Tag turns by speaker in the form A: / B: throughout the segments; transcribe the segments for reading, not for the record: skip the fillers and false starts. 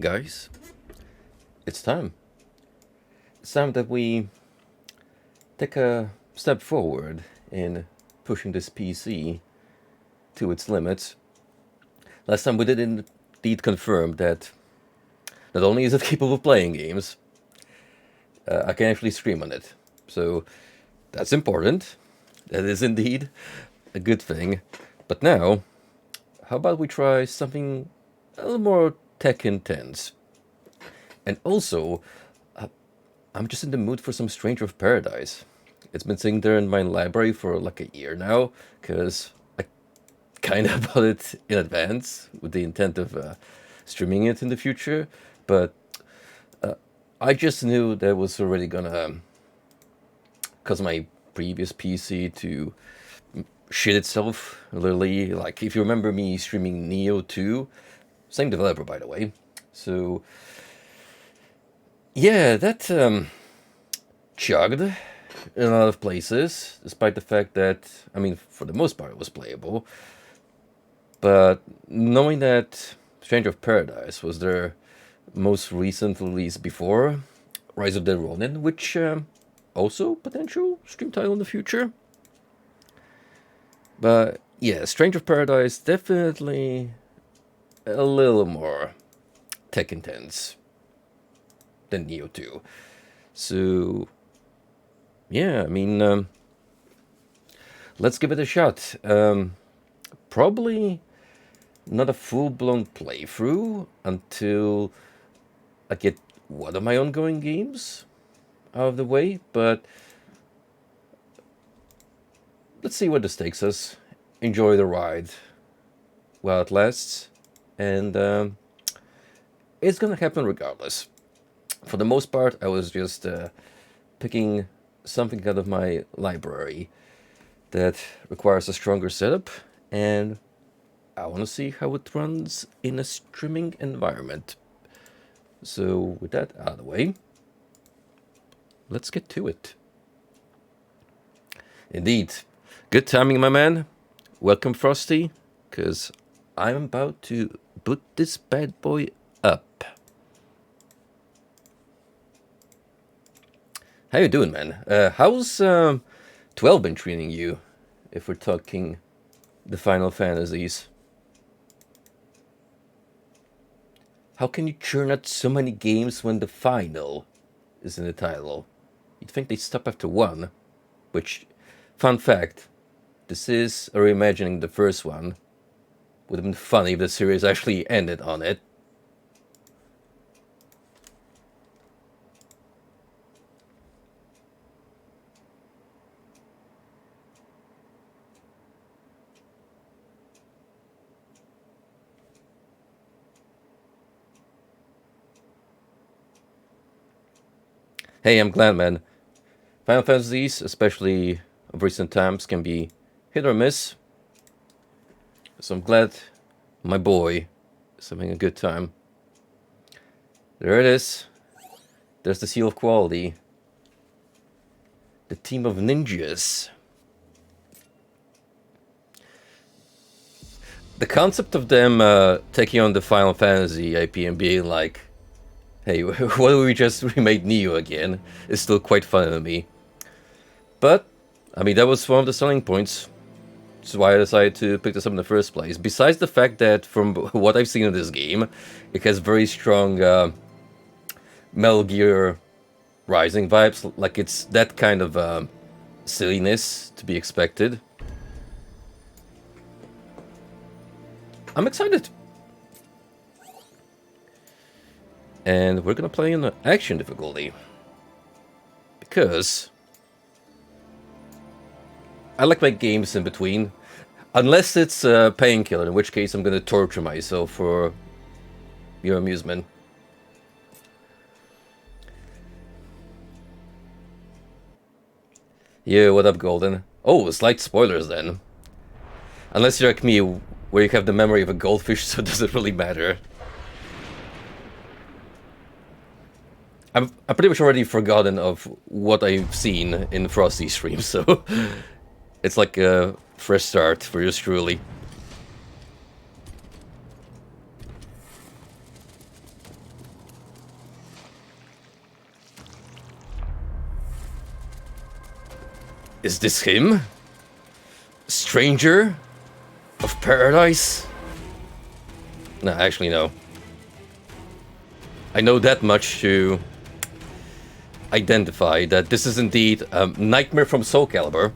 A: guys, it's time. It's time that we take a step forward in pushing this PC to its limits. Last time we did indeed confirm that not only is it capable of playing games, I can actually stream on it. So that's important. That is indeed a good thing. But now, how about we try something a little more tech intense? And also, I'm just in the mood for some Stranger of Paradise. It's been sitting there in my library for like a year now, because I kind of bought it in advance with the intent of streaming it in the future. But I just knew that was already gonna cause my previous PC to shit itself, literally. Like, if you remember me streaming Neo 2, same developer, by the way. So, yeah, that chugged in a lot of places, despite the fact that, I mean, for the most part, it was playable. But knowing that Stranger of Paradise was their most recent release before Rise of the Ronin, which also potential stream title in the future. But yeah, Stranger of Paradise definitely a little more tech intense than Neo 2. So yeah, I mean, let's give it a shot. Probably not a full-blown playthrough until I get one of my ongoing games out of the way, but let's see where this takes us. Enjoy the ride while it lasts, and it's gonna happen regardless. For the most part, I was just picking something out of my library that requires a stronger setup, and I want to see how it runs in a streaming environment. So with that out of the way, let's get to it. Indeed, good timing, my man. Welcome, Frosty, because I'm about to boot this bad boy up. How you doing, man? How's 12 been treating you, if we're talking the Final Fantasies? How can you churn out so many games when the final is in the title? You'd think they'd stop after one, which, fun fact, this is a reimagining the first one. Would have been funny if the series actually ended on it. Hey, I'm glad, man. Final Fantasies, especially of recent times, can be hit or miss. So I'm glad my boy is having a good time. There it is. There's the seal of quality. The team of ninjas. The concept of them taking on the Final Fantasy IP and being like, hey, what if we just remade Neo again, is still quite funny to me. But, I mean, that was one of the selling points. That's why I decided to pick this up in the first place. Besides the fact that, from what I've seen in this game, it has very strong Metal Gear Rising vibes. Like, it's that kind of silliness to be expected. I'm excited. And we're gonna play in the action difficulty. Because I like my games in between. Unless it's a painkiller, in which case I'm gonna torture myself for your amusement. Yeah, what up, Golden? Oh, slight spoilers then. Unless you're like me, where you have the memory of a goldfish, so it doesn't really matter. I've pretty much already forgotten of what I've seen in Frosty streams, so it's like a fresh start for yours truly. Is this him? Stranger of paradise? No, actually no. I know that much to identify that this is indeed a Nightmare from Soul Calibur.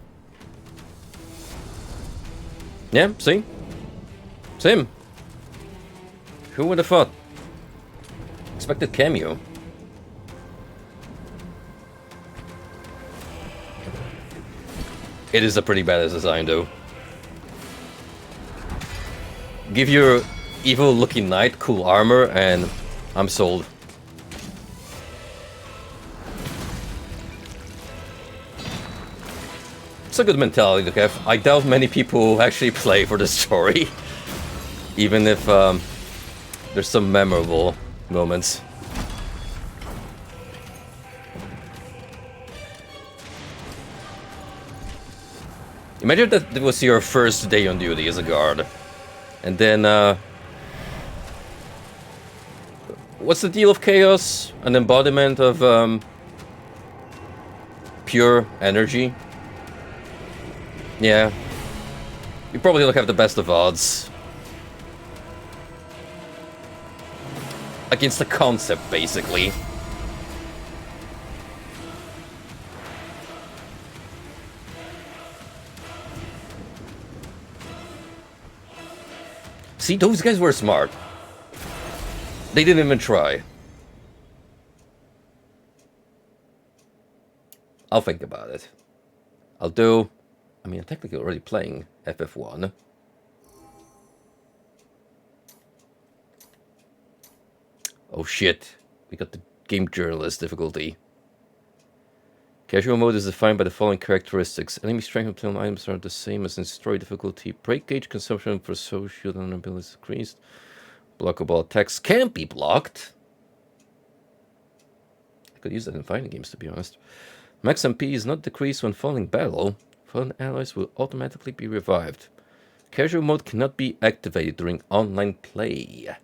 A: Yeah, see? It's him. Who would have thought? Expected cameo. It is a pretty badass design, though. Give your evil-looking knight cool armor, and I'm sold. It's a good mentality to have. I doubt many people actually play for the story, even if there's some memorable moments. Imagine that it was your first day on duty as a guard, and then what's the deal of chaos? An embodiment of pure energy. Yeah, you probably don't have the best of odds against the concept, basically. See, those guys were smart. They didn't even try. I'll think about it. I'll do... I mean, I'm technically already playing FF1. Oh shit. We got the game journalist difficulty. Casual mode is defined by the following characteristics. Enemy strength and killing items are the same as in story difficulty. Break gauge consumption for social and abilities decreased. Blockable attacks can't be blocked. I could use that in fighting games, to be honest. Max MP is not decreased when falling battle. Fallen allies will automatically be revived. Casual mode cannot be activated during online play.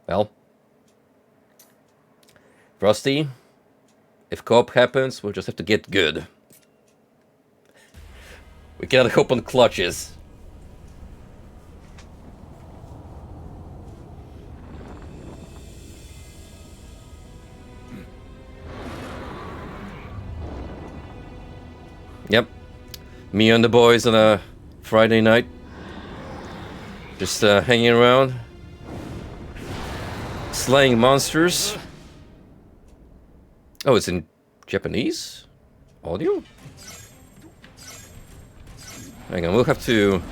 A: Well. Frosty. If co-op happens, we'll just have to get good. We cannot hope on clutches. Yep. Me and the boys on a Friday night. Just hanging around. Slaying monsters. Oh, it's in Japanese audio? Hang on, we'll have to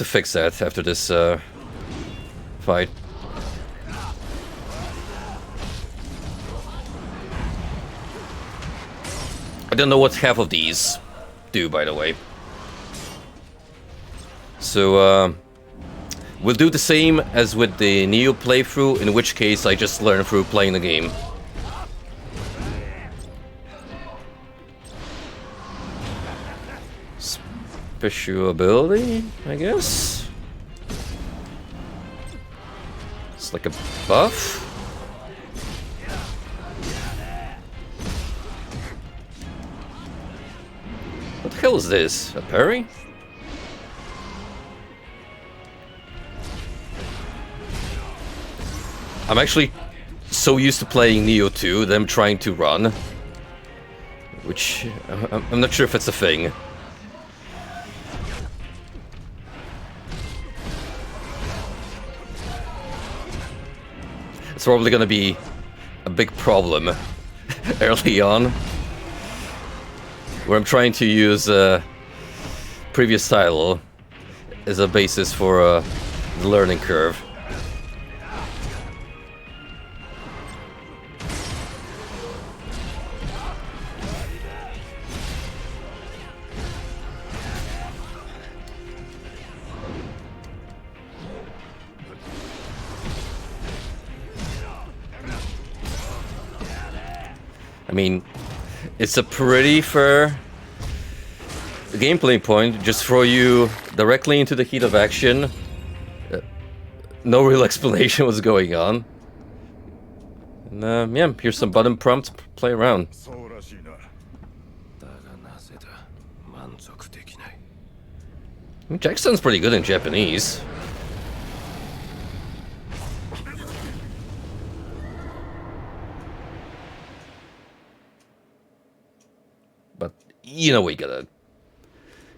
A: fix that after this fight. I don't know what half of these do, by the way. So we'll do the same as with the Neo playthrough, in which case I just learn through playing the game. Special ability, I guess? It's like a buff? What the hell is this? A parry? I'm actually so used to playing Neo 2 that I'm trying to run. Which, I'm not sure if it's a thing. It's probably gonna be a big problem early on. Where I'm trying to use previous title as a basis for the learning curve. I mean, it's a pretty fair gameplay point. Just throw you directly into the heat of action. No real explanation what's going on. And yeah, here's some button prompts. Play around. I mean, Jack sounds pretty good in Japanese. But, you know, we gotta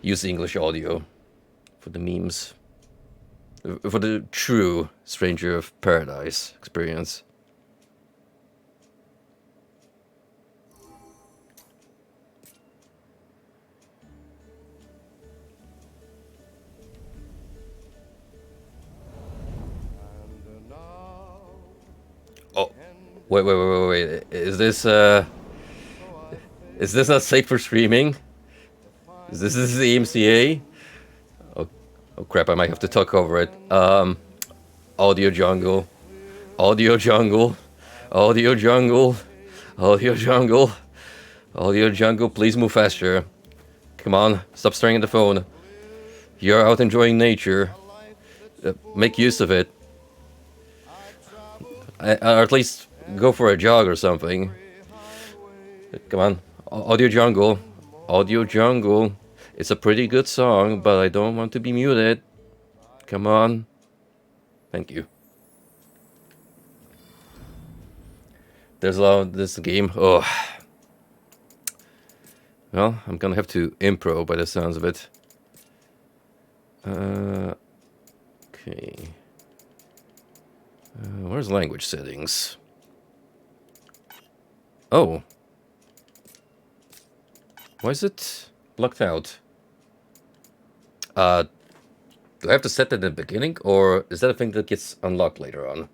A: use the English audio for the memes. For the true Stranger of Paradise experience. Oh, wait. Is this not safe for streaming? Is this the EMCA? Oh crap, I might have to talk over it. Audio jungle. Audio jungle. Audio jungle. Audio jungle. Audio jungle, please move faster. Come on, stop staring at the phone. You're out enjoying nature. Make use of it. Or at least go for a jog or something. Come on. Audio jungle. Audio jungle. It's a pretty good song, but I don't want to be muted. Come on. Thank you. There's a lot of this game. Oh. Well, I'm gonna have to impro by the sounds of it. Okay. Where's language settings? Oh. Why is it blocked out? Do I have to set that in the beginning, or is that a thing that gets unlocked later on?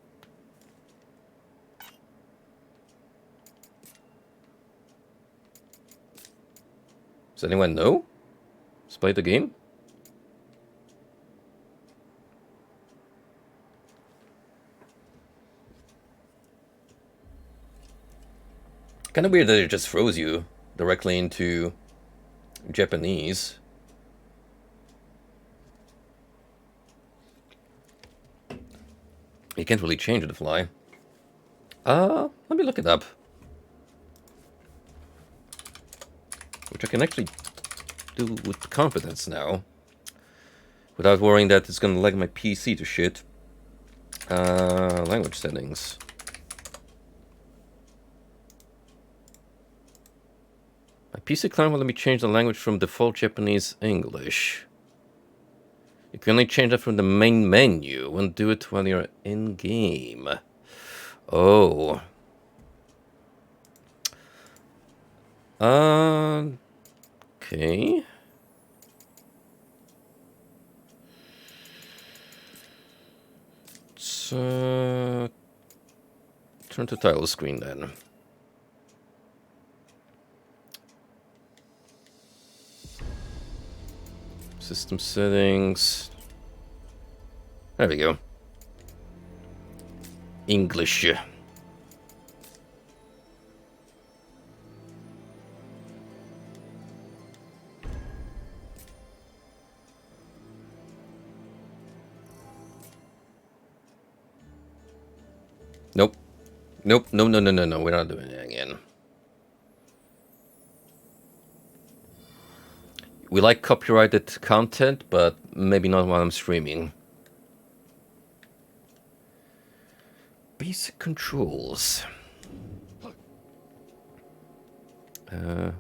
A: Does anyone know? Let's play the game. Kind of weird that it just throws you directly into Japanese. You can't really change it to fly. Let me look it up. Which I can actually do with confidence now. Without worrying that it's gonna lag my PC to shit. Language settings. My PC client will let me change the language from default Japanese English. You can only change that from the main menu. Won't do it when you're in game. Oh. Okay. So turn to title screen then. System settings. There we go. English. Nope. Nope. No. We're not doing it again. We like copyrighted content, but maybe not while I'm streaming. Basic controls. There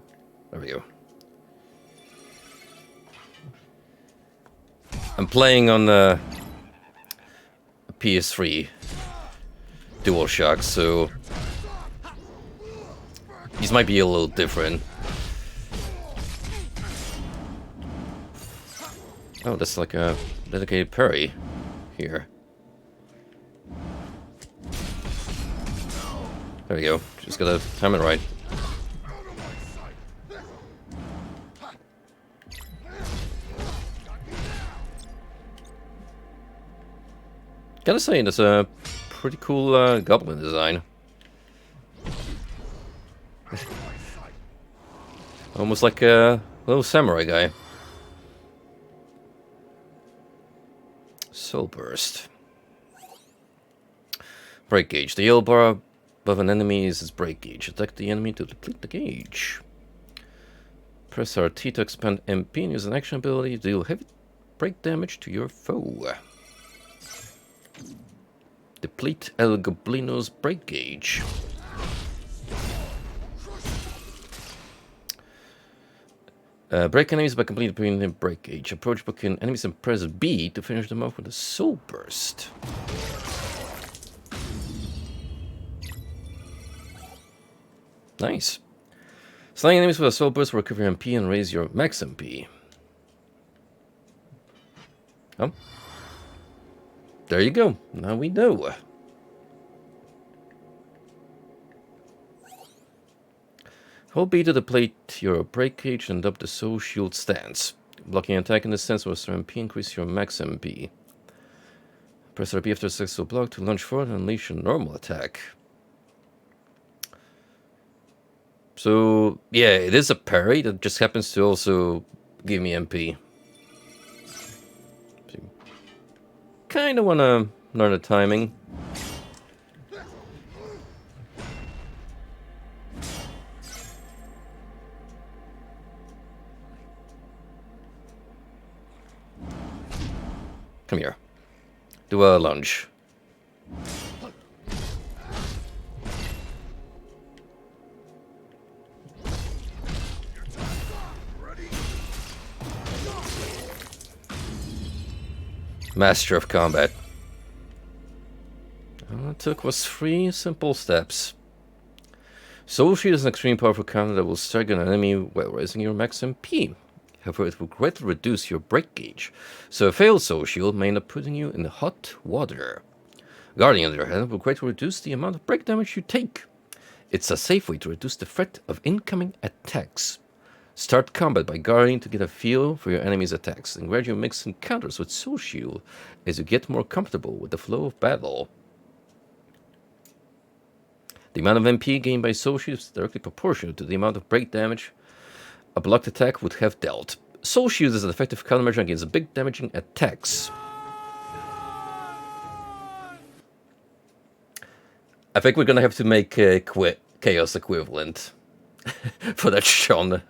A: we go. I'm playing on the PS3 DualShock, so these might be a little different. Oh, that's like a dedicated parry here. There we go. Just gotta time it right. Gotta say, that's a pretty cool goblin design. Almost like a little samurai guy. Soul Burst. Break gauge. The yellow bar above an enemy is its break gauge. Attack the enemy to deplete the gauge. Press RT to expand MP and use an action ability to deal heavy break damage to your foe. Deplete El Goblino's break gauge. Break enemies by completing the break gauge. Approach broken enemies and press B to finish them off with a soul burst. Nice. Slaying enemies with a soul burst will recover MP and raise your max MP. Oh. There you go. Now we know. Hold B to deplete your break gauge and up the soul shield stance. Blocking attack in this stance will restore MP, increase your max MP. Press RB after a successful block to launch forward and unleash a normal attack. So, yeah, it is a parry that just happens to also give me MP. So, kind of want to learn the timing. Come here. Do a lunge. Master of combat. All it took was 3 simple steps. Soul Shield is an extremely powerful counter that will strike an enemy while raising your max MP. However, it will greatly reduce your break gauge, so a failed Soul Shield may end up putting you in the hot water. Guardian, on the other hand, will greatly reduce the amount of break damage you take. It's a safe way to reduce the threat of incoming attacks. Start combat by Guardian to get a feel for your enemy's attacks, and gradually mix encounters with Soul Shield as you get more comfortable with the flow of battle. The amount of MP gained by Soul Shield is directly proportional to the amount of break damage a blocked attack would have dealt. Soul Shield is an effective countermeasure against big damaging attacks. I think we're gonna have to make a Chaos equivalent for that Sean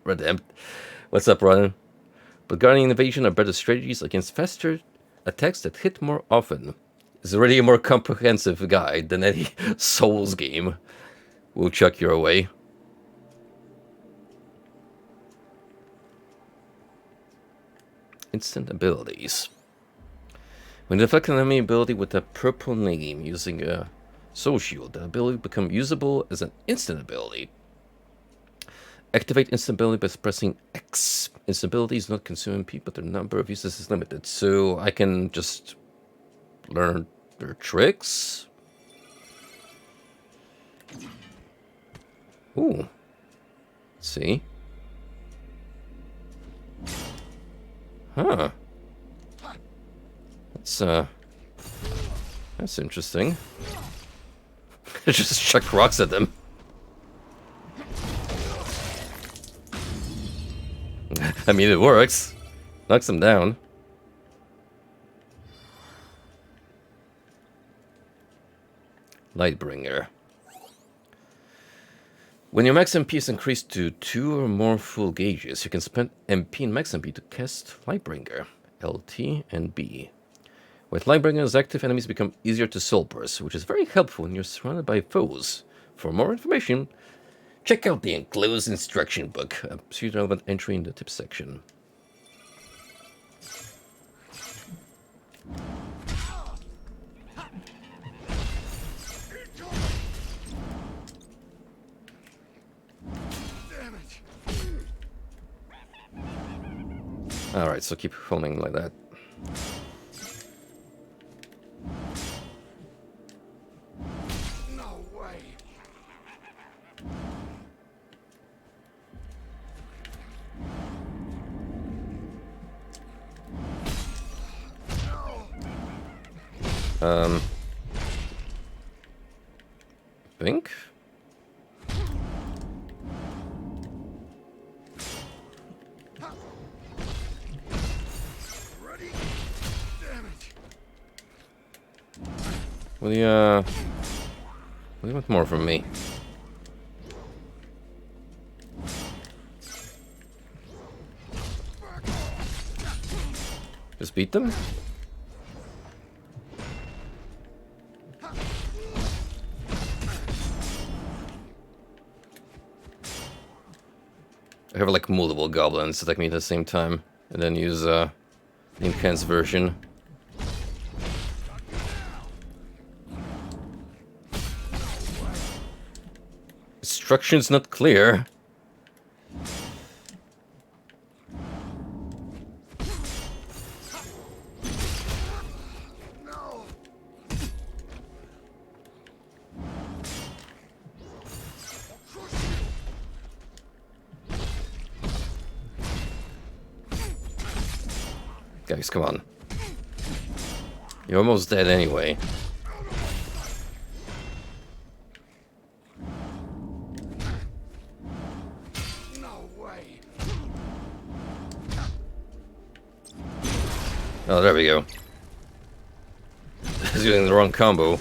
A: Redempt. What's up, Ryan? But Guardian Invasion are better strategies against faster attacks that hit more often. It's already a more comprehensive guide than any Souls game. We'll chuck your way. Instant abilities. When you deflect an enemy ability with a purple name using a Soul Shield, the ability becomes usable as an instant ability. Activate instant ability by pressing X. Instant abilities not consume MP, but their number of uses is limited. So I can just learn their tricks. Ooh. Let's see. Huh. That's interesting. Just chuck rocks at them. I mean, it works. Knocks them down. Lightbringer. When your max MP is increased to 2 or more full gauges, you can spend MP and max MP to cast Lightbringer, LT and B. With Lightbringer as active, enemies become easier to soul burst, which is very helpful when you're surrounded by foes. For more information, check out the enclosed instruction book, a super relevant entry in the tips section. Alright, so keep filming like that.
B: No way.
A: Think? What do you want more from me? Just beat them? I have like multiple goblins attack me at the same time, and then use the enhanced version. Instructions not clear. Guys, come on. You're almost dead anyway.
B: No way.
A: Oh, there we go. He's using the wrong combo.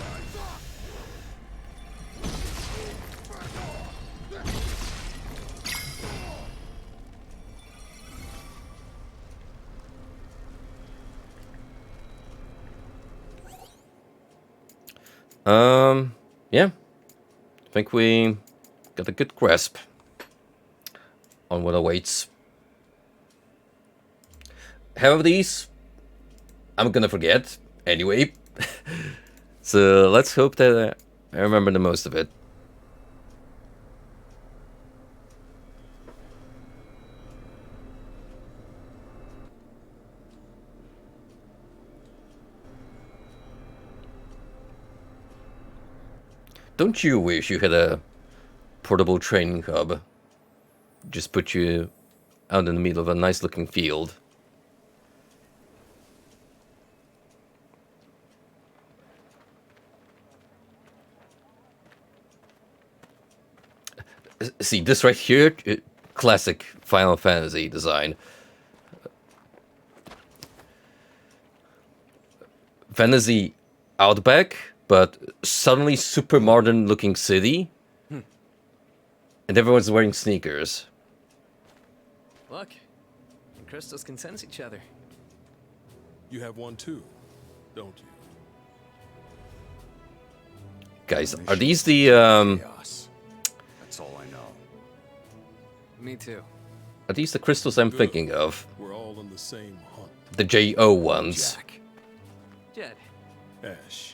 A: Yeah. I think we got a good grasp on what awaits. Half of these, I'm gonna forget anyway. So let's hope that I remember the most of it. Don't you wish you had a portable training hub? Just put you out in the middle of a nice looking field. See, this right here, classic Final Fantasy design. Fantasy outback, but suddenly super modern looking city. And everyone's wearing sneakers.
C: Look, crystals can sense each other.
D: You have one too, don't you?
A: Guys, are these the,
B: Chaos. That's all I know.
C: Me too.
A: are these the crystals I'm thinking of?
D: We're all on the same hunt.
A: The JO ones.
B: Jack.
C: Jed,
D: Ash.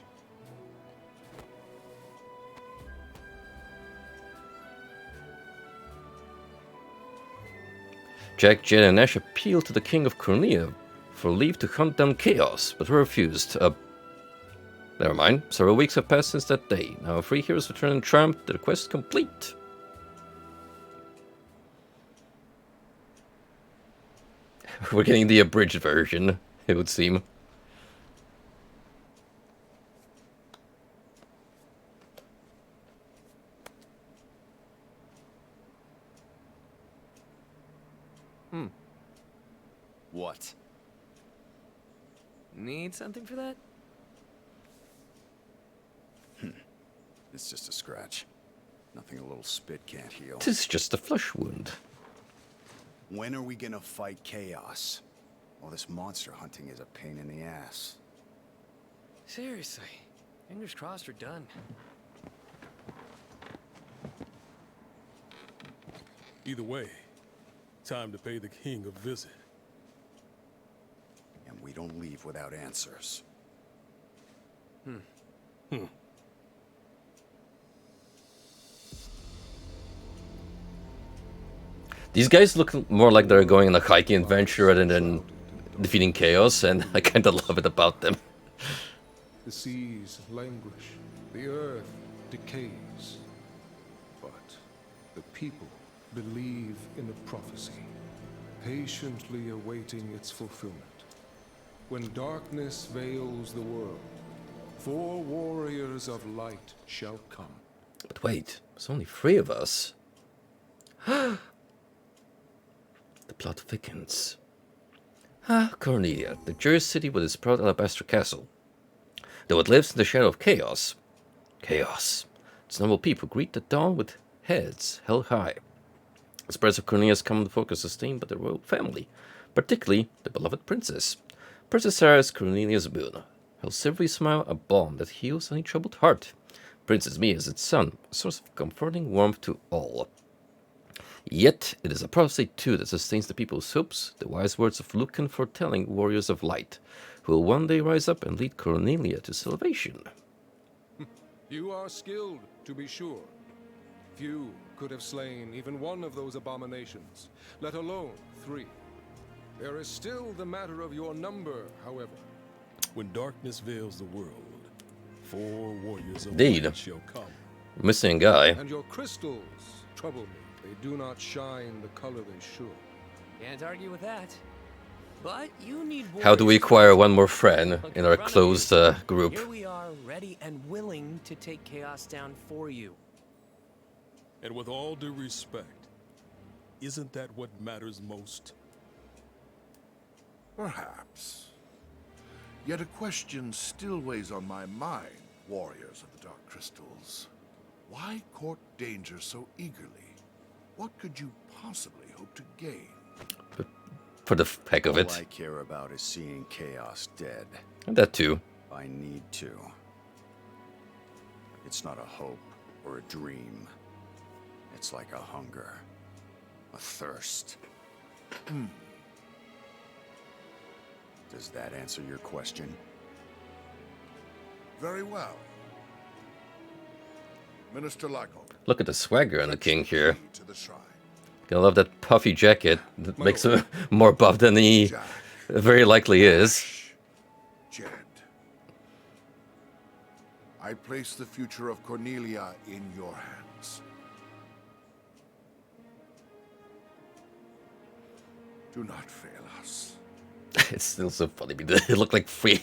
A: Jack, Jed, and Ash appealed to the King of Cornea for leave to hunt down Chaos, but were refused. Never mind. Several weeks have passed since that day. Now 3 heroes return in triumph, the quest complete. We're getting the abridged version, it would seem.
B: What?
C: need something for that?
B: It's just a scratch. Nothing a little spit can't heal.
A: Tis just a flesh wound.
B: When are we gonna fight Chaos? All this monster hunting is a pain in the ass.
C: Seriously. Fingers crossed we're done.
D: Either way, time to pay the king a visit.
B: And we don't leave without answers.
A: These guys look more like they're going on a hiking adventure rather than defeating Chaos, and I kinda love it about them.
E: The seas languish, the earth decays. But the people believe in a prophecy, patiently awaiting its fulfillment. When darkness veils the world, 4 warriors of light shall come.
A: But wait, there's only 3 of us. The plot thickens. Cornelia, the Jewish city with its proud alabaster castle. Though it lives in the shadow of chaos. Chaos. Its noble people greet the dawn with heads held high. The spreads of Cornelia's common focus sustained by the royal family, particularly the beloved princess. Princess Sarah's Cornelius boon. Her silvery smile, a balm that heals any troubled heart. Princess Mia is its son, a source of comforting warmth to all. Yet, it is a prophecy too that sustains the people's hopes, the wise words of Lucan foretelling warriors of light, who will one day rise up and lead Cornelia to salvation.
E: You are skilled, to be sure. Few could have slain even one of those abominations, let alone 3. There is still the matter of your number, however.
D: When darkness veils the world, 4 warriors of
A: Indeed.
D: light shall come.
A: Missing guy.
E: And your crystals trouble me. They do not shine the color they should.
C: Can't argue with that. But you need
A: How do we
C: warriors
A: acquire
C: first.
A: one more friend
C: Look
A: in
C: in
A: our
C: front of
A: closed
C: you.
A: group?
C: Here we are, ready and willing to take chaos down for you.
D: And with all due respect, isn't that what matters most?
F: Perhaps. Yet a question still weighs on my mind, warriors of the Dark Crystals. Why court danger so eagerly? What could you possibly hope to gain?
A: For the heck of
B: All
A: it.
B: I care about is seeing chaos dead.
A: And that too.
B: I need to. It's not a hope or a dream. It's like a hunger, a thirst. Does that answer your question?
F: Very well. Minister Lyko.
A: Look at the swagger on the king here.
F: To the shrine.
A: I love that puffy jacket. That makes him more buff than he
F: Jack,
A: very likely is.
F: Jed. I place the future of Cornelia in your hands. Do not fail us.
A: It's still so funny. It looked like 3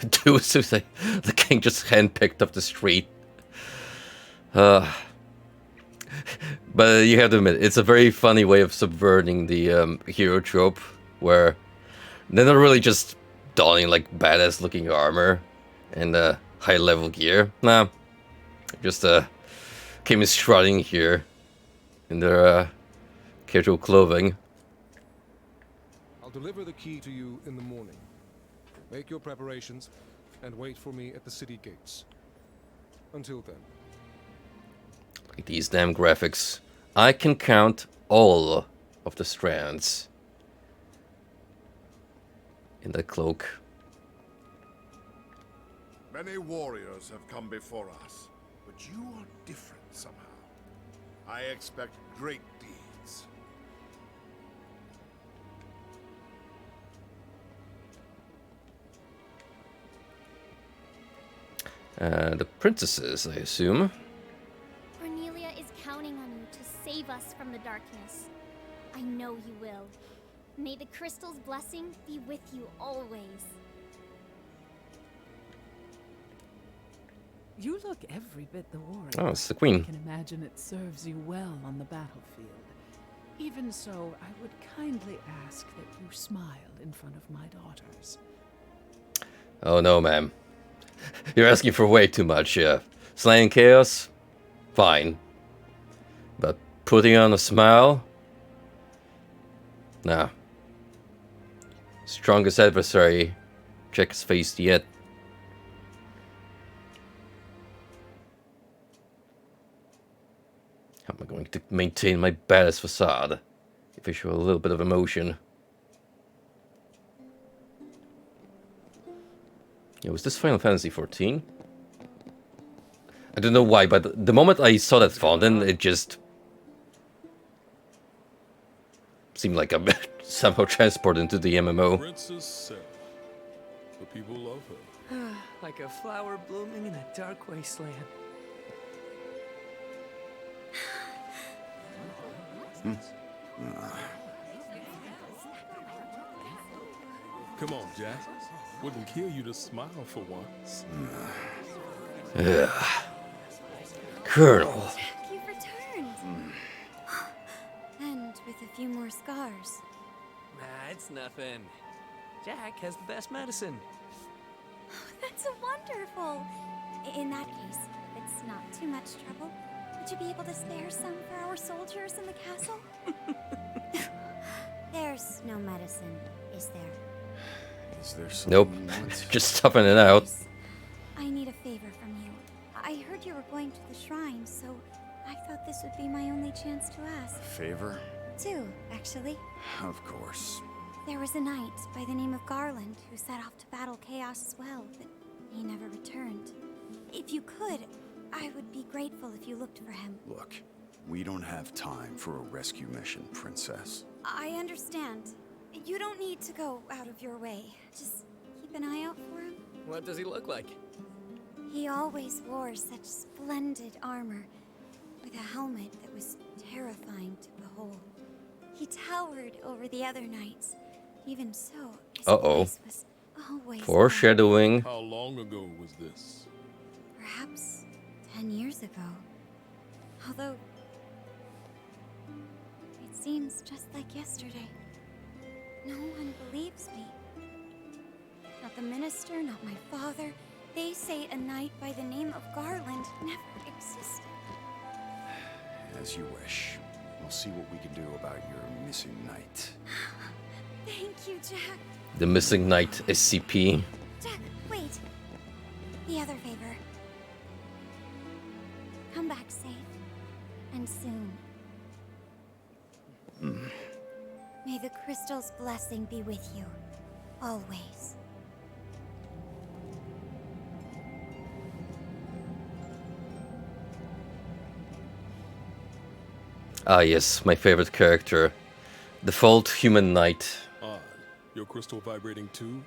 A: dudes who say the king just handpicked off the street. But you have to admit, it's a very funny way of subverting the hero trope, where they're not really just donning like badass looking armor and high level gear. Nah, just came in strutting here in their casual clothing.
E: I'll deliver the key to you in the morning. Make your preparations and wait for me at the city gates. Until then.
A: Like these damn graphics. I can count all of the strands in that cloak.
F: Many warriors have come before us, but you are different somehow. I expect great deeds.
A: The princesses, I assume.
G: Cornelia is counting on you to save us from the darkness. I know you will. May the crystal's blessing be with you always.
H: You look every bit the warrior.
A: Oh, it's the queen.
H: I can imagine it serves you well on the battlefield. Even so, I would kindly ask that you smile in front of my daughters.
A: Oh no, ma'am. You're asking for way too much, yeah. Slaying chaos? Fine. But putting on a smile? Nah. Strongest adversary Jack's faced yet. How am I going to maintain my badass facade if I show a little bit of emotion? Yeah, was this Final Fantasy 14? I don't know why, but the moment I saw that fountain, it just seemed like I'm somehow transported into the MMO.
D: Princess Sarah. The people love her.
C: Like a flower blooming in a dark wasteland.
D: Come on, Jack. Wouldn't kill you to smile for once.
A: Colonel.
G: You've returned. And with a few more scars.
C: Nah, it's nothing. Jack has the best medicine.
G: That's wonderful. In that case, if it's not too much trouble, would you be able to spare some for our soldiers in the castle? There's no medicine, is there?
B: Is there something
A: Nope.
B: you want?
A: Just toughing it out.
I: I need a favor from you. I heard you were going to the shrine, so I thought this would be my only chance to ask.
B: Favor?
I: Two, actually.
B: Of course.
I: There was a knight by the name of Garland who set off to battle Chaos as well, but he never returned. If you could, I would be grateful if you looked for him.
B: Look, we don't have time for a rescue mission, Princess.
I: I understand. You don't need to go out of your way. Just keep an eye out for him.
C: What does he look like?
I: He always wore such splendid armor, with a helmet that was terrifying to behold. He towered over the other knights. Even so, his voice was always
A: Foreshadowing.
D: How long ago was this?
I: Perhaps 10 years ago. Although it seems just like yesterday. No one believes me. Not the minister, not my father. They say a knight by the name of Garland never existed.
B: As you wish. We'll see what we can do about your missing knight.
I: Thank you, Jack.
A: The missing knight SCP.
I: Jack, wait. The other favor. Come back safe. And soon. May the crystal's blessing be with you. Always.
A: Ah yes, my favorite character. Default human knight.
D: Odd. Your crystal vibrating too?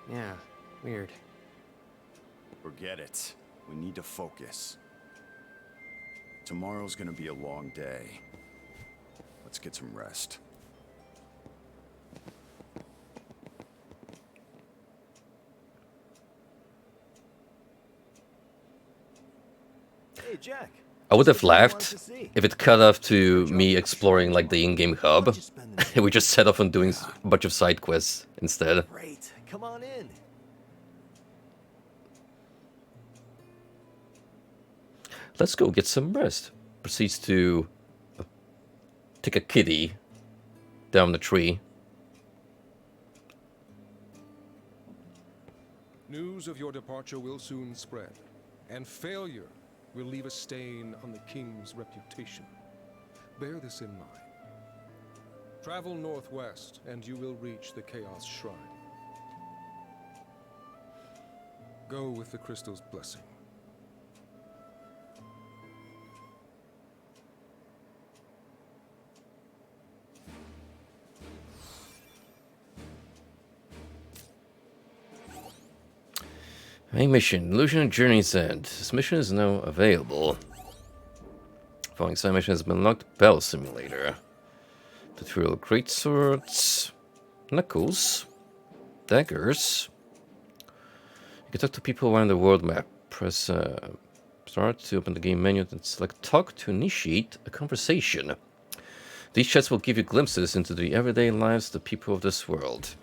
C: Yeah, weird.
B: Forget it. We need to focus. Tomorrow's gonna be a long day. Let's get some rest.
J: Hey, Jack.
A: I would have laughed if it cut off to me exploring like the in-game hub. We just set off on doing a bunch of side quests instead.
J: Great. Come on in.
A: Let's go get some rest. Proceeds to take a kitty down the tree.
E: News of your departure will soon spread, and failure will leave a stain on the king's reputation. Bear this in mind. Travel northwest, and you will reach the Chaos Shrine. Go with the crystal's blessing.
A: Main mission, Illusion Journey's End. This mission is now available. Following side mission has been unlocked. Bell Simulator. Tutorial greatswords. Knuckles. Daggers. You can talk to people around the world map. Press start to open the game menu and select talk to initiate a conversation. These chats will give you glimpses into the everyday lives of the people of this world.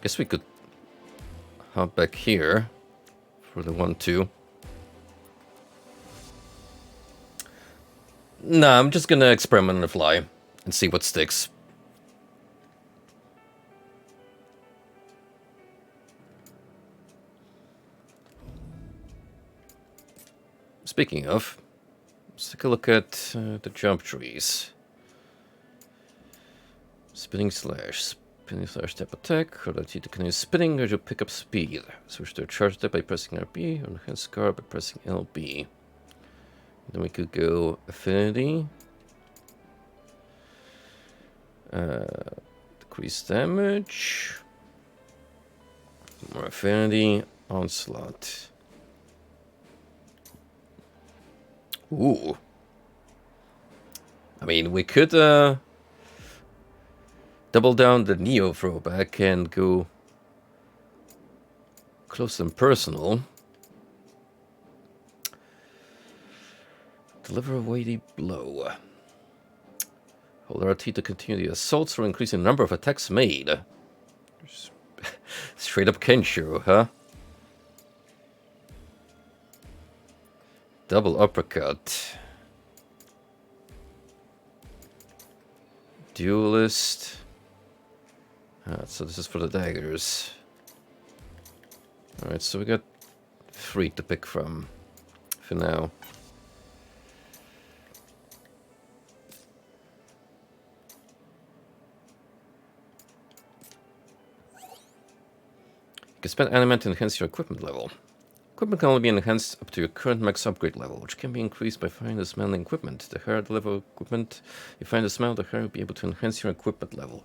A: Guess we could hop back here for the 1-2. Nah, I'm just gonna experiment on the fly and see what sticks. Speaking of, let's take a look at the jump trees. Spinning slash step attack, or that you can use spinning or you pick up speed. Switch to a charge step by pressing RB, or enhance guard by pressing LB. Then we could go affinity. Decrease damage. More affinity, onslaught. Ooh. I mean, we could double down the Neo throwback and go close and personal. Deliver a weighty blow. Hold RT to continue the assaults or increase the number of attacks made. Straight up Kenshiro, huh? Double uppercut. Duelist. So this is for the daggers. Alright, so we got 3 to pick from for now. You can spend element to enhance your equipment level. Equipment can only be enhanced up to your current max upgrade level, which can be increased by finding the smelling equipment. The higher the level of equipment you find the smell, the higher you'll be able to enhance your equipment level.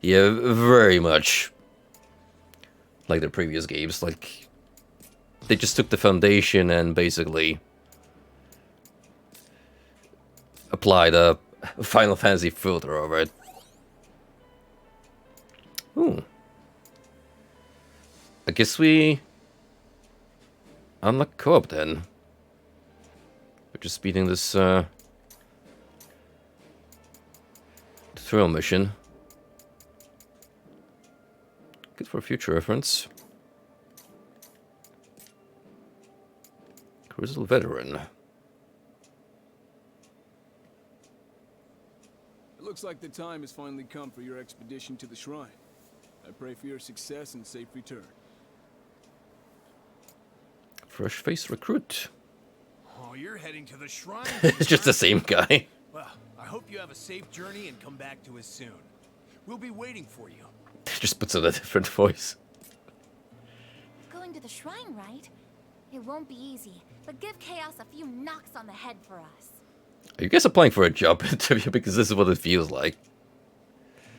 A: Yeah, very much like the previous games. Like, they just took the foundation and basically applied a Final Fantasy filter over it. Ooh. I guess we unlock co-op then. We're just beating this thrill mission. Good for future reference. Grizzled veteran.
K: It looks like the time has finally come for your expedition to the shrine. I pray for your success and safe return.
A: Fresh face recruit.
J: Oh, you're heading to the shrine.
A: It's just the same guy.
J: Well, I hope you have a safe journey and come back to us soon. We'll be waiting for you.
A: Just puts on a different voice.
G: Going to the shrine, right? It won't be easy, but give Chaos a few knocks on the head for us.
A: Are you guys applying for a job interview? Because this is what it feels like.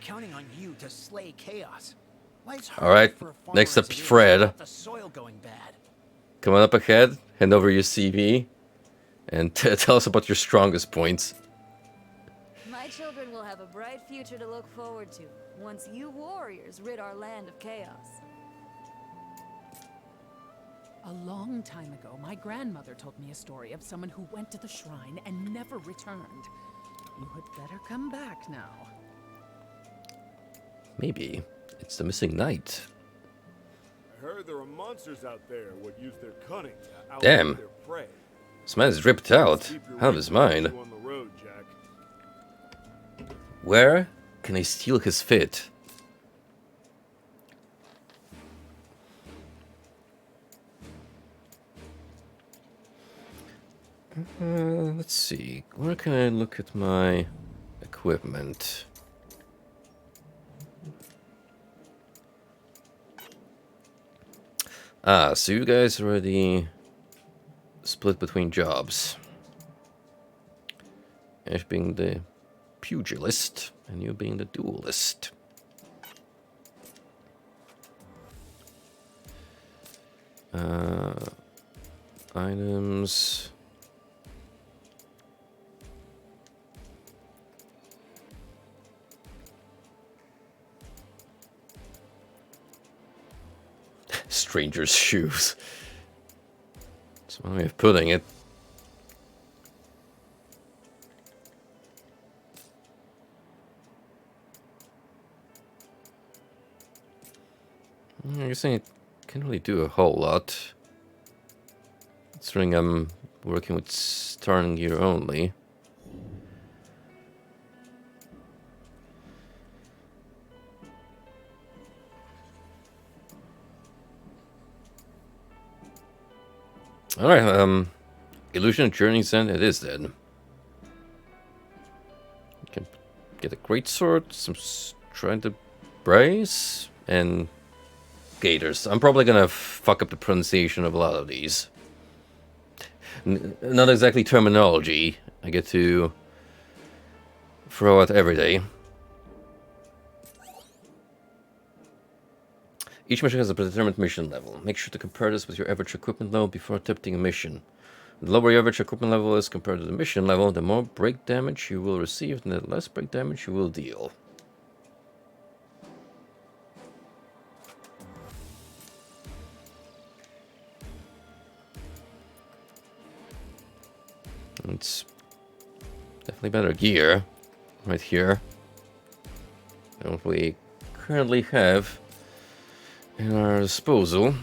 J: Counting on you to slay chaos.
A: Alright, next up, Fred.
J: The soil going bad.
A: Come on up ahead, hand over your CV, and tell us about your strongest points.
L: My children will have a bright future to look forward to once you warriors rid our land of chaos.
H: A long time ago, my grandmother told me a story of someone who went to the shrine and never returned. You had better come back now.
A: Maybe it's the missing knight.
M: I heard there are monsters out there would use their cunning to outwit
A: Damn.
M: their prey.
A: This man is ripped out, out of his mind.
M: On the road, Jack.
A: Where can I steal his fit? Let's see. Where can I look at my equipment? Ah, so you guys already split between jobs. Ash being the pugilist, and you being the duelist. Items. Stranger's shoes. That's one way of putting it. I guess I can't really do a whole lot. Considering I'm working with starting gear only. Alright, Illusion of Journey's End it is then. You can get a great sword, some Trident Brace, and Gators. I'm probably gonna fuck up the pronunciation of a lot of these. Not exactly terminology I get to throw out every day. Each mission has a predetermined mission level. Make sure to compare this with your average equipment level before attempting a mission. The lower your average equipment level is compared to the mission level, the more break damage you will receive and the less break damage you will deal. It's definitely better gear right here than what we currently have in our disposal.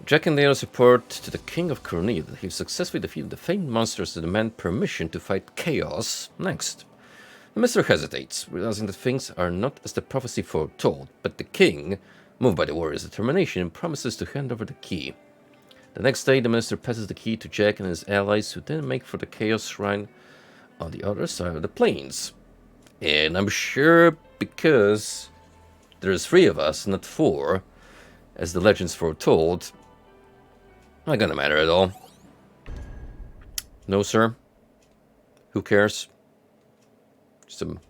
A: Jack and the others report to the King of Cornea that he's successfully defeated the famed monsters that demand permission to fight Chaos next. The Minister hesitates, realizing that things are not as the prophecy foretold, but the King, moved by the warrior's determination, promises to hand over the key. The next day, the Minister passes the key to Jack and his allies, who then make for the Chaos Shrine on the other side of the plains. And I'm sure because there's 3 of us, not 4, as the legends foretold, not gonna matter at all. No, sir. Who cares? Some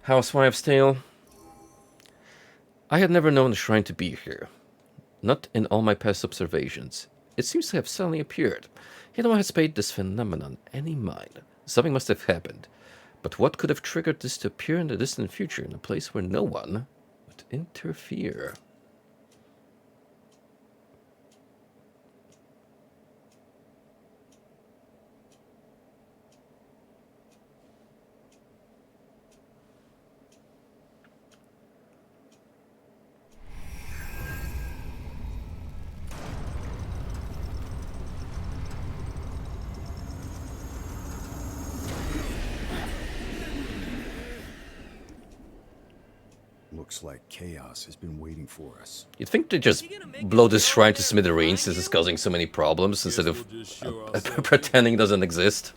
A: housewife's tale. I had never known the shrine to be here. Not in all my past observations. It seems to have suddenly appeared. Yet no one has paid this phenomenon any mind. Something must have happened. But what could have triggered this to appear in the distant future in a place where no one would interfere?
B: Looks like Chaos has been waiting for us.
A: You'd think they'd just blow this shrine to smithereens since it's causing so many problems instead of pretending it doesn't exist.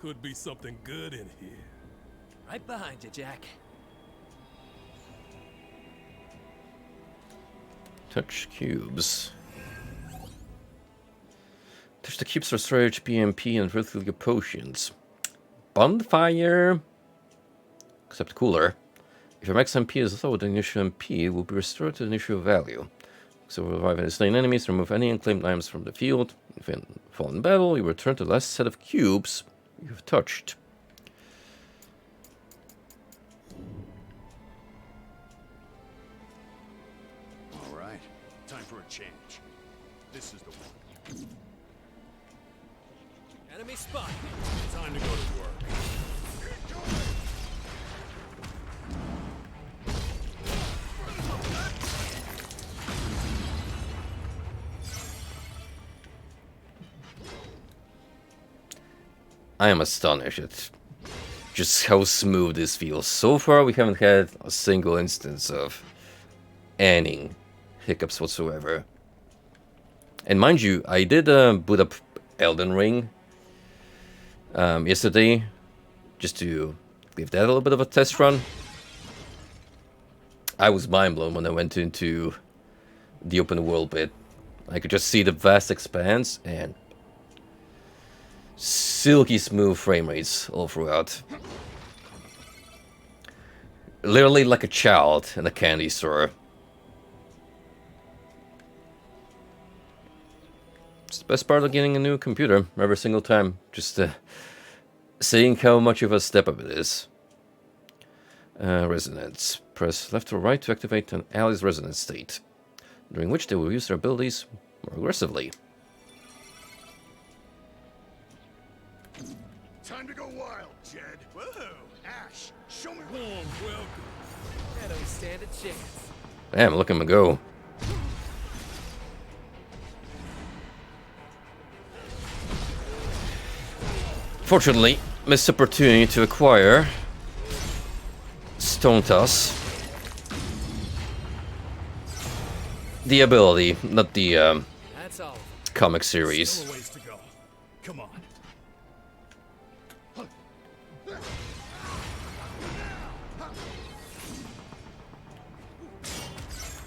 D: Could be something good in here.
C: Right behind you, Jack.
A: Touch cubes. Touch the cubes for storage, PMP, and refill your potions. Bonfire! Except cooler. If your max MP is lower than initial MP, it will be restored to the initial value. So revive any slain enemies, remove any unclaimed items from the field. If in fallen battle, you return to the last set of cubes you have touched.
M: Time for a change. This is the one.
C: Enemy spot.
M: Time to go to work.
A: I am astonished at just how smooth this feels. So far, we haven't had a single instance of any hiccups whatsoever. And mind you, I did boot up Elden Ring yesterday, just to give that a little bit of a test run. I was mind blown when I went into the open world bit. I could just see the vast expanse and silky smooth frame rates all throughout. Literally like a child in a candy store. It's the best part of getting a new computer every single time. Just seeing how much of a step up it is. Resonance. Press left or right to activate an ally's resonance state, during which they will use their abilities more aggressively.
M: Time to go wild, Jed. Whoa, Ash, show me.
D: Warm welcome.
C: I don't stand a chance.
A: Damn, look at him go. Fortunately, missed opportunity to acquire Stone Toss. The ability, not the
C: That's all.
A: comic series.
M: Still a ways to go. Come on.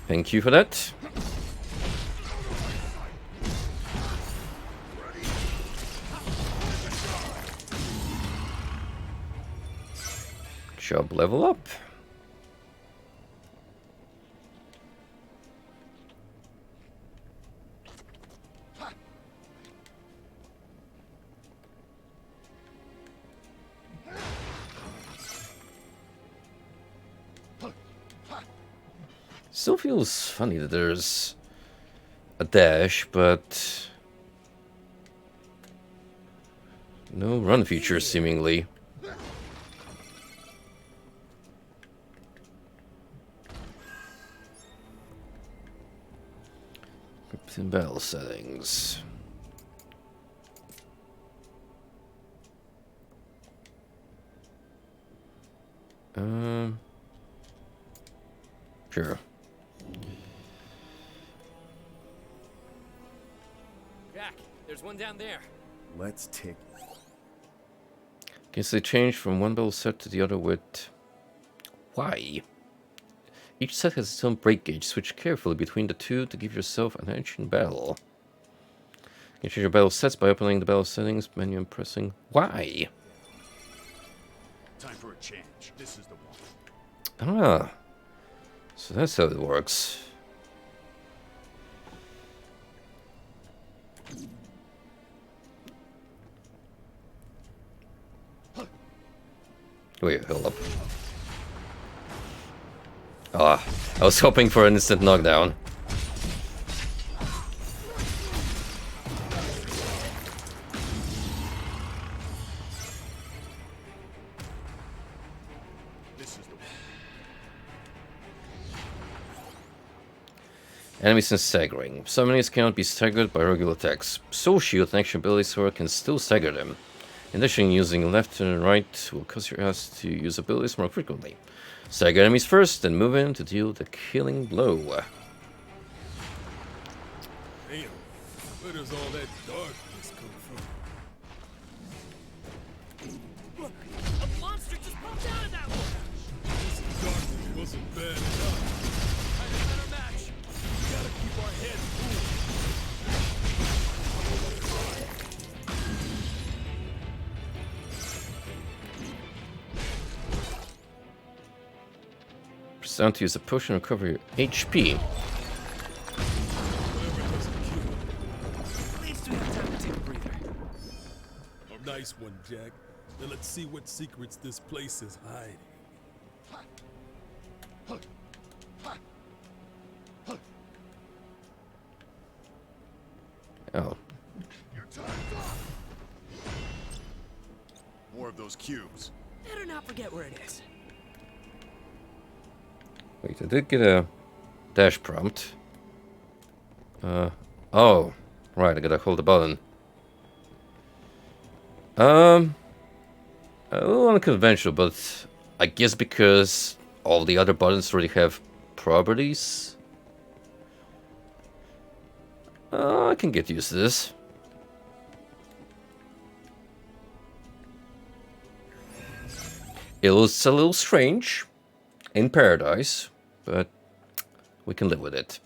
A: Thank you for that. Job level up. Still feels funny that there's a dash, but no run feature seemingly. In battle settings. Sure.
C: Jack, there's one down there.
B: Let's take...
A: Guess they change from one battle set to the other with... Why? Each set has its own break gauge. Switch carefully between the two to give yourself an edge in battle. You can change your battle sets by opening the battle settings menu and pressing Y.
B: Time for a change. This is the one.
A: Ah. So that's how it works. Wait, hold up. Ah, I was hoping for an instant knockdown. Enemies and staggering. Some enemies cannot be staggered by regular attacks. Soul Shield and Action Ability Sword can still stagger them. In addition, using left and right will cause your ass to use abilities more frequently. Stagger enemies first, then move in to deal the killing blow.
D: Damn, where does all that darkness come from?
J: Look, a monster just popped out of that one!
D: This darkness wasn't bad enough.
J: I have a better match.
D: We gotta keep our heads cool.
A: Press down to use a potion to recover your HP.
J: At least we have time to take a breather.
D: A nice one, Jack. Now let's see what secrets this place is hiding.
A: Oh.
B: More of those cubes.
J: Better not forget where it is.
A: Wait, I did get a dash prompt. Oh. Right, I gotta hold the button. A little unconventional, but I guess because all the other buttons already have properties. I can get used to this. It was a little strange in Paradise, but we can live with it.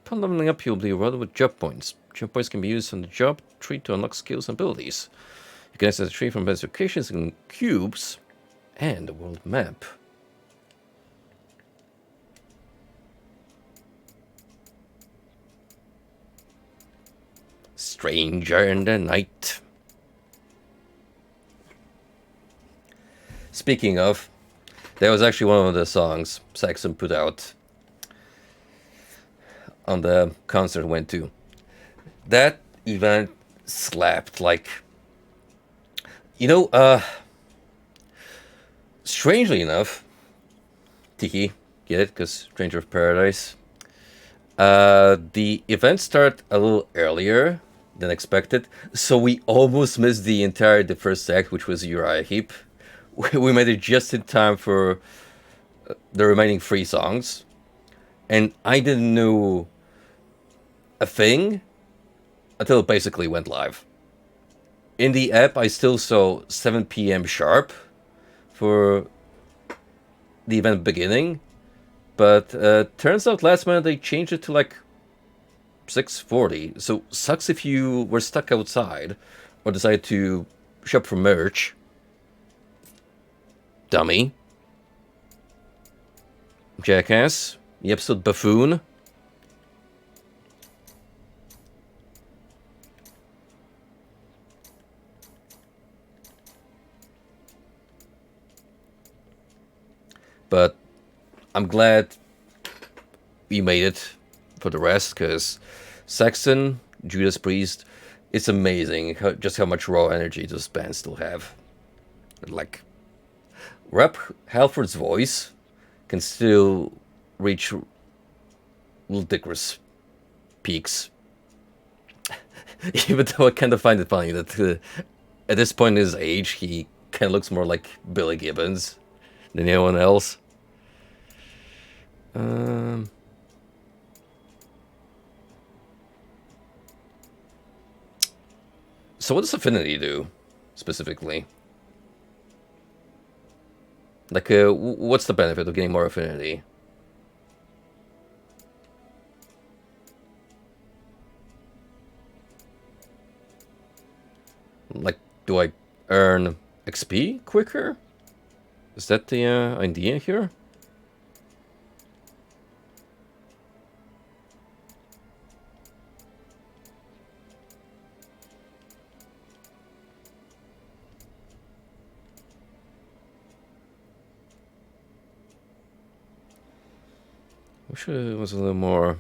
A: Upon leveling up, you'll be rewarded with job points. Job points can be used on the job tree to unlock skills and abilities. You can access the tree from various locations in cubes and the world map. Stranger in the night. Speaking of, that was actually one of the songs Saxon put out on the concert I went to. That event slapped, like, you know, strangely enough, Tiki, get it? Because Stranger of Paradise. The event started a little earlier than expected, so we almost missed the first act, which was Uriah Heep. We made it just in time for the remaining 3 songs, and I didn't know a thing until it basically went live. In the app, I still saw 7 p.m. sharp for the event beginning, but turns out last minute they changed it to like 6:40. So sucks if you were stuck outside or decided to shop for merch. Dummy. Jackass. The episode buffoon. But I'm glad we made it for the rest, because Saxon, Judas Priest. It's amazing just how much raw energy those bands still have. Like, Rep Halford's voice can still reach ludicrous peaks. Even though I kind of find it funny that at this point in his age, he kind of looks more like Billy Gibbons than anyone else. So what does Affinity do, specifically? Like, what's the benefit of getting more Affinity? Like, do I earn XP quicker? Is that the idea here? Wish it was a little more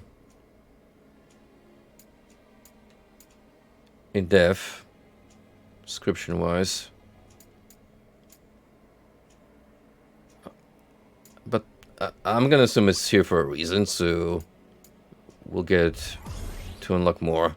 A: in depth, description wise. But I'm gonna assume it's here for a reason, so we'll get to unlock more.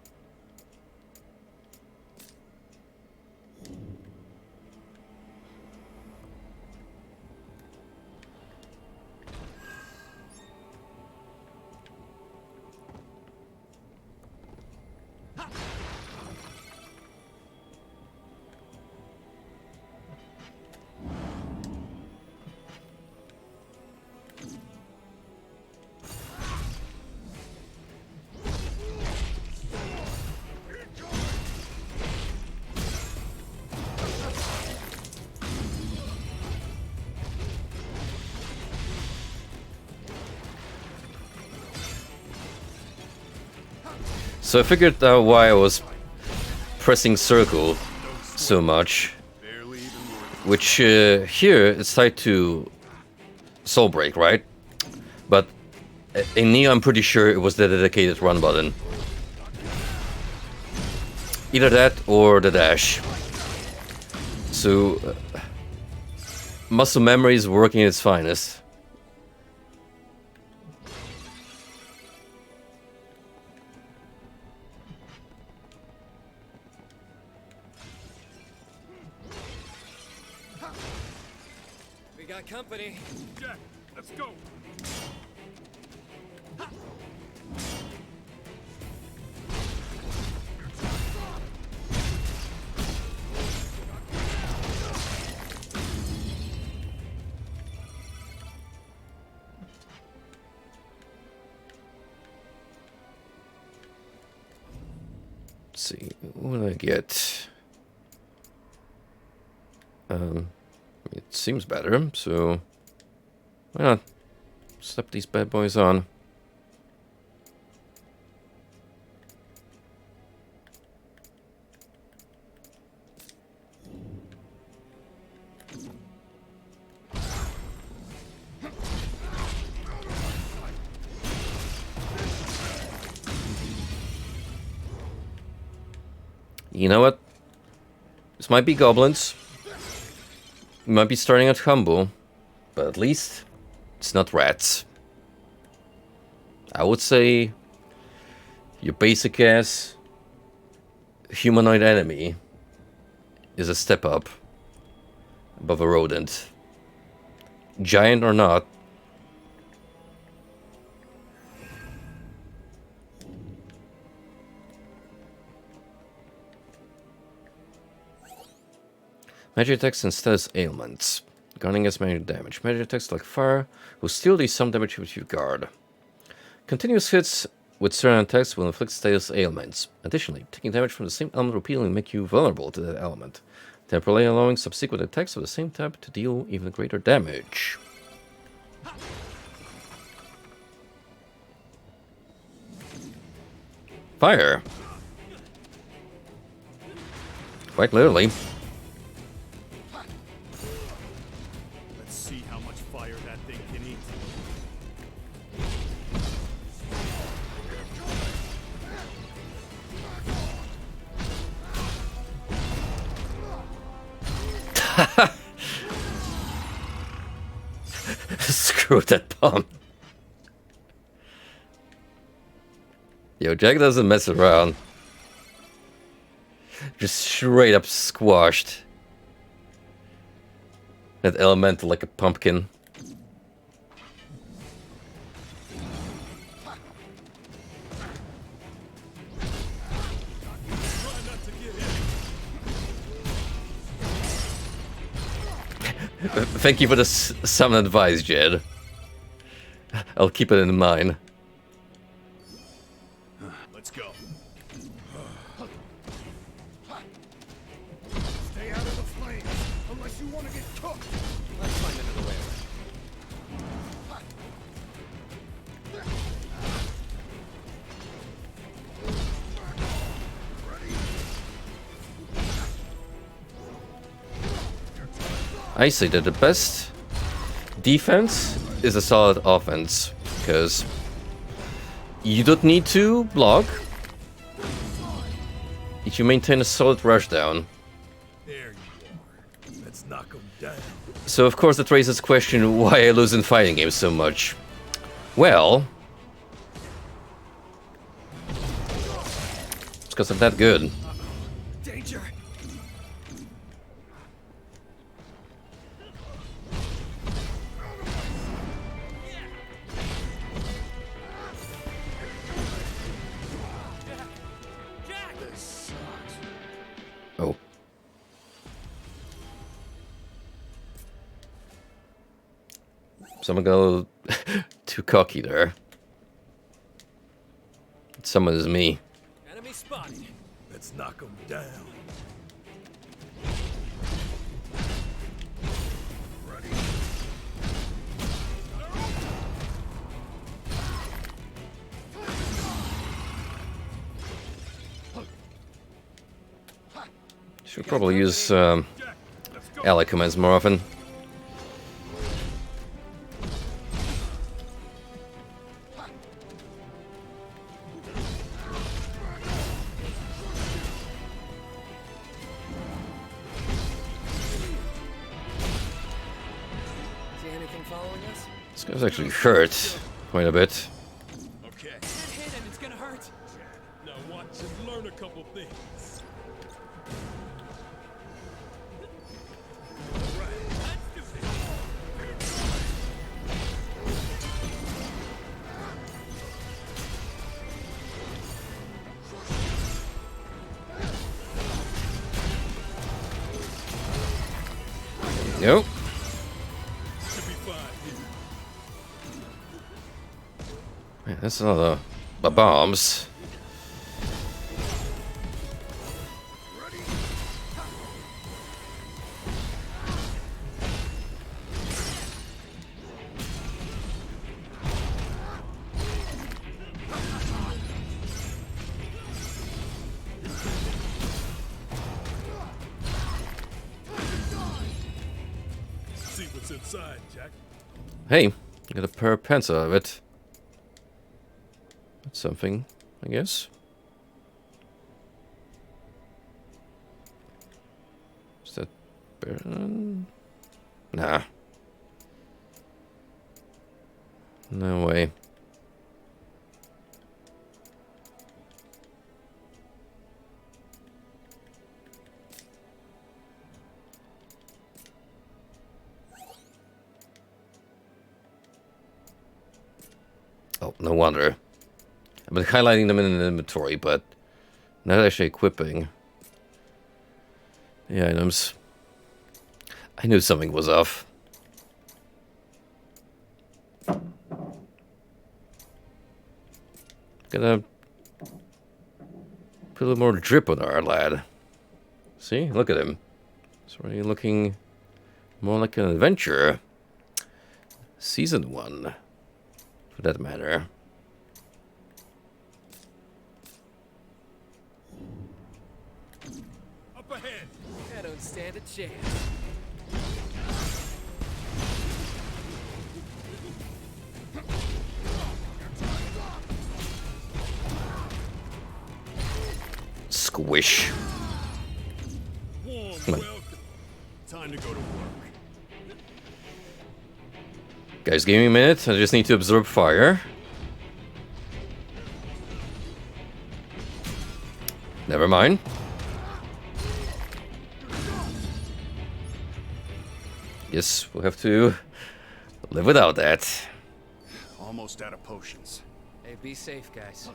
A: So I figured out why I was pressing circle so much, which here it's tied to Soul Break, right? But in Neo I'm pretty sure it was the dedicated run button. Either that or the dash. So muscle memory is working at its finest.
C: Company.
M: Jack, let's go.
A: Let's see, what do I get? It seems better, so why not slap these bad boys on? You know what? This might be goblins. We might be starting at humble, but at least it's not rats. I would say your basic ass humanoid enemy is a step up above a rodent. Giant or not. Magic attacks and status ailments. Guarding against magic damage. Magic attacks like fire will still do some damage with your guard. Continuous hits with certain attacks will inflict status ailments. Additionally, taking damage from the same element repeatedly make you vulnerable to that element, temporarily allowing subsequent attacks of the same type to deal even greater damage. Fire. Quite literally. Screw that bomb. Yo, Jack doesn't mess around. Just straight up squashed. That elemental like a pumpkin. Thank you for the summon advice, Jed. I'll keep it in mind.
M: Let's go. Stay out of the flames, unless you want to get cooked.
C: Let's find another way around.
A: I say that the best defense is a solid offense, because you don't need to block if you maintain a solid rush down.
M: There you are. Let's knock him down.
A: So of course that raises the question why I lose in fighting games so much. Well, it's because I'm that good.
J: Danger!
A: Oh. Someone got a little too cocky there. Someone is me.
J: Enemy spotted.
M: Let's knock him down. Ready?
A: Should probably use ally commands more often.
C: See anything following us?
A: This guy's actually hurt quite a bit.
M: Okay.
J: Get hit and it's gonna hurt.
M: Now watch and learn a couple things.
A: Nope.
M: Should be fine here.
A: Man, that's a lot of bombs.
M: See what's inside, Jack.
A: Hey, got a pair of pants out of it. That's something, I guess. Is that Baron? Nah. No way. Oh, no wonder. I've been highlighting them in the inventory, but not actually equipping the items. I knew something was off. Gotta put a little more drip on our lad. See? Look at him. He's already looking more like an adventurer. Season 1. For that matter.
J: Up ahead. I don't stand a chance.
A: Squish.
M: Warm
A: Come on.
M: welcome. Time to go to work.
A: Guys, give me a minute. I just need to absorb fire. Never mind. Guess we'll have to live without that.
B: Almost out of potions.
C: Hey, be safe, guys.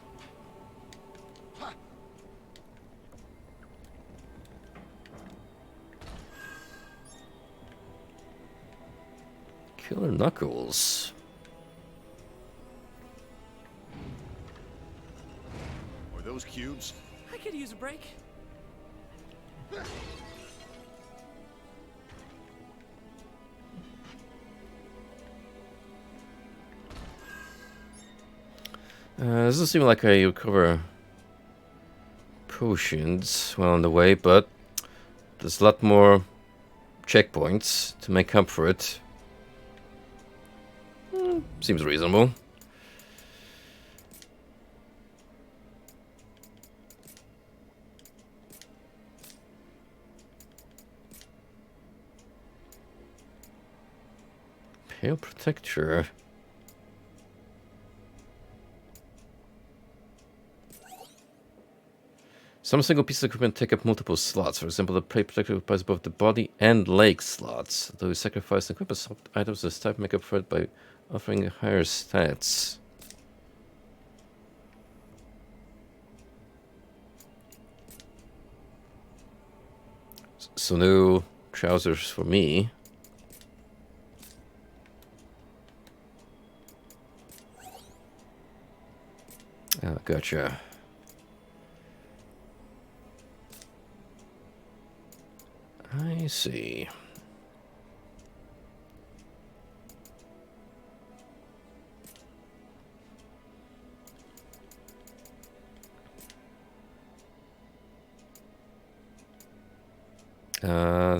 A: Killer Knuckles.
B: Are those cubes?
C: I could use a break.
A: Doesn't seem like I recover potions while on the way, but there's a lot more checkpoints to make up for it. Seems reasonable. Pale Protector. Some single pieces of equipment take up multiple slots. For example, the Pale Protector occupies both the body and leg slots. Though we sacrifice the equipment items, this type make up for it by offering higher stats. So no trousers for me. Ah, gotcha. I see.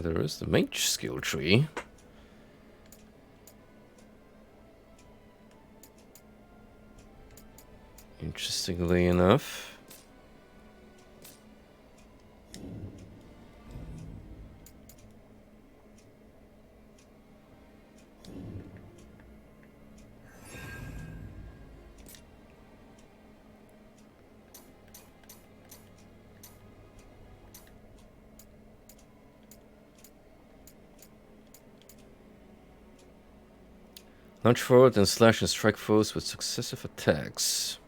A: There is the mage skill tree. Interestingly enough. Launch forward and slash and strike foes with successive attacks.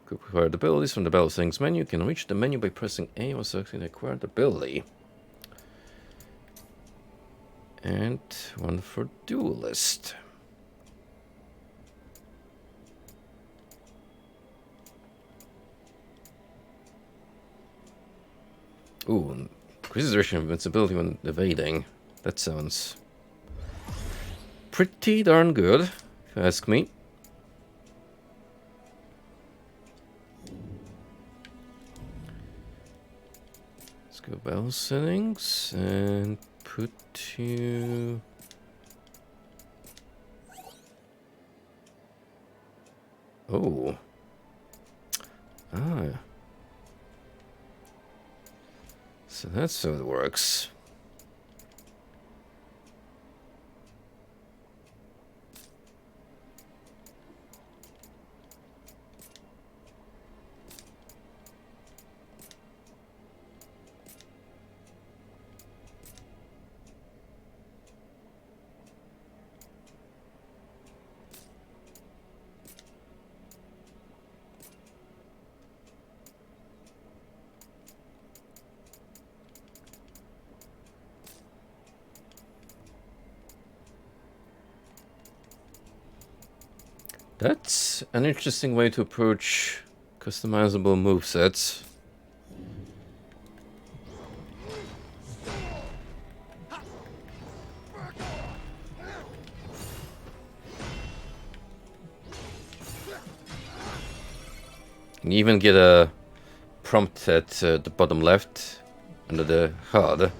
A: Group acquired abilities from the Battle Settings menu. You can reach the menu by pressing A or selecting the acquired ability. And one for Duelist. Ooh, increases duration of invincibility when evading. That sounds pretty darn good, if you ask me. Let's go battle settings and put you... Oh. Ah. So that's how it works. That's an interesting way to approach customizable movesets. You even get a prompt at the bottom left under the HUD.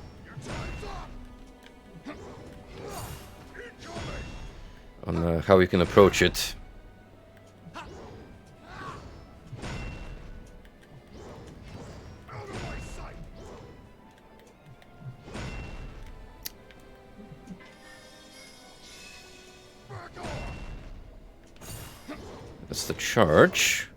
A: On how you can approach it. That's the charge.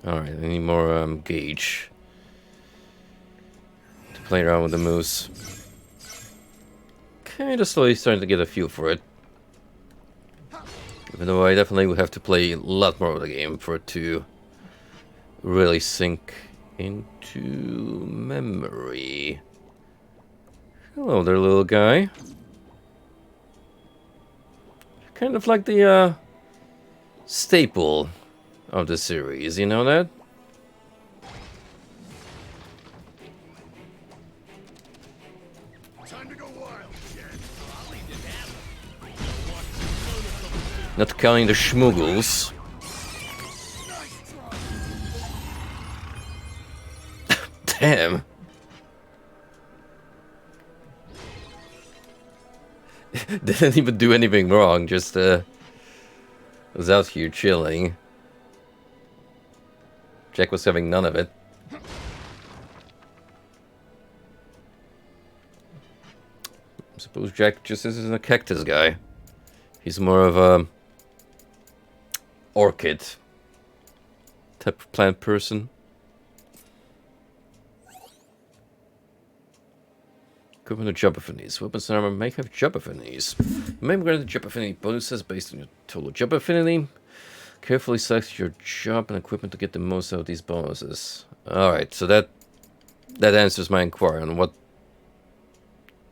A: Alright, I need more gauge to play around with the moves. Kinda slowly starting to get a feel for it. Even though I definitely would have to play a lot more of the game for it to really sink into memory. Hello there, little guy. Kind of like the staple of the series, you know that?
F: Time to go wild, Jed.
A: Not counting the schmoogles. Damn. Didn't even do anything wrong, just was out here chilling. Jack was having none of it. I suppose Jack just isn't a cactus guy. He's more of a orchid type of plant person. Equipment of job affinities. Weapons and armor may have job affinities. You may be granted job affinity bonuses based on your total job affinity. Carefully select your job and equipment to get the most out of these bonuses. Alright, so that answers my inquiry on what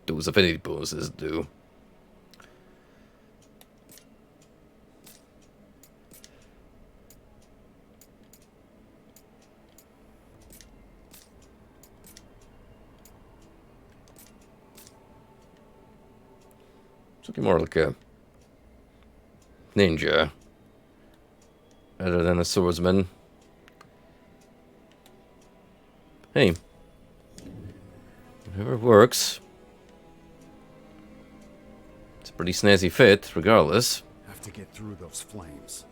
A: those affinity bonuses do. It's looking more like a ninja rather than a swordsman. Hey, whatever works. It's a pretty snazzy fit, regardless.
B: Have to get through those flames.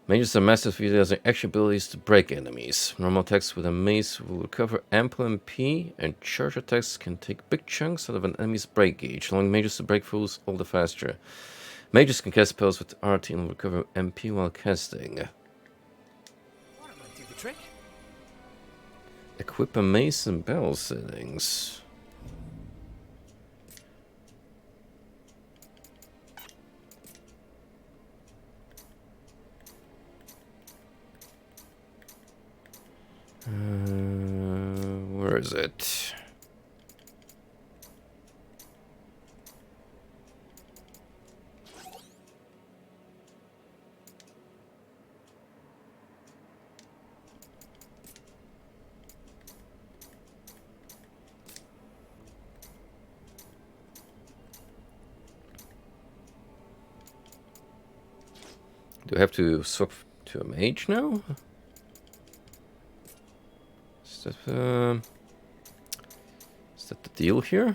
A: Mages are massive using action abilities to break enemies. Normal attacks with a mace will recover ample MP, and charge attacks can take big chunks out of an enemy's break gauge, allowing mages to break fools all the faster. Mages can cast spells with RT and will recover MP while casting.
C: Do the trick?
A: Equip a mace and bell settings. Where is it? Do I have to swap to a mage now? Is that the deal here?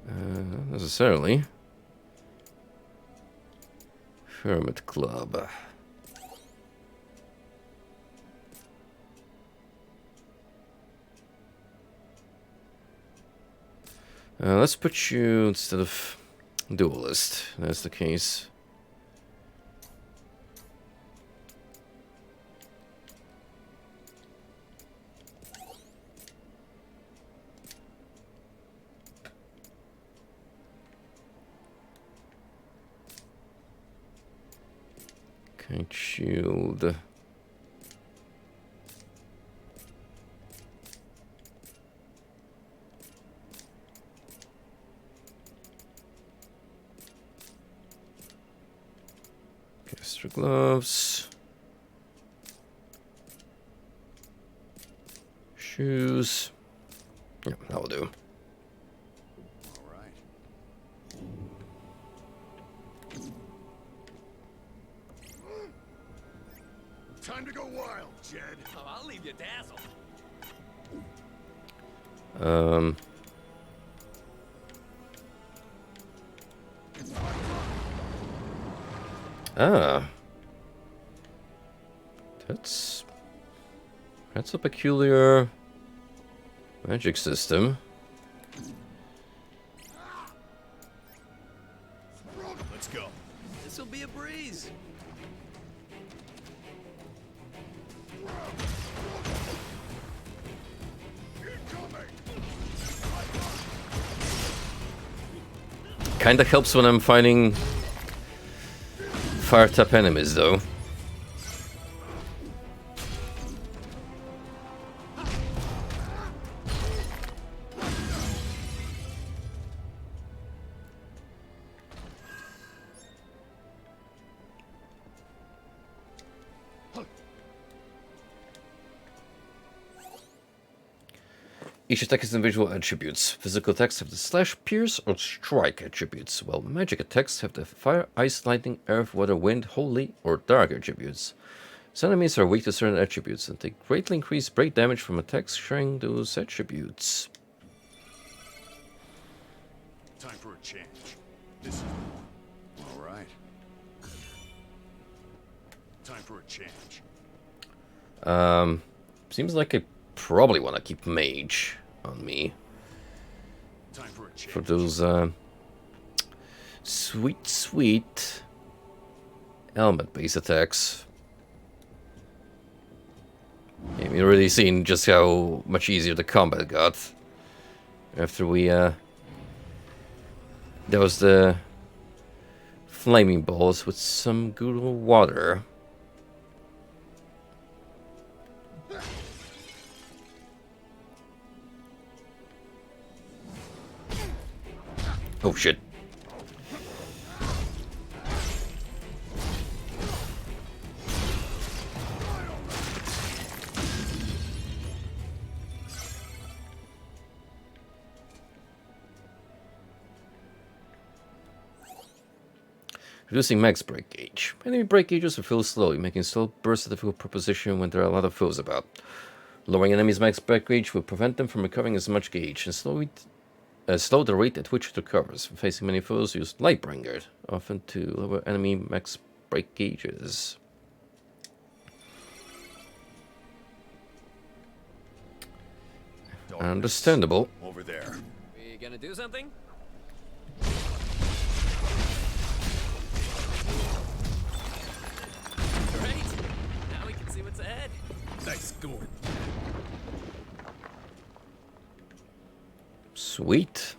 A: Not necessarily. Hermit Club. Let's put you instead of duelist. That's the case. Okay, shield. Extra gloves. Shoes. Yeah, that'll do.
F: Time to go wild, Jed.
J: Oh, I'll leave you dazzled.
A: Ah. That's a peculiar magic system.
J: Let's go.
C: This'll be a breeze.
A: Kinda helps when I'm fighting fire type enemies though. Each attack has individual attributes. Physical attacks have the slash, pierce, or strike attributes, while magic attacks have the fire, ice, lightning, earth, water, wind, holy, or dark attributes. Some enemies are weak to certain attributes and take greatly increased break damage from attacks sharing those attributes.
B: Time for a change. This is the one. All right. Time for a change.
A: Seems like I probably want to keep mage on me.
B: Time for a change.
A: For those sweet element based attacks. Yeah, we've already seen just how much easier the combat got after we there was the flaming balls with some good old water. Oh shit. Reducing max break gauge. Enemy break gauges will fill slowly, making slow bursts a difficult proposition when there are a lot of foes about. Lowering enemies' max break gauge will prevent them from recovering as much gauge and slow the rate at which it recovers. Facing many foes, use Lightbringer, often to lower enemy max break gauges. Understandable.
B: Over there.
C: We gonna do something? Great. Now we can see what's ahead.
D: Nice going.
A: Sweet.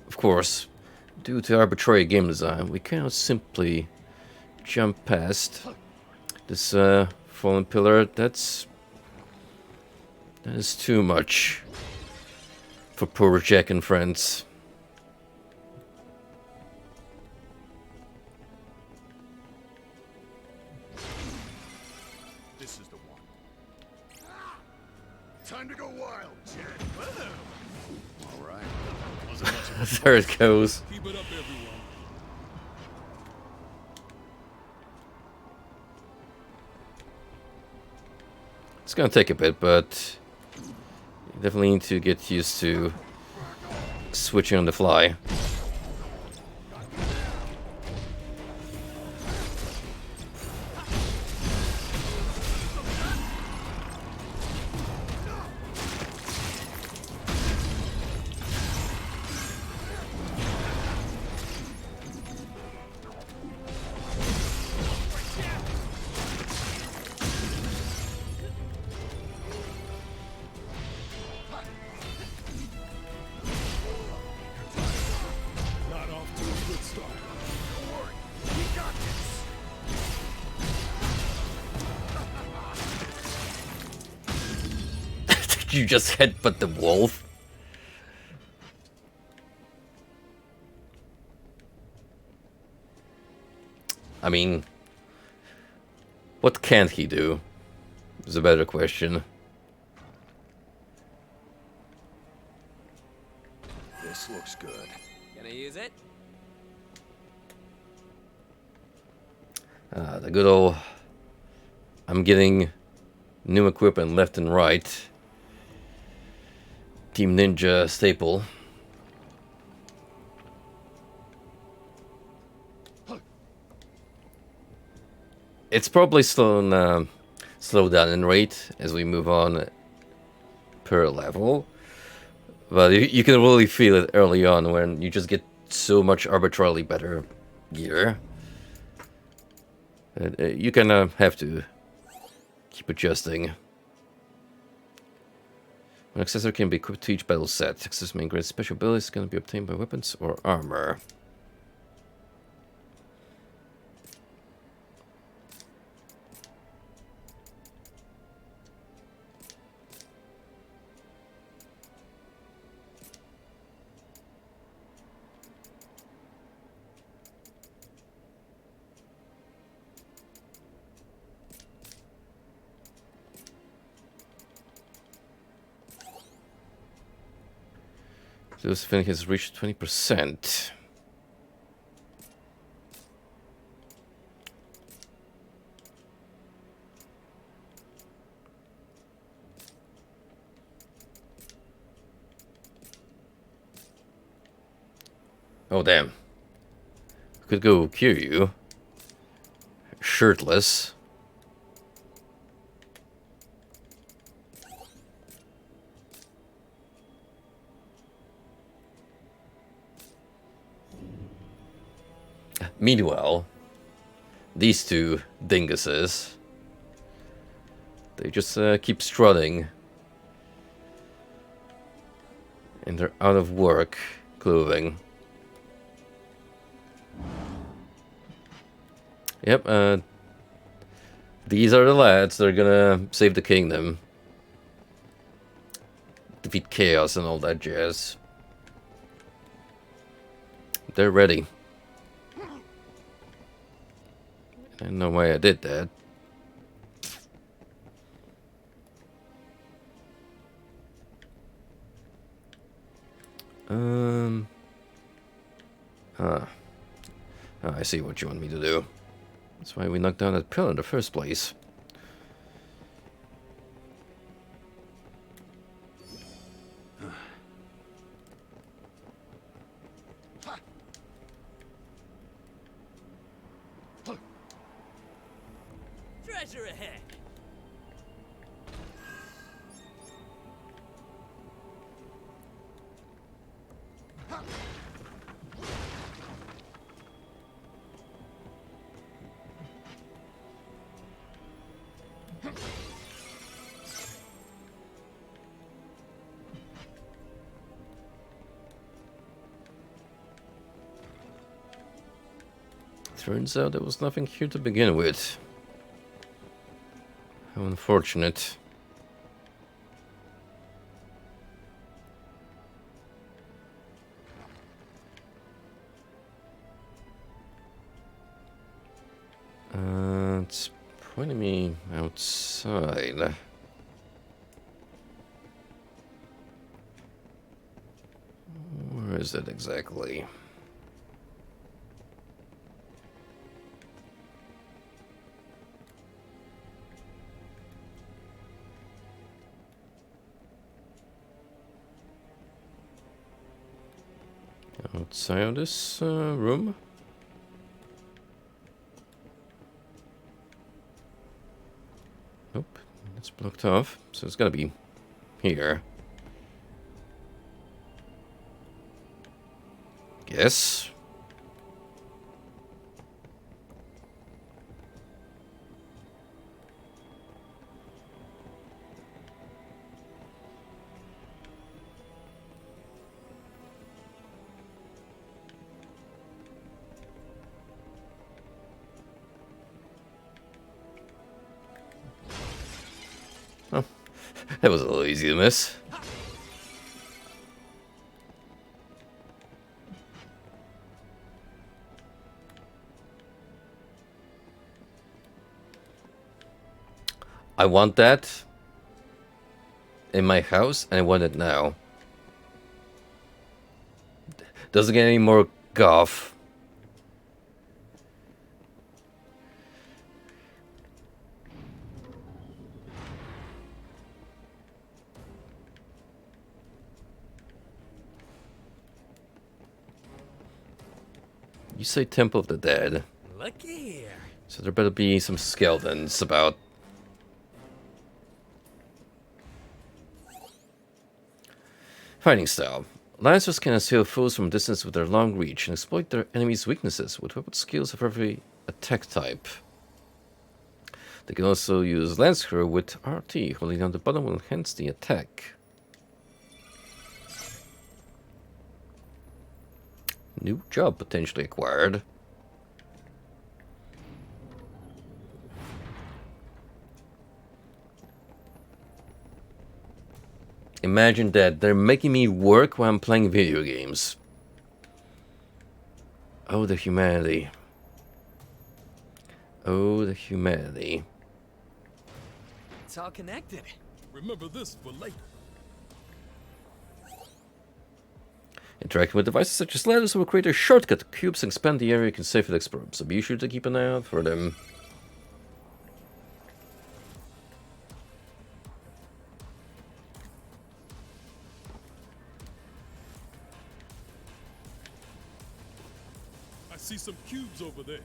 A: Of course, due to arbitrary game design, we cannot simply jump past this fallen pillar. That is too much for poor Jack and friends.
B: This is the one. Time to go wild, Jet. All right. Wasn't much of a
A: There it goes.
D: Keep it up, everyone.
A: It's gonna take a bit, but you definitely need to get used to switching on the fly.
D: Not off to a good start.
B: Don't worry. We got this.
A: Did you just headbutt the wolf? I mean, what can't he do? Is a better question.
B: This looks good.
C: Gonna use it?
A: The good old... I'm getting new equipment left and right. Team Ninja staple. It's probably slow down in rate as we move on per level, but you can really feel it early on when you just get so much arbitrarily better gear. You kind of have to keep adjusting. An accessory can be equipped to each battle set. Access may grant special abilities can be obtained by weapons or armor. This thing has reached 20%. Oh damn. Could go Kiryu. Shirtless. Meanwhile, these two dinguses, they just keep strutting in their out of work clothing. Yep, these are the lads that are gonna save the kingdom, defeat chaos and all that jazz. They're ready. I don't know why I did that. Oh, I see what you want me to do. That's why we knocked down that pillar in the first place.
J: Treasure ahead.
A: Turns out there was nothing here to begin with. How unfortunate. It's pointing me outside. Where is it exactly? Outside of this room? Nope, it's blocked off, so it's gotta be here. Guess. Oh, that was a little easy to miss. I want that in my house, and I want it now. Doesn't get any more goth. You say Temple of the Dead.
C: Looky here.
A: So there better be some skeletons about. Fighting style. Lancers can assail foes from distance with their long reach and exploit their enemies' weaknesses with weapon skills of every attack type. They can also use Lancer with RT, holding down the button will enhance the attack. New job potentially acquired. Imagine that, they're making me work while I'm playing video games. Oh, the humanity. Oh, the humanity.
C: It's all connected.
D: Remember this for later.
A: Interacting with devices such as ladders will create a shortcut to cubes and expand the area you can safely explore, so be sure to keep an eye out for them.
D: I see some cubes over there.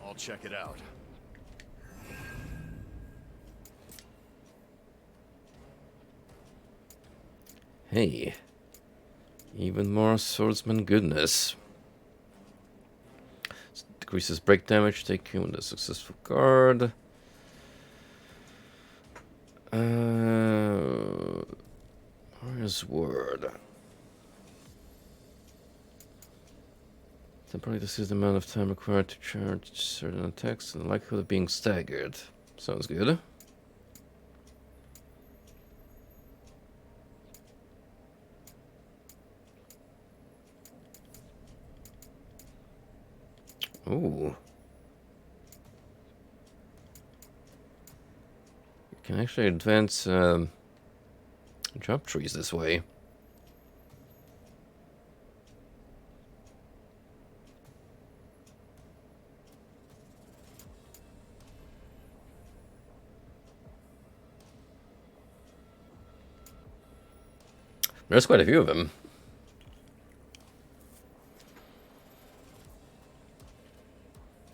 B: I'll check it out.
A: Hey. Even more swordsman goodness. Decreases break damage, take you with a successful guard. Warrior's Word. Temporarily this is the amount of time required to charge certain attacks and the likelihood of being staggered. Sounds good. Ooh. You can actually advance jump trees this way. There's quite a few of them.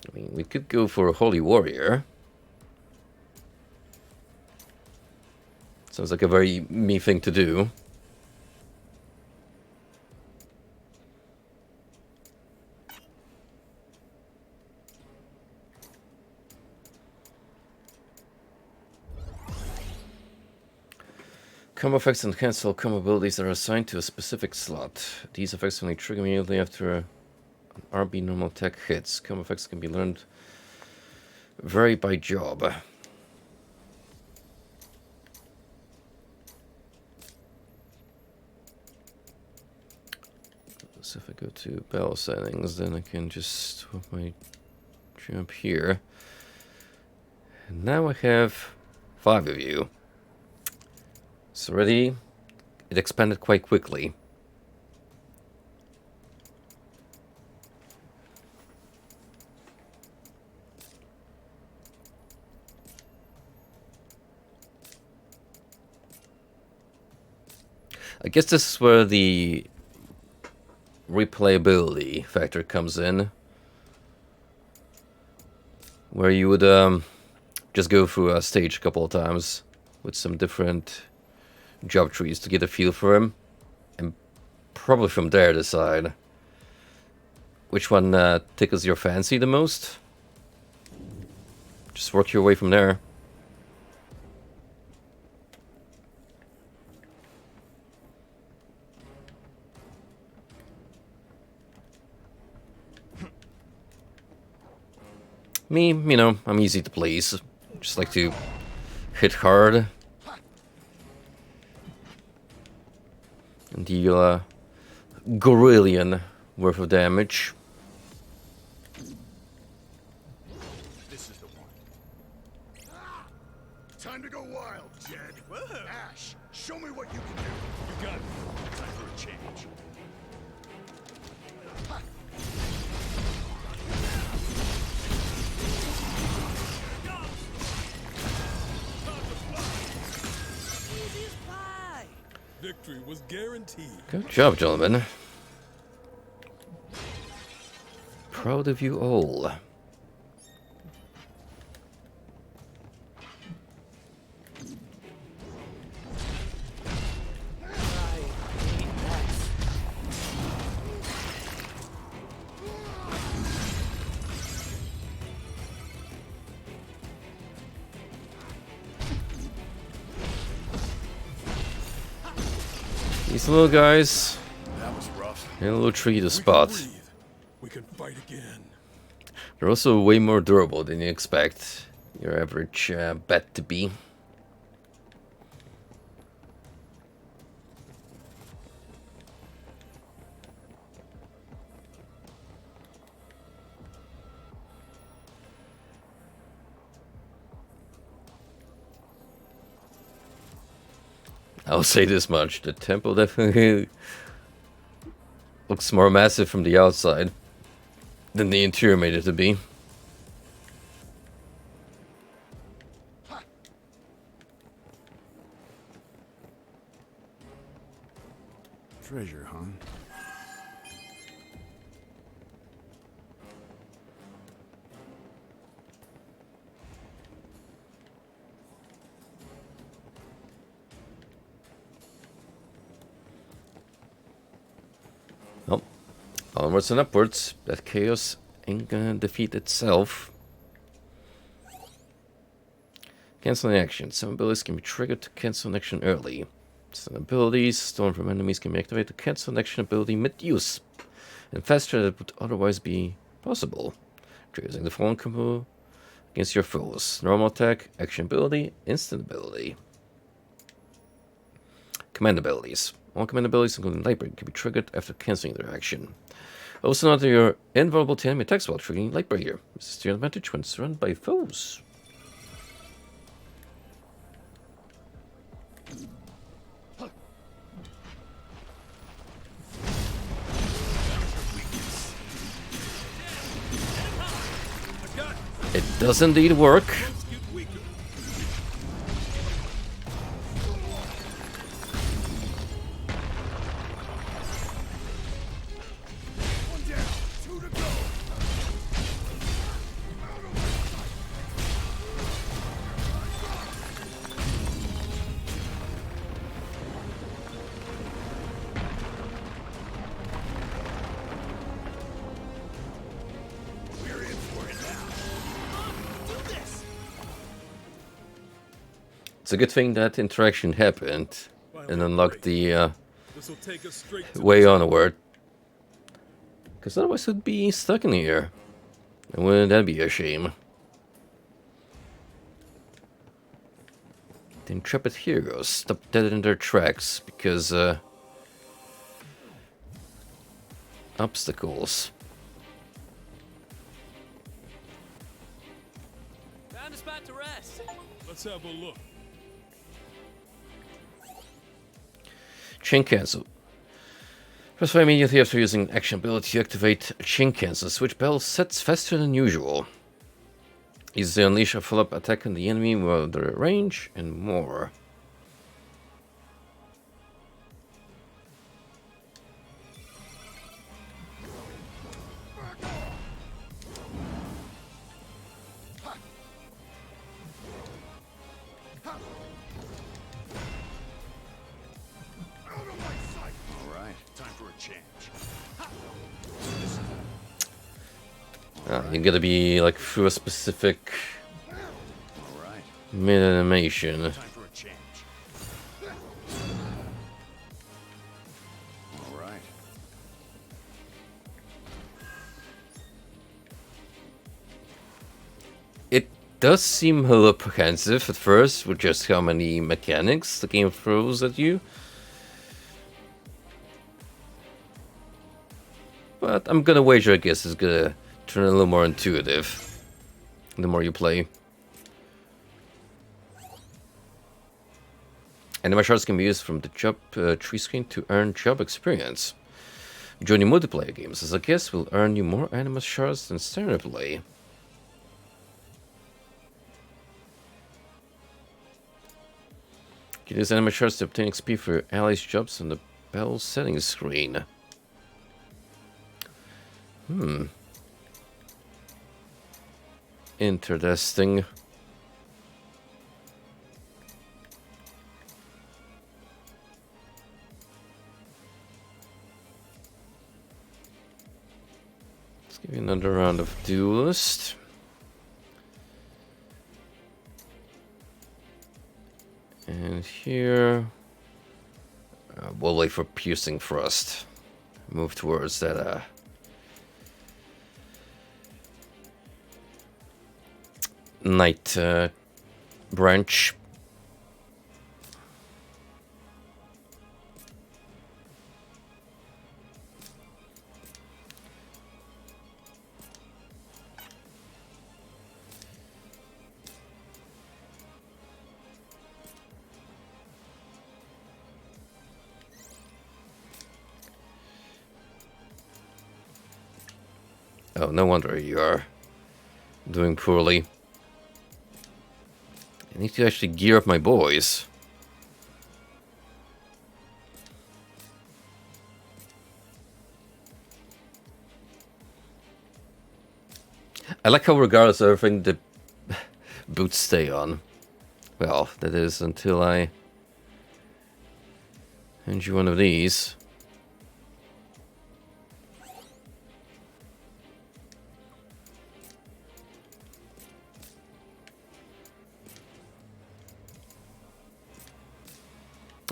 A: I mean, we could go for a Holy Warrior. Sounds like a very me thing to do. Combo effects and cancel combo abilities that are assigned to a specific slot. These effects only trigger immediately after an RB normal attack hits. Combo effects can be learned vary by job. So if I go to battle settings, then I can just swap my jump here. And now I have 5 of you. So already, it expanded quite quickly. I guess this is where the replayability factor comes in. Where you would just go through a stage a couple of times with some different job trees to get a feel for him, and probably from there decide which one tickles your fancy the most. Just work your way from there. Me, you know, I'm easy to please. Just like to hit hard and deal gorillion worth of damage.
B: This is the one. Time to go wild, Jed. Ash, show me what you can do. You got it. Time for a change.
D: Victory was guaranteed.
A: Good job, gentlemen. proud of you all. These little guys,
B: That was rough.
A: they're a little tricky to spot.
D: We can fight again.
A: They're also way more durable than you expect your average bat to be. I'll say this much, the temple definitely looks more massive from the outside than the interior made it to be.
B: Treasure, huh?
A: Well, onwards and upwards. That chaos ain't gonna defeat itself. Cancel an action. Some abilities can be triggered to cancel an action early. Some abilities stolen from enemies can be activated to cancel an action ability mid-use, and faster than it would otherwise be possible. Using the following combo against your foes: normal attack, action ability, instant ability. Command abilities. All command abilities, including Lightbreak, can be triggered after cancelling their action. Also note that you're invulnerable to enemy attacks while triggering Lightbreaker. This is to your advantage when surrounded by foes. It does indeed work. It's a good thing that interaction happened and unlocked the way onward. Because otherwise we'd be stuck in here. And wouldn't that be a shame? The intrepid heroes stopped dead in their tracks because obstacles.
C: Found a spot to rest.
D: Let's have a look.
A: Chain cancel. Press Y immediately after using action ability to activate chain cancel. Switch battle sets faster than usual. Easily unleash a follow-up attack on the enemy while they're at range, and more. You gotta be like through a specific mid animation. It does seem a little apprehensive at first with just how many mechanics the game throws at you. But I'm gonna wager, I guess, it's gonna turn a little more intuitive the more you play. Anima shards can be used from the job tree screen to earn job experience. Joining multiplayer games as a guest will earn you more anima shards than standard play. You can use anima shards to obtain XP for your allies' jobs on the battle settings screen. interesting. Let's give you another round of Duelist. And here, we'll wait for Piercing Thrust. Move towards that Knight branch. Oh, no wonder you are doing poorly. I need to actually gear up my boys. I like how regardless of everything, the boots stay on. Well, that is until I hand you one of these.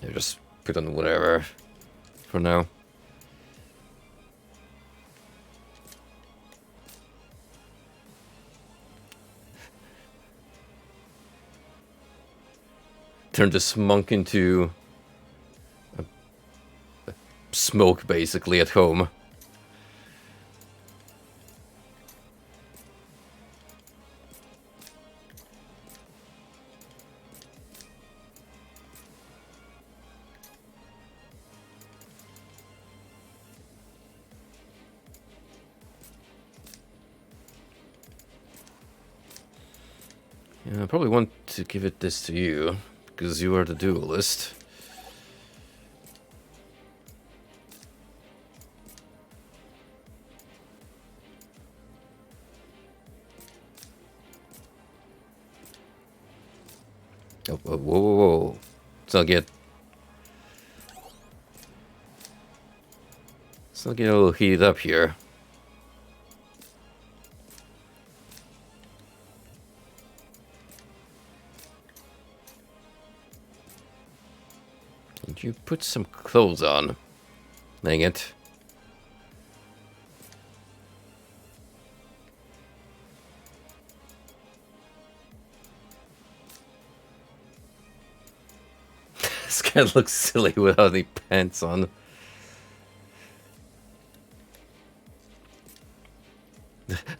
A: Yeah, just put on whatever for now. Turn this monk into a smoke, basically, at home. Yeah, I probably want to give it this to you, because you are the duelist. Oh, whoa, whoa, whoa, whoa. Let's not get a little heated up here. Did you put some clothes on? Dang it. This guy looks silly without any pants on.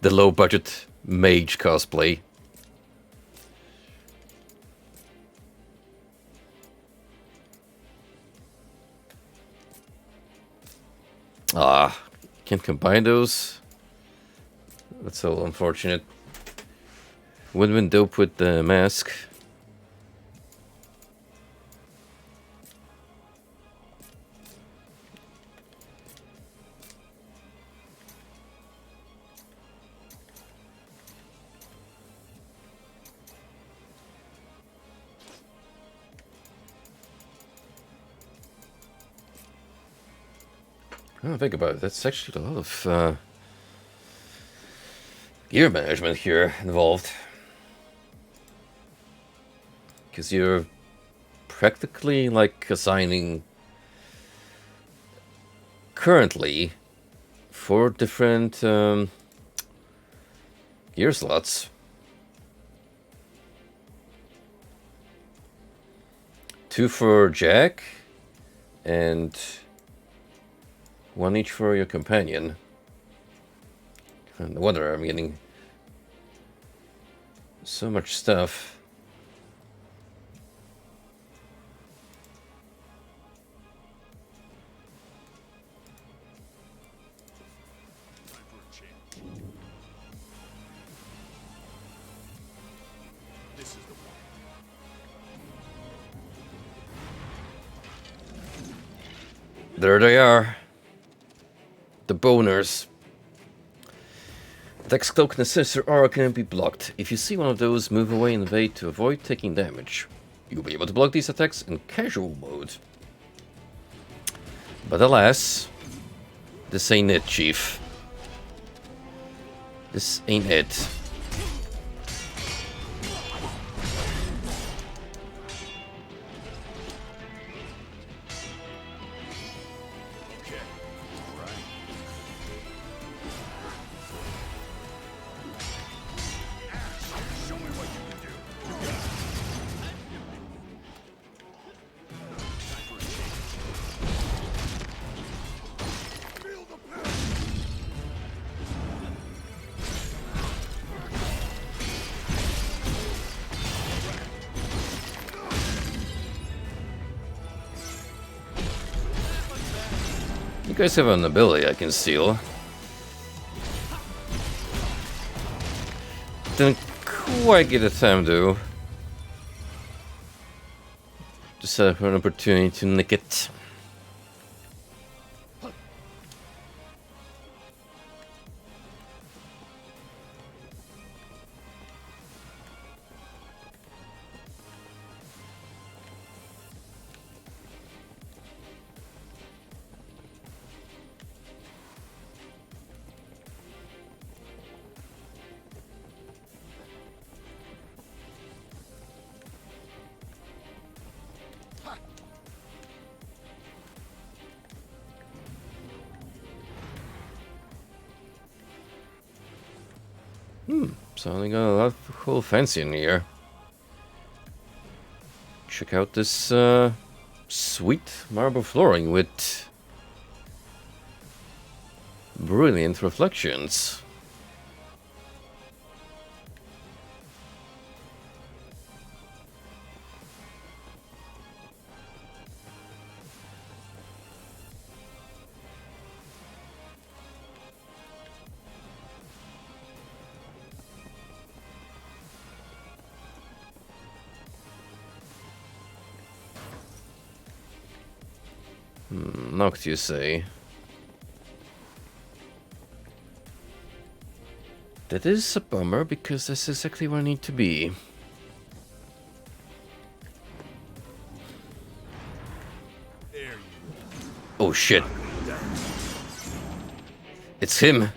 A: The low budget mage cosplay. Ah, can't combine those. That's so unfortunate. Would have been dope with the mask. I don't think about it. That's actually a lot of gear management here involved. Because you're practically like assigning currently 4 different gear slots. 2 for Jack and 1 each for your companion. No wonder I'm getting so much stuff. There they are. The boners. Attacks cloaked in a sinister aura can be blocked. If you see one of those, move away and evade to avoid taking damage. You'll be able to block these attacks in casual mode. But alas, this ain't it, Chief. This ain't it. You guys have an ability I can steal. Didn't quite get the time though. Just had an opportunity to nick it. Sounding got a lot of cool fancy in here. Check out this sweet marble flooring with brilliant reflections. Knocked, you say? That is a bummer, because that's exactly where I need to be. Oh shit. It's him.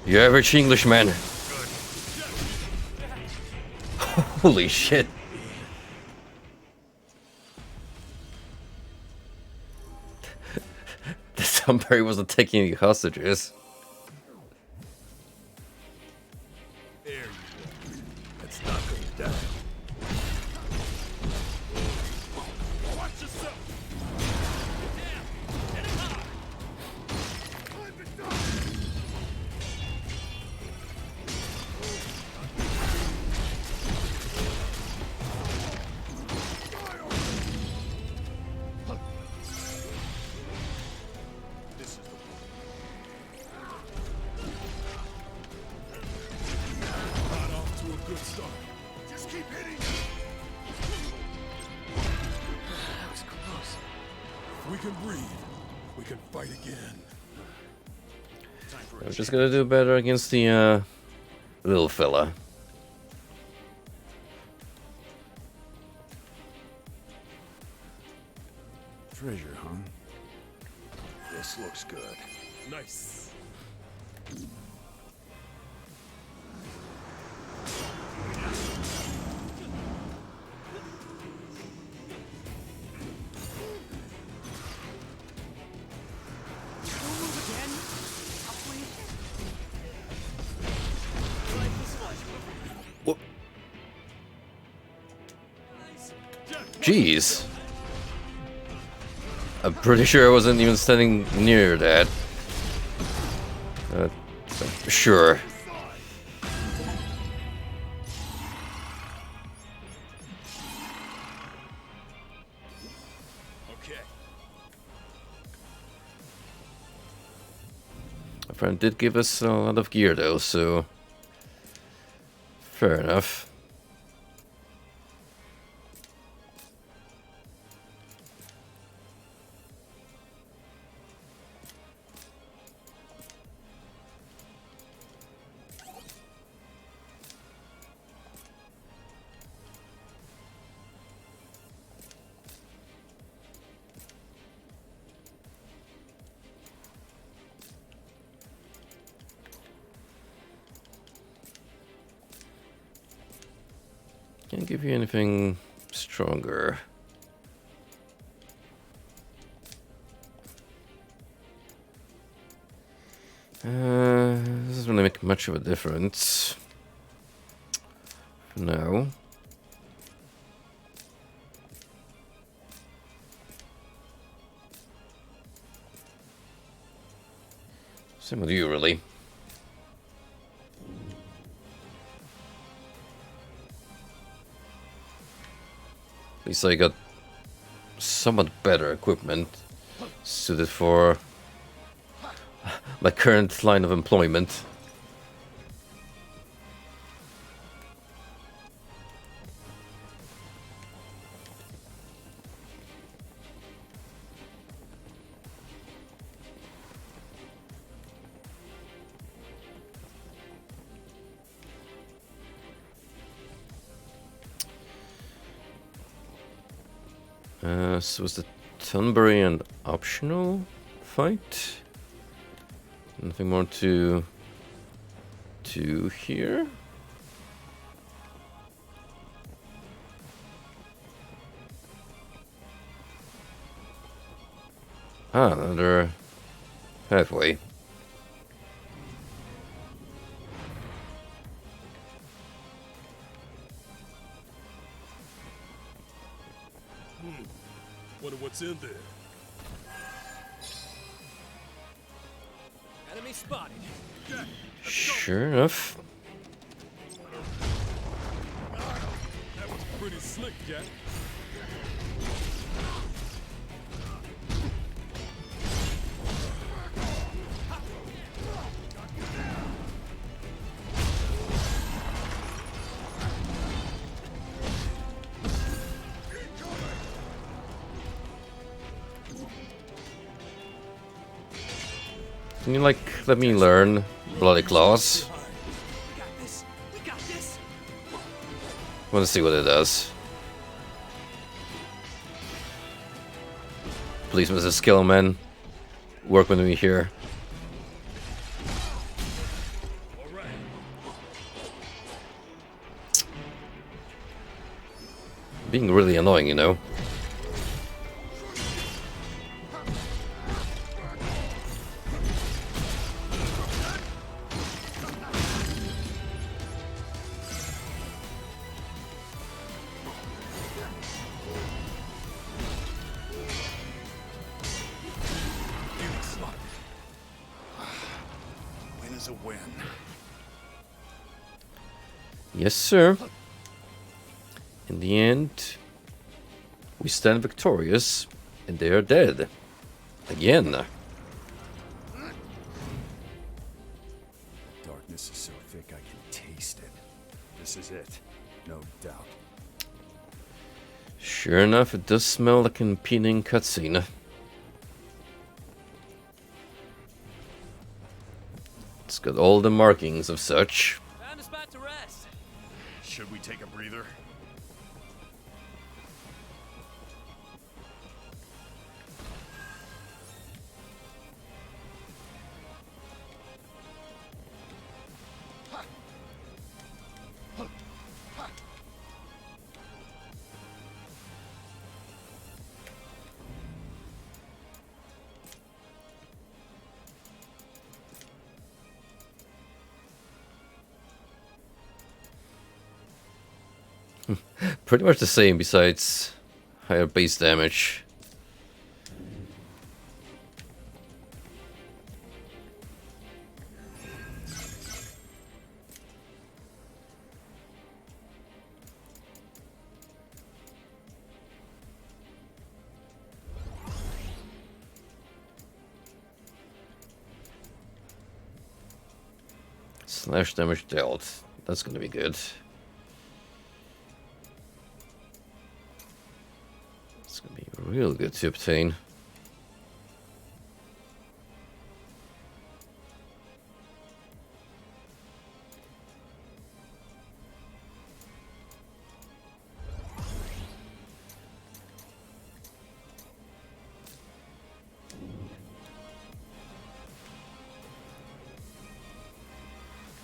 A: Your average Englishman. Holy shit. Somebody wasn't taking any hostages.
B: There you go. Let's knock him down. Watch yourself. Get down. Get him high. Climb the top.
A: I'm just gonna do better against the little fella.
B: Treasure, huh? This looks good.
D: Nice.
A: Jeez. I'm pretty sure I wasn't even standing near that. Sure.
D: Okay.
A: My friend did give us a lot of gear though, so fair enough. Can't give you anything stronger. This doesn't really make much of a difference. For now. Same with you, really. At least I got somewhat better equipment suited for my current line of employment. So was the Tunbury an optional fight? Nothing more to here? Ah, another pathway.
D: Wonder what's in there.
C: Enemy spotted.
A: Sure enough.
D: That was pretty slick, Jack.
A: Can you, like, let me learn Bloody Claws? I want to see what it does. Please, Mr. Skillman, work with me here. Being really annoying, you know.
B: Win is a win.
A: Yes, sir. In the end, we stand victorious, and they are dead. Again.
B: Darkness is so thick I can taste it. This is it, no doubt.
A: Sure enough, it does smell like an impending cutscene. It's got all the markings of such.
C: Found a spot to rest.
B: Should we take a breather?
A: Pretty much the same, besides higher base damage. Slash damage dealt. That's gonna be good. It's gonna be real good to obtain.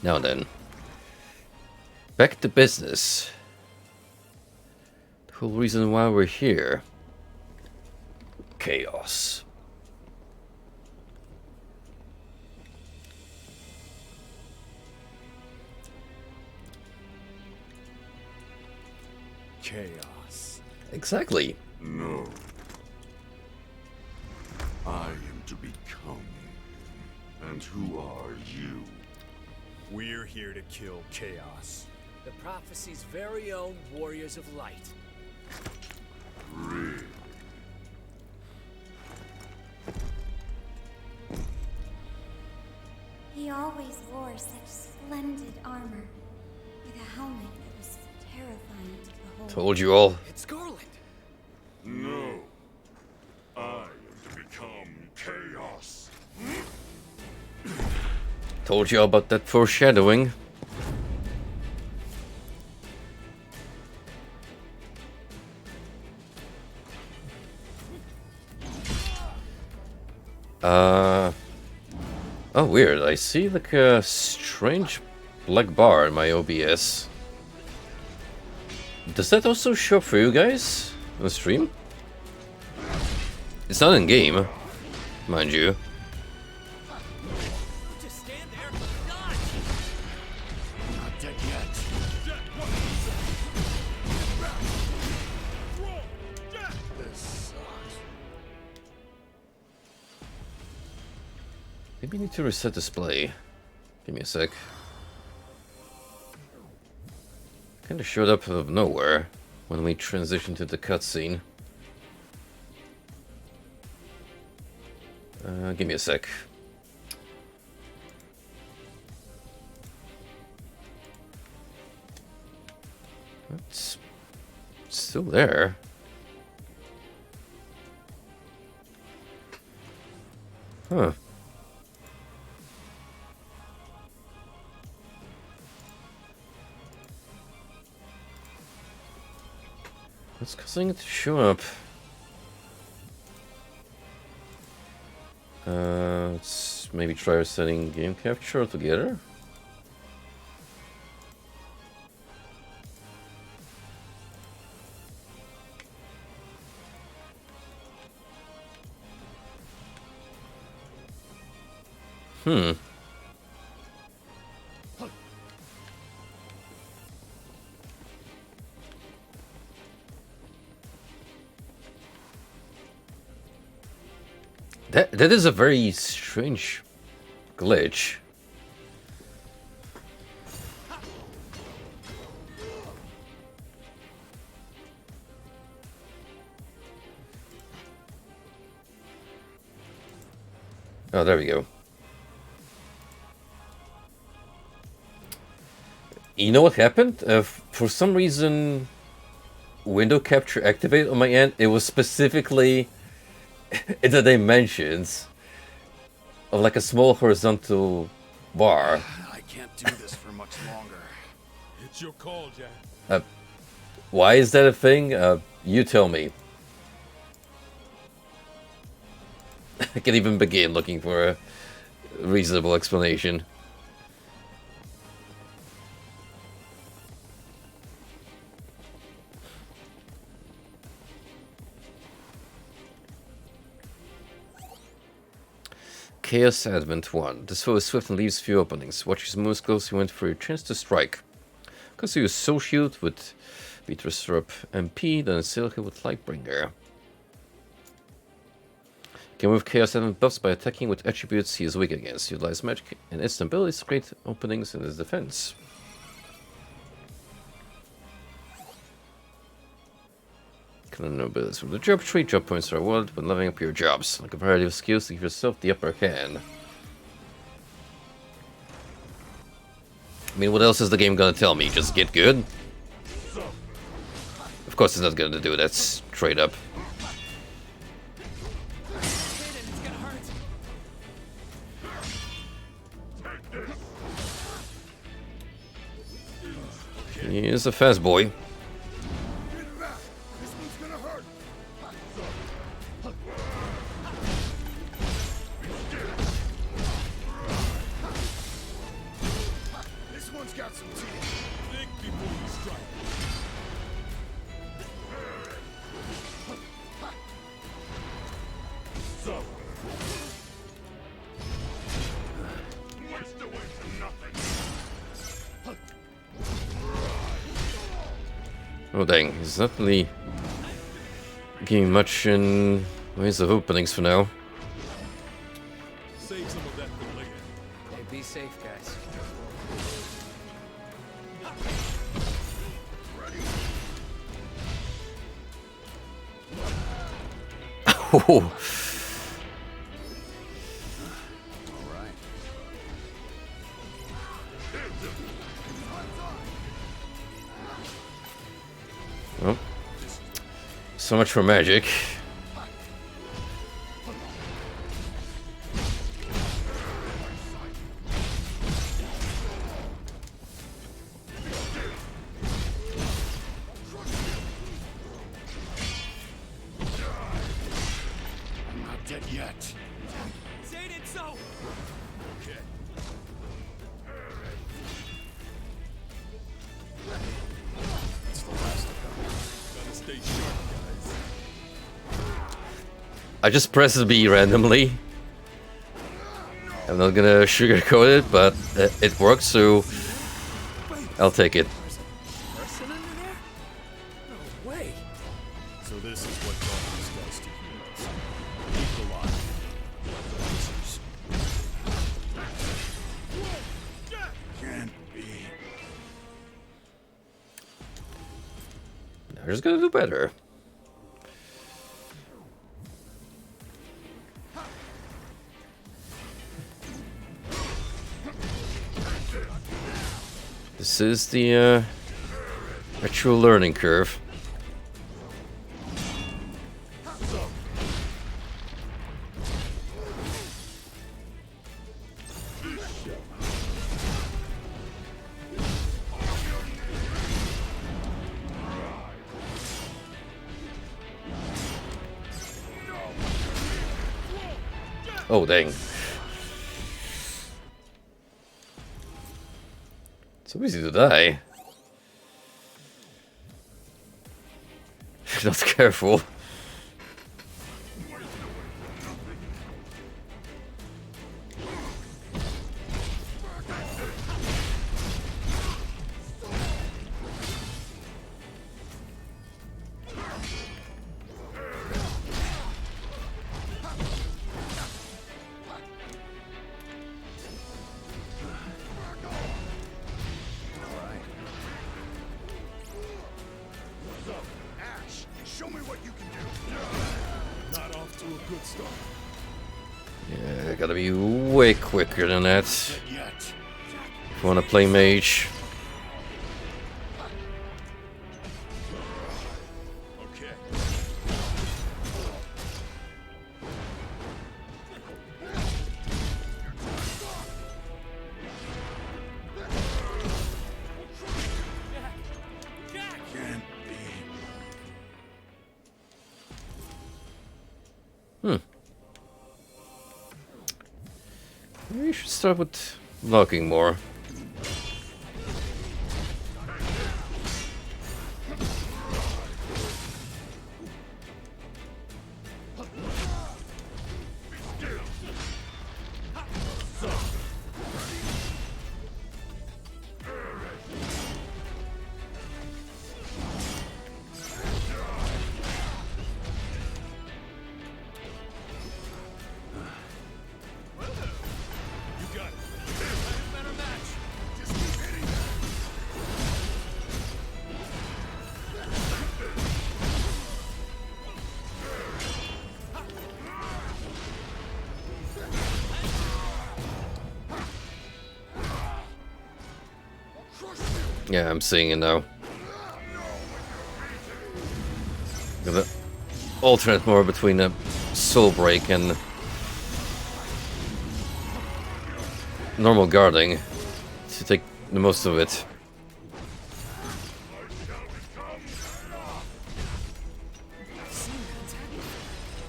A: Now then, back to business. Whole reason why we're here. Chaos.
J: Chaos.
A: Exactly.
F: No. I am to become. And who are you?
J: We're here to kill Chaos.
N: The prophecy's very own warriors of light.
F: Really?
I: He always wore such splendid armor, with a helmet that was terrifying to behold.
A: Told you all.
N: It's Garland.
F: No. I am to become chaos.
A: Told you all about that foreshadowing. Oh, weird. I see like a strange black bar in my OBS. Does that also show up for you guys on the stream? It's not in game, mind you.
J: Just stand there. Dodge.
B: Not dead yet. This sucks.
A: Maybe I need to reset display. Give me a sec. Kinda showed up out of nowhere when we transitioned to the cutscene. Give me a sec. It's still there. Huh. What's causing it to show up? Let's maybe try setting game capture altogether. Hmm. That is a very strange glitch. Oh, there we go. You know what happened? For some reason, window capture activated on my end. It was specifically in the dimensions of like a small horizontal bar.
B: I can't do this for much longer.
D: It's your call, Jack.
A: Why is that a thing? You tell me. I can't even begin looking for a reasonable explanation. Chaos Advent 1. This foe is swift and leaves few openings. Watch his moves closely when for your chance to strike. Because you use Soul Shield with Beatrice Syrup MP, then Silica with Lightbringer. Can move Chaos Advent buffs by attacking with attributes he is weak against. Utilize magic and instant abilities to create openings in his defense. Can learn abilities from the job tree. Job points are awarded when leveling up your jobs. Like a variety of skills to give yourself the upper hand. I mean, what else is the game gonna tell me? Just get good? Of course it's not gonna do that straight up. He is a fast boy. Oh dang, he's not really giving much in ways of openings for now.
D: Save some of that for later.
C: Hey, be safe, guys.
A: Oh. Well, so much for magic.
B: I'm not dead yet.
J: Say it so.
B: Okay.
D: It's the last of them. Gotta stay sharp, guys.
A: I just press B randomly. I'm not gonna sugarcoat it, but it works, so I'll take it.
J: Person under there? No way.
B: So this is what darkness does to heroes. Keep alive. Losers. Can't be.
A: They're just gonna do better. This is the actual learning curve. Oh dang. So easy to die. Not careful.
B: Ash, show me what you can do.
D: Not off to a good start.
A: Yeah, gotta be way quicker than that if
B: Not yet.
A: you wanna play mage.
B: Okay. Can't be.
A: Maybe you should start with blocking more.
D: You got it.
J: Better match.
B: Just keep hitting them.
A: Yeah, I'm seeing it now. Gonna alternate more between a soul break and normal guarding to take the most of it.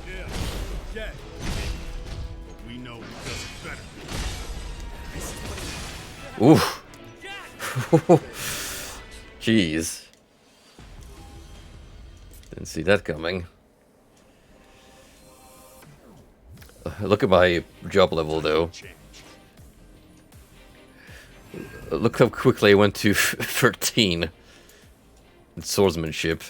B: Yeah, dead. But we know who does it better.
A: Oof. Jeez. Didn't see that coming. Look at my job level though. Look how quickly I went to 13. It's swordsmanship.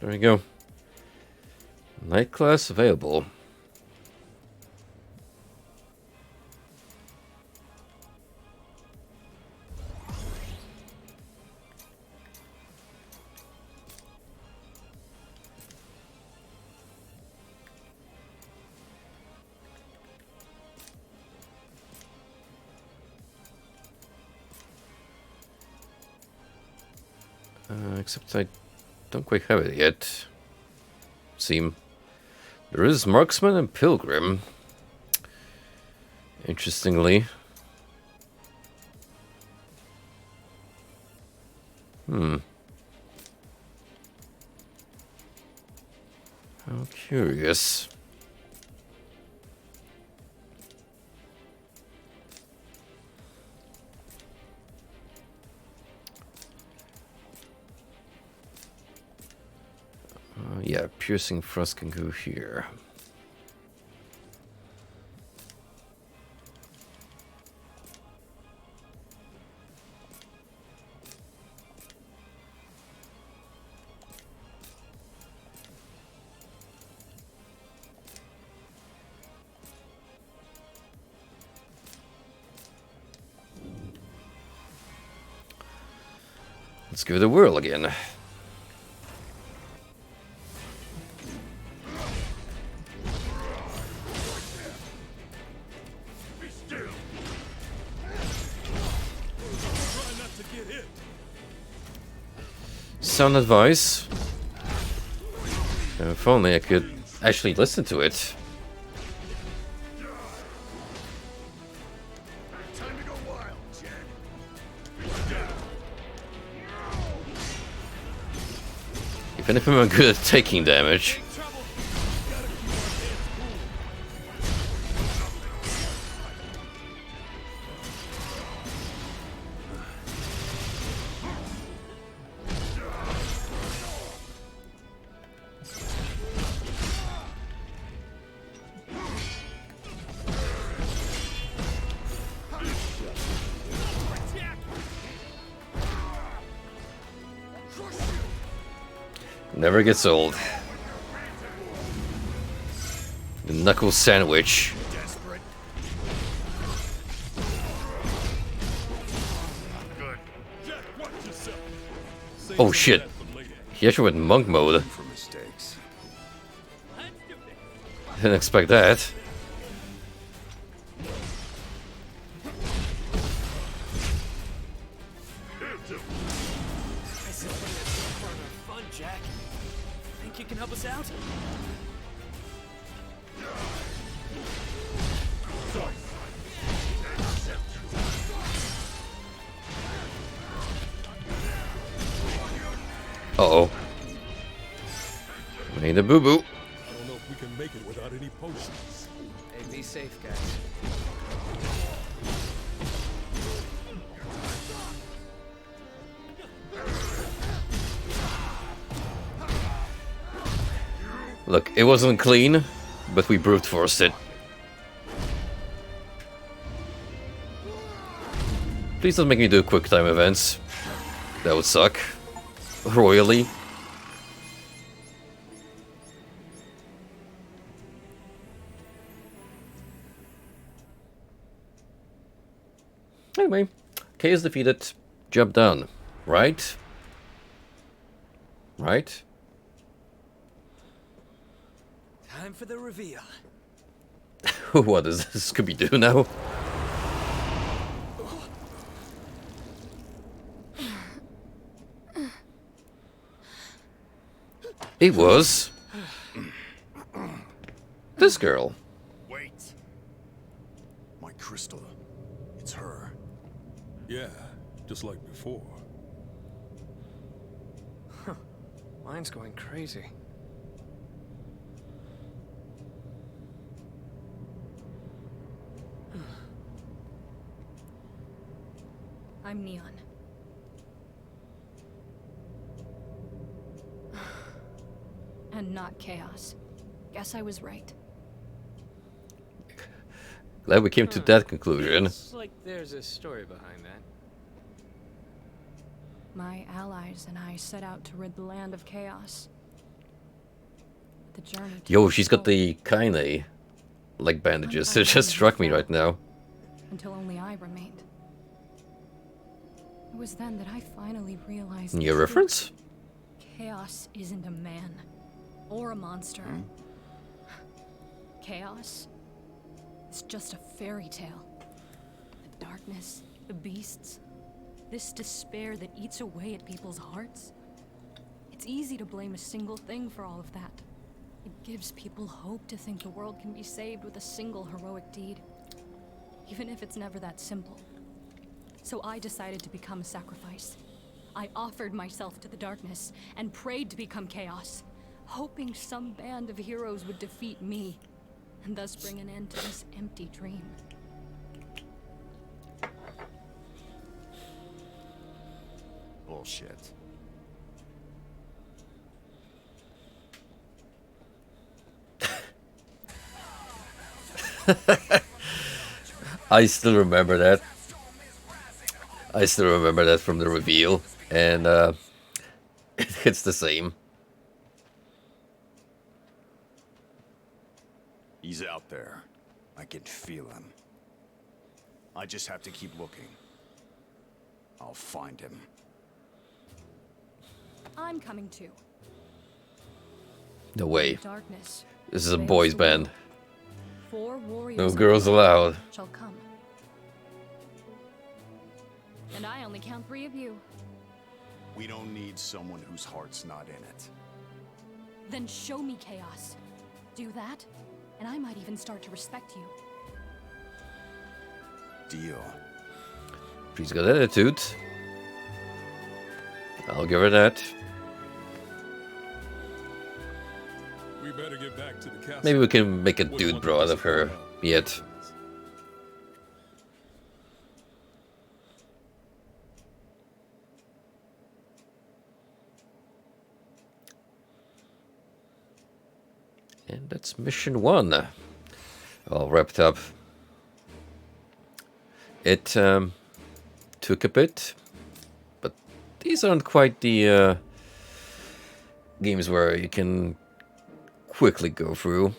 A: There we go. Night class available. Except I don't quite have it yet. There is Marksman and Pilgrim. Interestingly. How curious. Yeah, Piercing Frost can go here. Let's give it a whirl again. Sound advice. If only I could actually listen to it. Even if I'm good at taking damage. Never gets old. The knuckle sandwich. Oh shit. He actually went monk mode. Didn't expect that.
C: You can help us out?
A: Uh-oh. Made a boo-boo.
D: I don't know if we can make it without any potions.
C: Hey, be safe, guys.
A: Look, it wasn't clean, but we brute forced it. Please don't make me do quick time events. That would suck. Royally. Anyway, K is defeated. Job done. Right? Right?
C: Time for the reveal.
A: What is this Scooby-Doo now? It was this girl.
B: Wait. My crystal. It's her.
D: Yeah, just like before.
C: Huh. Mine's going crazy.
L: I'm Neon. And not Chaos. Guess I was right.
A: Glad we came to that conclusion.
C: Looks like there's a story behind that.
O: My allies and I set out to rid the land of chaos. The journey took
A: Yo,
O: us
A: she's got
O: slowly,
A: the kinda like bandages. It just struck me right now.
O: until only I remained. It was then that I finally realized the
A: New
O: truth.
A: reference?
O: Chaos isn't a man or a monster. Chaos is just a fairy tale. The darkness, the beasts, this despair that eats away at people's hearts. It's easy to blame a single thing for all of that. It gives people hope to think the world can be saved with a single heroic deed, even if it's never that simple. So I decided to become a sacrifice. I offered myself to the darkness and prayed to become chaos, hoping some band of heroes would defeat me and thus bring an end to this empty dream.
B: Bullshit.
A: I still remember that. I still remember that from the reveal, and it's the same.
B: He's out there. I can feel him. I just have to keep looking. I'll find him.
O: I'm coming too.
A: No way.
O: Darkness.
A: This is a
O: veils
A: boys'
O: the
A: band.
O: world. 4 warriors
A: No
O: of
A: girls
O: light
A: allowed.
O: shall come. And I only count 3 of you.
B: We don't need someone whose heart's not in it.
O: Then show me chaos. Do that, and I might even start to respect you.
B: Deal.
A: She's got attitude. I'll give her that.
D: We better get back to the castle.
A: Maybe we can make a
D: Wouldn't
A: dude
D: want
A: bro
D: to
A: out of her
D: disappoint
A: yet. And that's mission 1. All wrapped up. It took a bit, but these aren't quite the games where you can quickly go through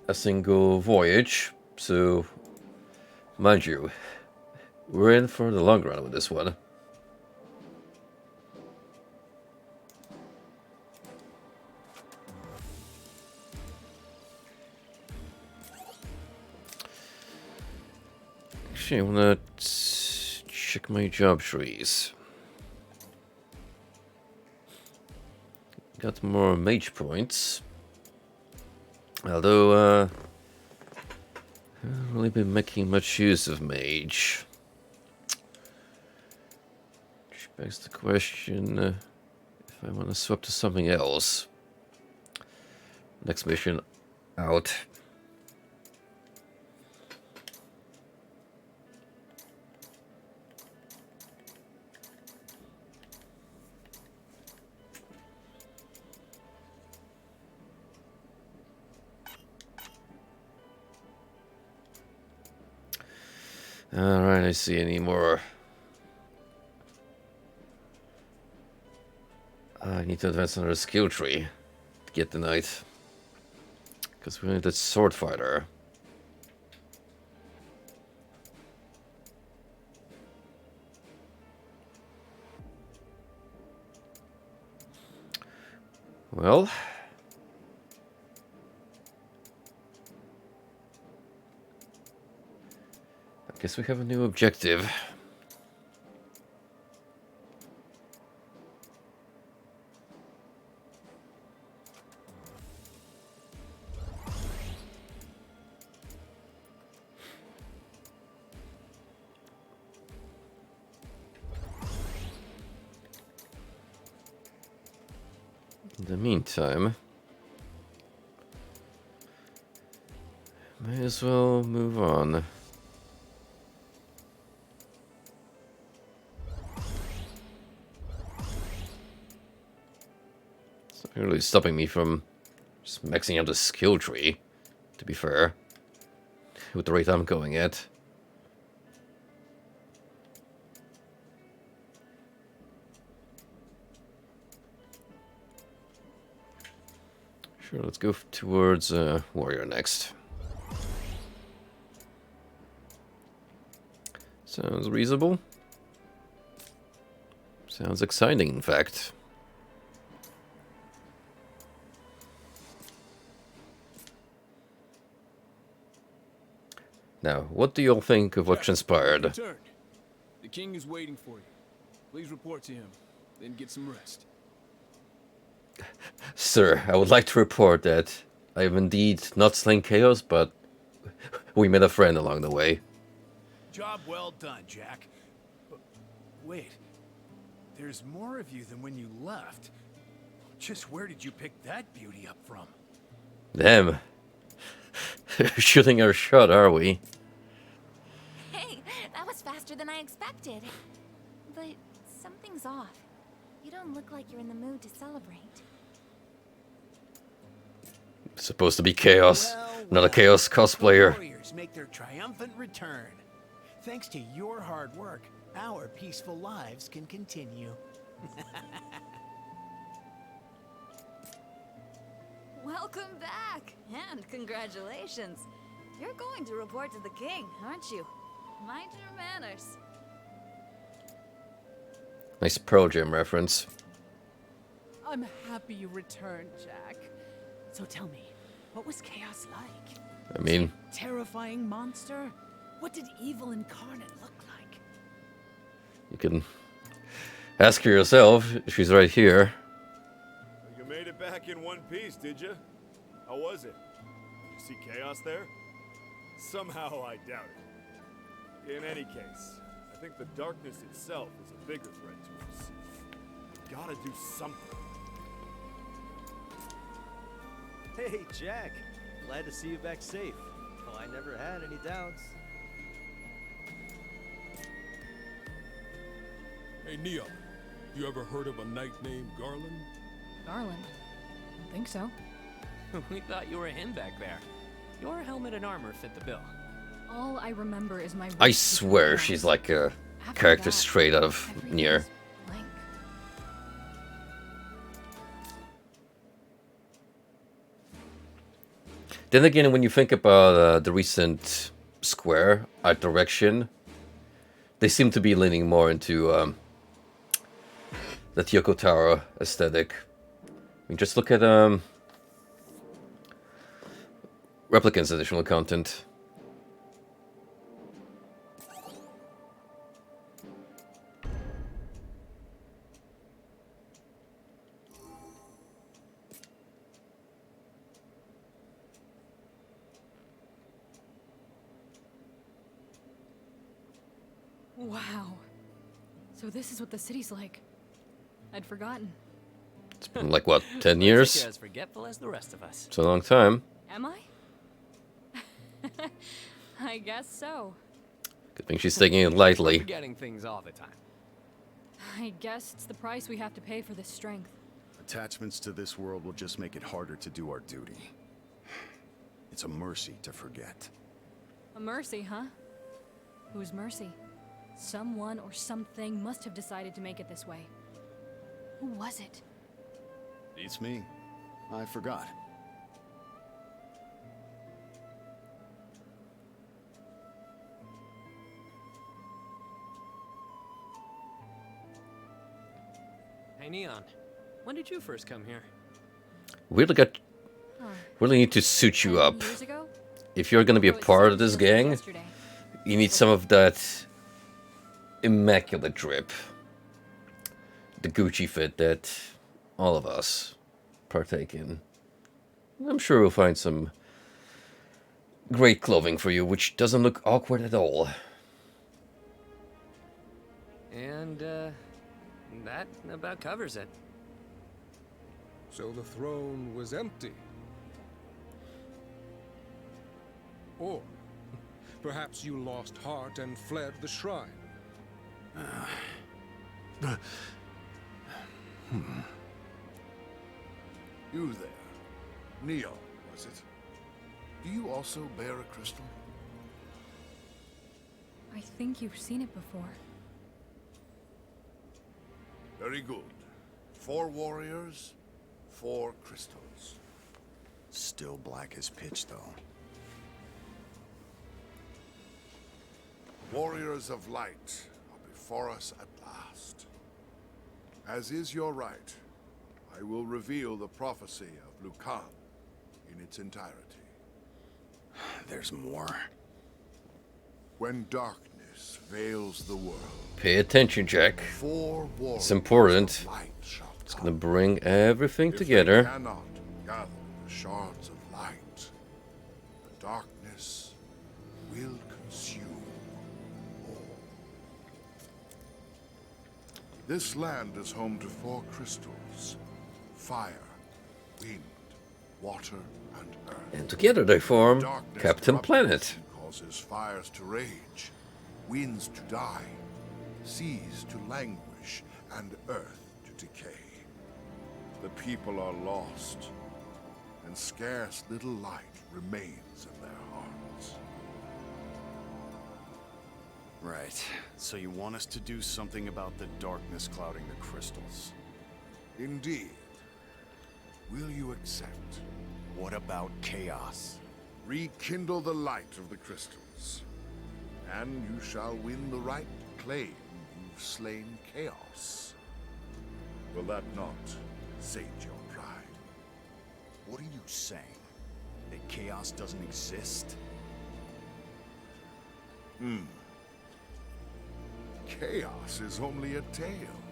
A: a single voyage. So, mind you, we're in for the long run with this one. Actually, I wanna check my job trees. Got more mage points. Although, I haven't really been making much use of mage. Which begs the question if I want to swap to something else. Next mission out. Alright, I see any more. I need to advance another skill tree to get the knight. Because we need that sword fighter. Well, I guess we have a new objective. In the meantime, may as well move on. It's not really stopping me from just maxing out the skill tree, to be fair. with the rate I'm going at. Sure, let's go towards warrior next. Sounds reasonable. Sounds exciting, in fact. Now, what do you all think of what transpired?
K: Return. The king is waiting for you. Please report to him, then get some rest.
A: Sir, I would like to report that I have indeed not slain Chaos, but we met a friend along the way.
J: Job well done, Jack. But wait, there's more of you than when you left. Just where did you pick that beauty up from?
A: Damn. Shooting our shot, are we?
I: Hey, that was faster than I expected. But something's off. You don't look like you're in the mood to celebrate.
A: Supposed to be Chaos, not a Chaos cosplayer.
J: Warriors make their triumphant return. Thanks to your hard work, our peaceful lives can continue.
L: Welcome back, and congratulations. You're going to report to the king, aren't you? Mind your manners.
A: Nice Pearl Jam reference.
H: I'm happy you returned, Jack. So tell me, what was Chaos like?
A: I mean,
H: Terrifying monster? What did evil incarnate look like?
A: you can ask her yourself. She's right here.
M: You made it back in one piece, did you? How was it? Did you see Chaos there? Somehow I doubt it. In any case, I think the darkness itself is a bigger threat to us. We gotta do something.
P: Hey, Jack. Glad to see you back safe. Oh, I never had any doubts.
D: Hey, Neo, you ever heard of a knight named Garland?
O: Garland? Don't think so.
C: We thought you were him back there. Your helmet and armor fit the bill.
O: All I remember is my...
A: I swear she's like a character straight out of Nier.
O: blank.
A: Then again, when you think about the recent Square art direction, they seem to be leaning more into the Yoko Taro aesthetic. I mean, just look at Replicant's additional content.
O: Wow. So this is what the city's like. I'd forgotten.
A: It's been like, what, 10 years?
C: Looks like you're as forgetful as the rest of us.
A: It's a long time.
O: Am I? I guess so.
A: Good thing she's taking it lightly.
C: Forgetting things all the time.
O: I guess it's the price we have to pay for this strength.
B: Attachments to this world will just make it harder to do our duty. It's a mercy to forget.
O: A mercy, huh? Whose mercy? Someone or something must have decided to make it this way. Who was it?
B: It's me. I forgot.
C: Hey, Neon. When did you first come here?
A: Really need to suit you up.
O: Years ago?
A: If you're gonna be a part of this gang, you need some of that immaculate drip. The Gucci fit that all of us partake in. I'm sure we'll find some great clothing for you, which doesn't look awkward at all.
C: And, that about covers it.
E: So the throne was empty. Or perhaps you lost heart and fled the shrine.
F: You there. Neo, was it? Do you also bear a crystal?
O: think you've seen it before.
F: Very good. 4 warriors, 4 crystals.
B: Still black as pitch, though.
F: Warriors of light are before us at last. As is your right, I will reveal the prophecy of Lucan in its entirety.
B: There's more.
F: When darkness veils the world,
A: Pay attention, Jack.
F: 4 warriors
A: It's important.
F: of light shall
A: It's
F: come.
A: gonna bring everything
F: If
A: together.
F: they cannot gather the shards of light, the darkness will consume all. This land is home to 4 crystals: fire, wind, water, and earth.
A: And together they form
F: Darkness
A: Captain
F: corrupts
A: Planet.
F: and causes fires to rage, winds to die, seas to languish, and earth to decay. The people are lost, and scarce little light remains in their hearts.
B: Right. So you want us to do something about the darkness clouding the crystals?
F: Indeed. Will you accept?
B: What about chaos?
F: Rekindle the light of the crystals, and you shall win the right to claim you've slain chaos. Will that not sate your pride?
B: What are you saying? That chaos doesn't exist?
F: Chaos is only a tale,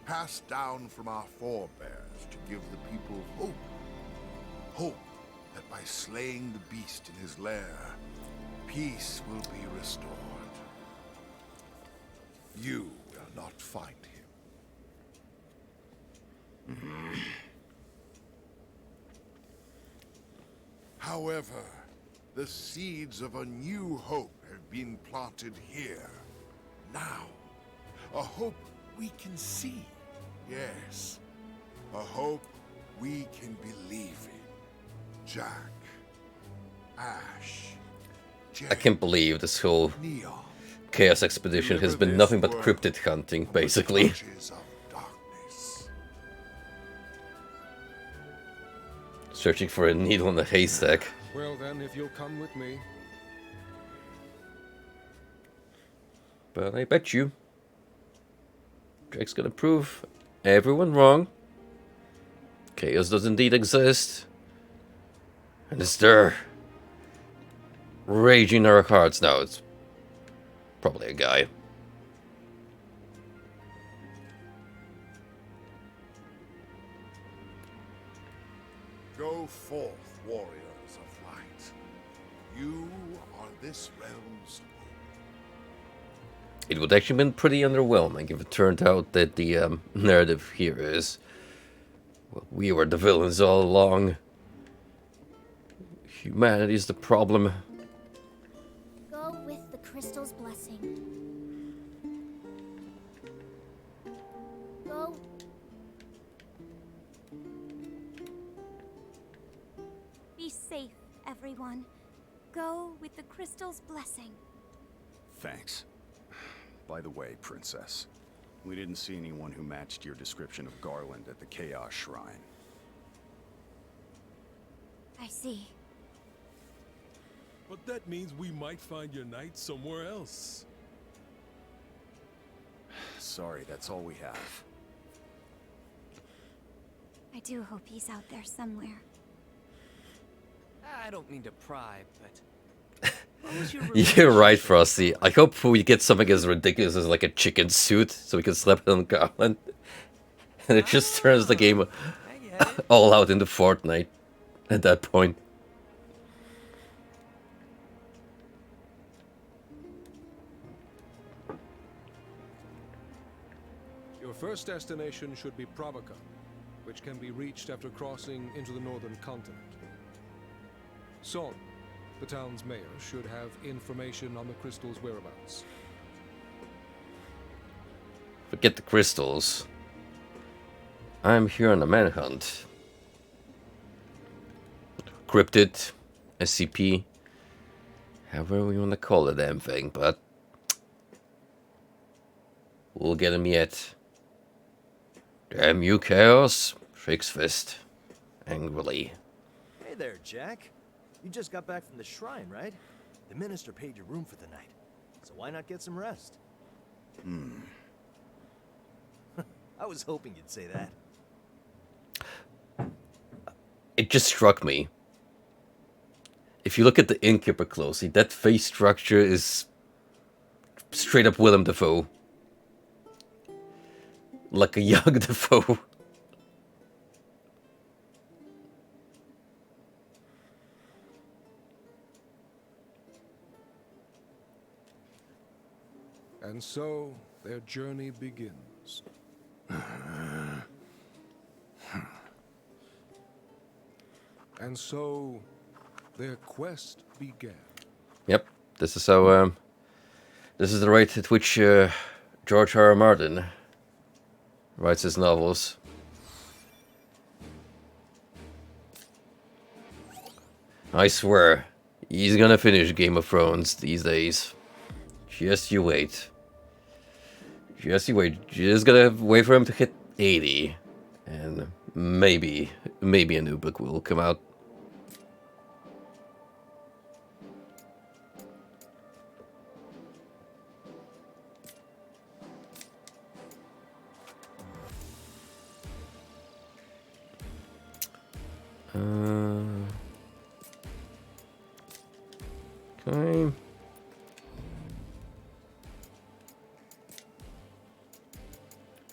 F: passed down from our forebears to give the people hope. Hope that by slaying the beast in his lair, peace will be restored. You will not find him. However, the seeds of a new hope have been planted here, now. A hope we can see, yes. A hope we can believe in. Jack, Ash,
A: I can't believe this whole
F: Neon,
A: Chaos Expedition has been nothing but cryptid hunting, basically.
F: touches of darkness.
A: Searching for a needle in a haystack.
E: Well then, if you'll come with me.
A: But I bet you Drake's gonna prove everyone wrong. Chaos does indeed exist. And it's there. Raging in our hearts now. It's probably a guy.
F: Go forth, warriors of light. You are this realm's hope.
A: It would actually been pretty underwhelming if it turned out that the narrative here is, well, we were the villains all along. Humanity is the problem.
G: Go with the crystal's blessing. Go.
I: Be safe, everyone. Go with the crystal's blessing.
B: Thanks. By the way, Princess, we didn't see anyone who matched your description of Garland at the Chaos Shrine.
I: I see.
D: But that means we might find your knight somewhere else.
B: Sorry, that's all we have.
I: I do hope he's out there somewhere.
C: I don't mean to pry, but
A: You're right, Frosty. I hope we get something as ridiculous as like a chicken suit so we can slap it on Garland. And it just turns the game all out into Fortnite at that point.
E: Your first destination should be Provoca, which can be reached after crossing into the northern continent. Son, the town's mayor, should have information on the crystal's whereabouts.
A: Forget the crystals. I'm here on a manhunt. Cryptid, SCP, however we want to call the damn thing, but We'll get him yet. Damn you, Chaos, shakes fist angrily.
P: Hey there, Jack. You just got back from the shrine, right? The minister paid your room for the night, so why not get some rest? I was hoping you'd say that.
A: It just struck me. If you look at the innkeeper closely, that face structure is straight up Willem Dafoe. Like a young Dafoe.
E: And so their journey begins. And so their quest began.
A: Yep, this is how. This is the rate at which George R. R. Martin writes his novels. I swear, he's gonna finish Game of Thrones these days. Just you wait. Just you wait. Just gotta wait for him to hit 80. And maybe a new book will come out. Okay.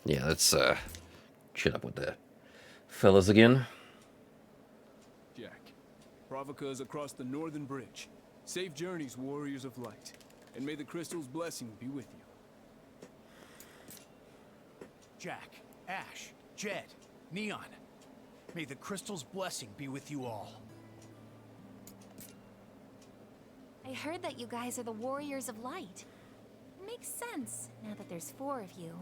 A: Yeah, let's chin up with the fellas again.
K: Jack, Provoca is across the northern bridge. Safe journeys, warriors of light. And may the crystal's blessing be with you.
J: Jack, Ash, Jed, Neon. May the crystal's blessing be with you all.
I: I heard that you guys are the Warriors of Light. Makes sense, now that there's 4 of you.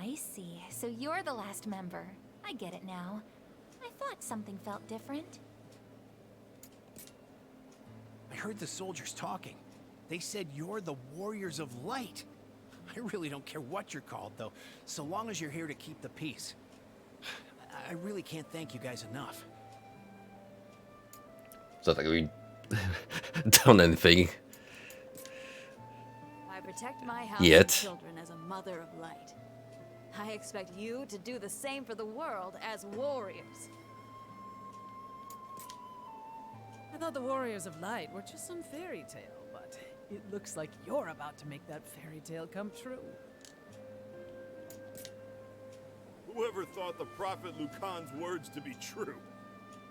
I: I see, so you're the last member. I get it now. I thought something felt different.
J: I heard the soldiers talking. They said you're the Warriors of Light. I really don't care what you're called, though, so long as you're here to keep the peace. I really can't thank you guys enough.
A: It's not like we done anything.
L: I protect my house
A: Yet.
L: and children as a mother of light. I expect you to do the same for the world as warriors.
H: I thought the Warriors of Light were just some fairy tale, but it looks like you're about to make that fairy tale come true.
M: Whoever thought the Prophet Lucan's words to be true?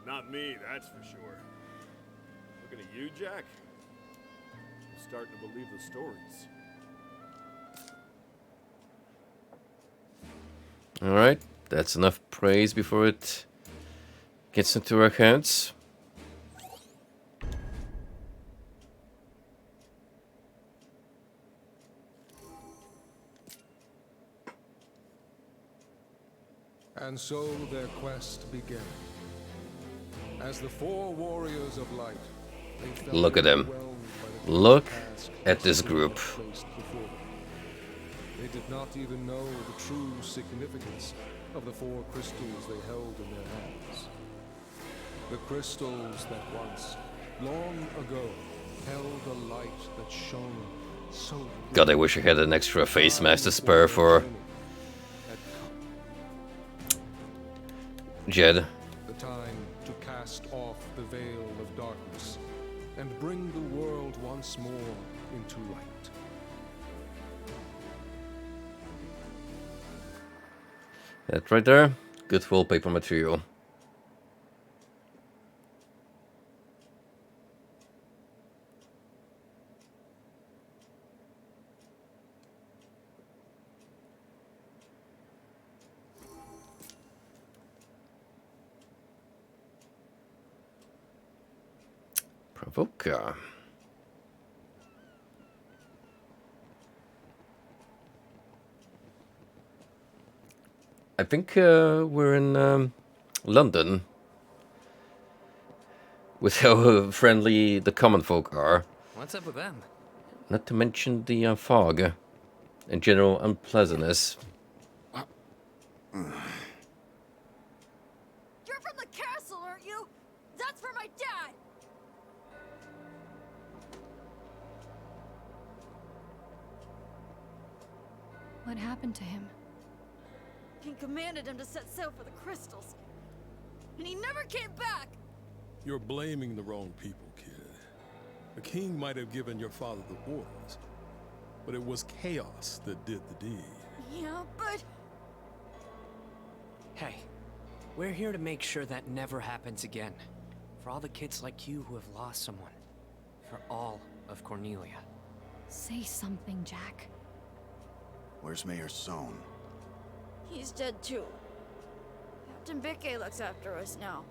M: Not me, that's for sure. Looking at you, Jack? I'm starting to believe the stories.
A: Alright, that's enough praise before it gets into our hands.
E: And so their quest began. As the 4 warriors of light, they felt
A: Look at them.
E: overwhelmed by the
A: Look
E: task
A: at this
E: that
A: group.
E: was placed before them. They did not even know the true significance of the 4 crystals they held in their hands. The crystals that once, long ago, held a light that shone so
A: God, I wish I had an extra face mask to spare for Jed.
E: the time to cast off the veil of darkness and bring the world once more into light.
A: That right there, good wallpaper material. Provoca. I think we're in London with how friendly the common folk are.
C: What's up with them?
A: Not to mention the fog. and general unpleasantness.
L: You're from the castle, aren't you? That's for my dad!
O: What happened to him?
L: King commanded him to set sail for the crystals. And he never came back!
D: You're blaming the wrong people, kid. The king might have given your father the orders, but it was chaos that did the deed.
L: Yeah, but...
C: Hey, we're here to make sure that never happens again. For all the kids like you who have lost someone. For all of Cornelia.
O: Say something, Jack.
B: Where's Mayor Sohn?
L: he's dead too. Captain Bickey looks after us now.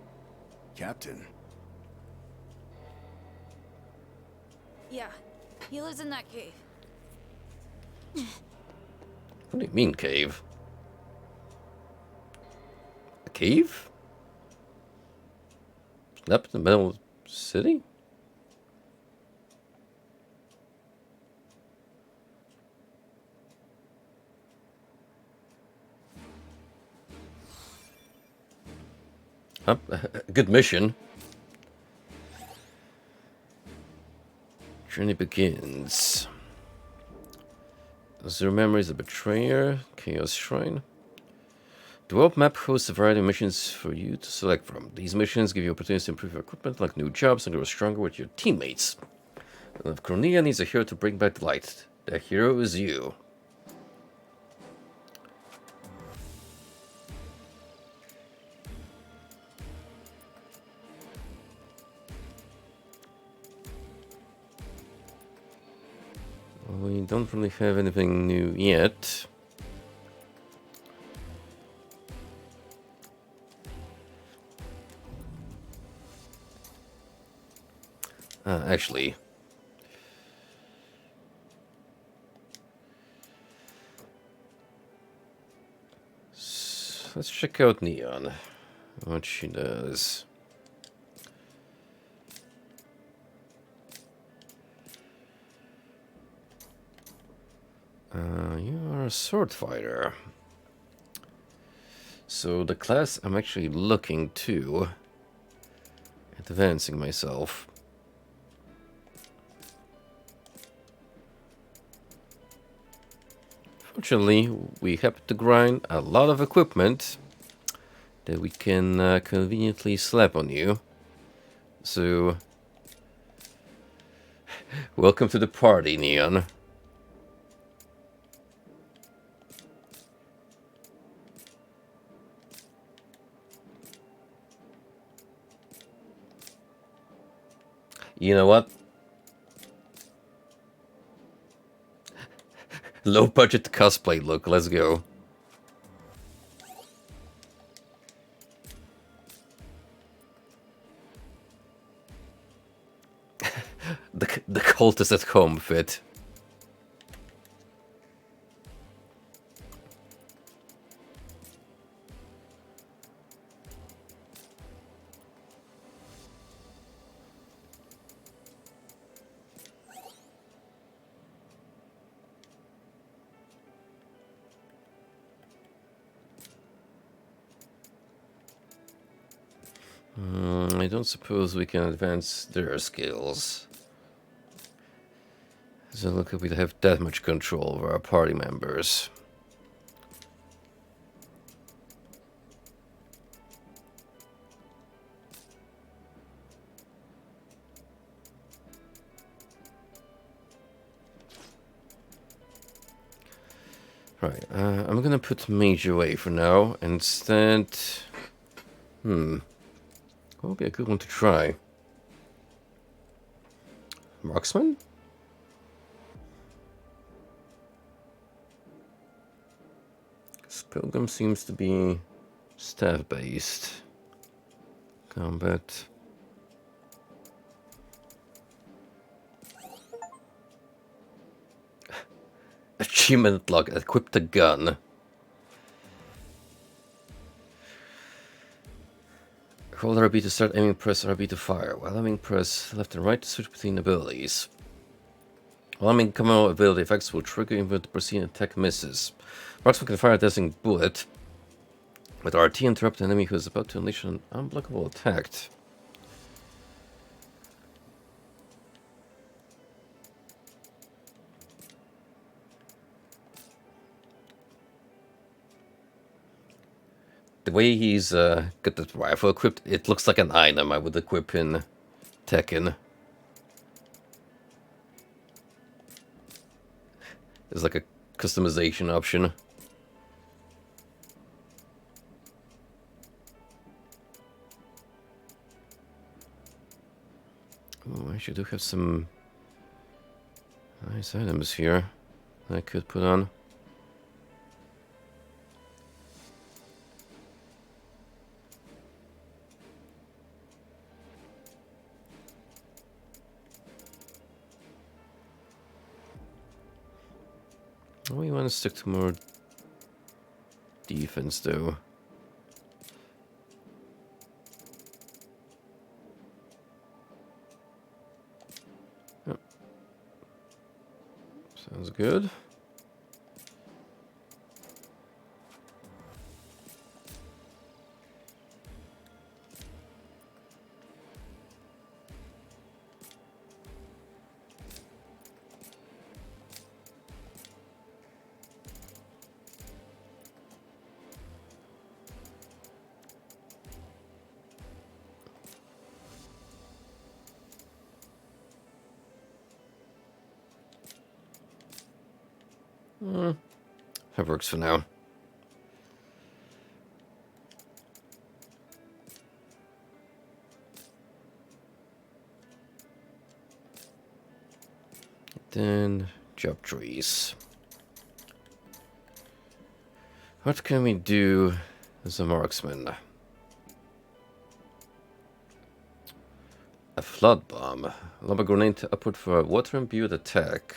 B: Captain?
L: Yeah, he lives in that cave.
A: What do you mean, cave? A cave? Up in the middle of the city? Good mission. Journey begins. Zero memories of betrayer, chaos shrine. The world map hosts a variety of missions for you to select from. These missions give you opportunities to improve your equipment, like new jobs, and grow stronger with your teammates. And if Cornelia needs a hero to bring back the light, the hero is you. We don't really have anything new yet. Actually, let's check out Neon. What she does. You are a sword fighter. So the class I'm actually looking to advancing myself. Fortunately, we happen to grind a lot of equipment that we can conveniently slap on you. So, welcome to the party, Neon. You know what? Low budget cosplay look, let's go. the cultist at home fit. I don't suppose we can advance their skills. Doesn't look like we have that much control over our party members. Right, I'm gonna put mage away for now. Instead, what would be a good one to try? Marksman? Pilgrim seems to be staff-based. Combat. Achievement log. Equip the gun. Hold RB to start aiming, press RB to fire. While aiming, press left and right to switch between abilities. Well, I mean, common ability effects will trigger even if the preceding attack misses. Marksman can fire a dazzling bullet with RT, interrupt an enemy who is about to unleash an unblockable attack. The way he's got that rifle equipped, it looks like an item I would equip in Tekken. It's like a customization option. Oh, actually, I do have some nice items here that I could put on. We want to stick to more defense, though. Yep. Sounds good. That works for now. Then job trees. What can we do as a marksman? A flood bomb. Lob a grenade to upward for a water imbued attack.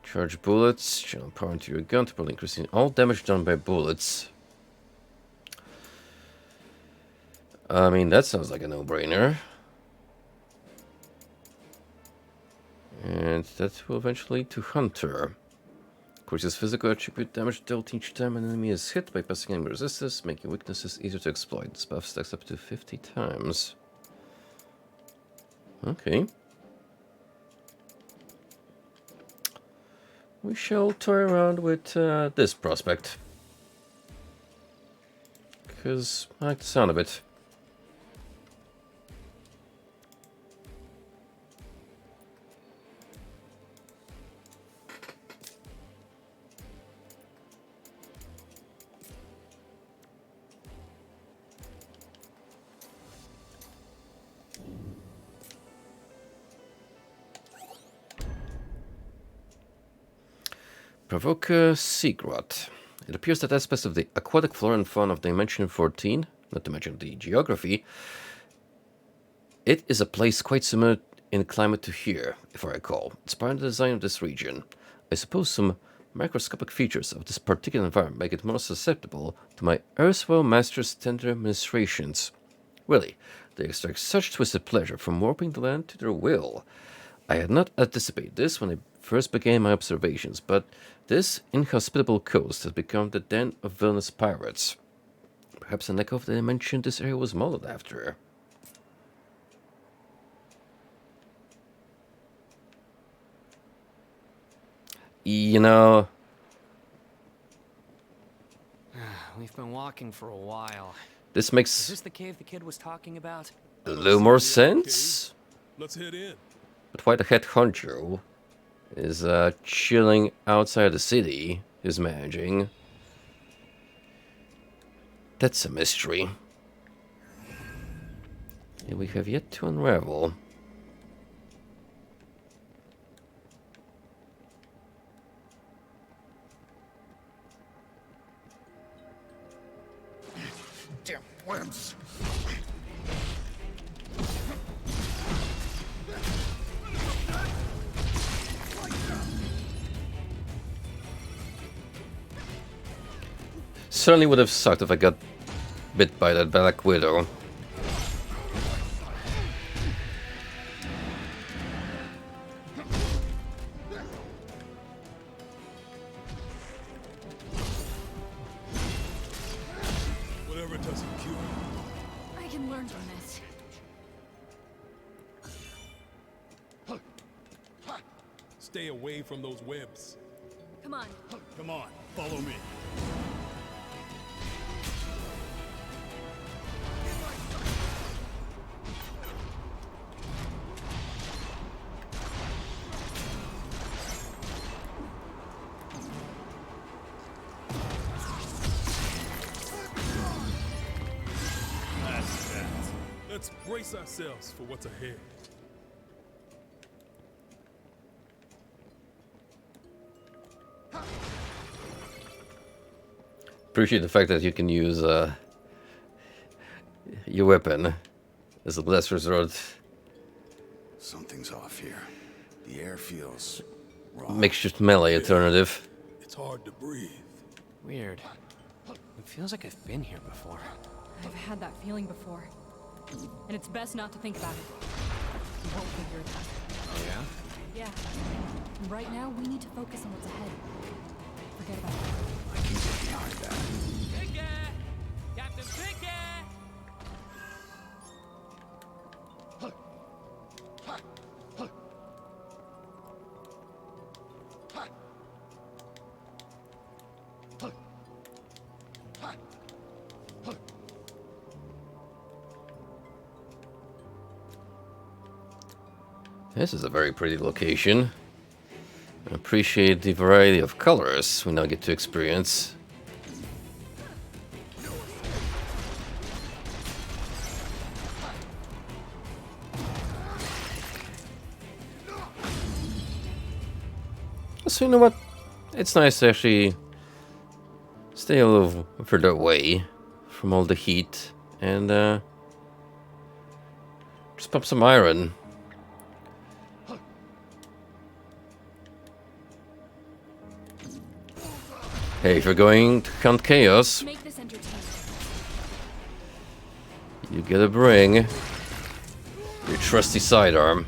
A: Charge bullets, channel power into your gun to probably increasing all damage done by bullets. I mean, that sounds like a no-brainer. And that will eventually lead to Hunter. Increases physical attribute damage dealt each time an enemy is hit by passing enemy resistance, making weaknesses easier to exploit. This buff stacks up to 50 times. Okay. We shall toy around with this prospect. Because I like the sound of it. Provoke a Seagrot. It appears that aspects of the aquatic flora and fauna of Dimension 14, not to mention the geography, it is a place quite similar in climate to here, if I recall. It's part of the design of this region. I suppose some microscopic features of this particular environment make it more susceptible to my erstwhile master's tender ministrations. Really, they extract such twisted pleasure from warping the land to their will. I had not anticipated this when I first began my observations, but this inhospitable coast has become the den of villainous pirates. Perhaps an echo of the dimension this area was modeled after. You know...
C: We've been walking for a while.
A: This makes...
C: Is this the cave the kid was talking about?
A: A little more sense?
D: Let's head in.
A: But why the head honcho is chilling outside the city, is managing. That's a mystery. And we have yet to unravel.
F: Damn wimps!
A: Certainly would have sucked if I got bit by that Black Widow.
D: stay away from those webs.
O: Come on.
B: Come on, follow me.
D: Let's brace ourselves for what's ahead.
A: Appreciate the fact that you can use your weapon as a last resort.
B: Something's off here. The air feels wrong.
A: Mixed melee alternative.
D: It's hard to breathe.
C: Weird. It feels like I've been here before.
O: I've had that feeling before. And it's best not to think about it. We won't figure it out.
C: Oh, yeah?
O: Yeah. And right now, we need to focus on what's ahead. Forget about it.
B: I can get behind that.
N: Picker! Captain Picker!
A: This is a very pretty location. I appreciate the variety of colors we now get to experience. So you know what? It's nice to actually stay a little further away from all the heat and just pump some iron. Hey, if you're going to hunt chaos,
O: Make this entertaining.
A: you gotta bring your trusty sidearm.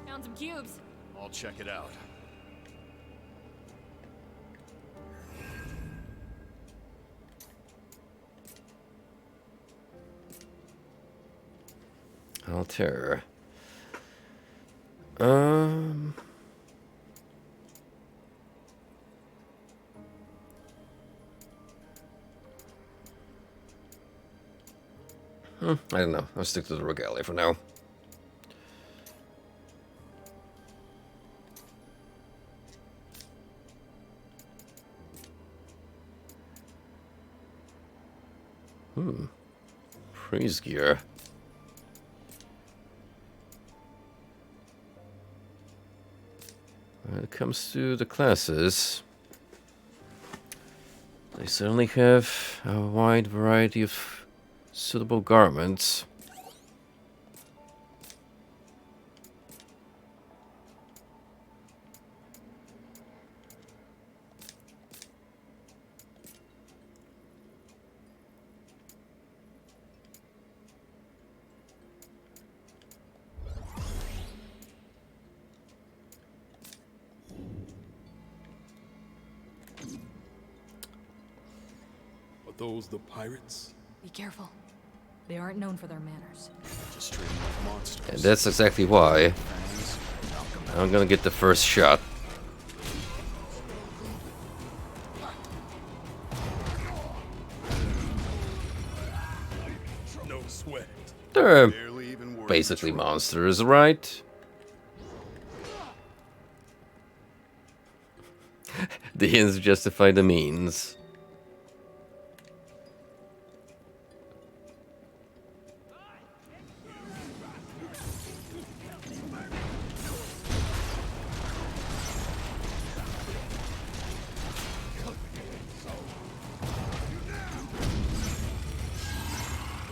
O: Found some cubes.
B: I'll check it out.
A: Alter. I don't know. I'll stick to the regalia for now. Priest gear. When it comes to the classes, they certainly have a wide variety of suitable garments.
D: Those the pirates?
O: Be careful. They aren't known for their manners.
B: Just treating like monsters.
A: And that's exactly why I'm gonna get the first shot.
D: No sweat.
A: They're basically monsters, right? The ends justify the means.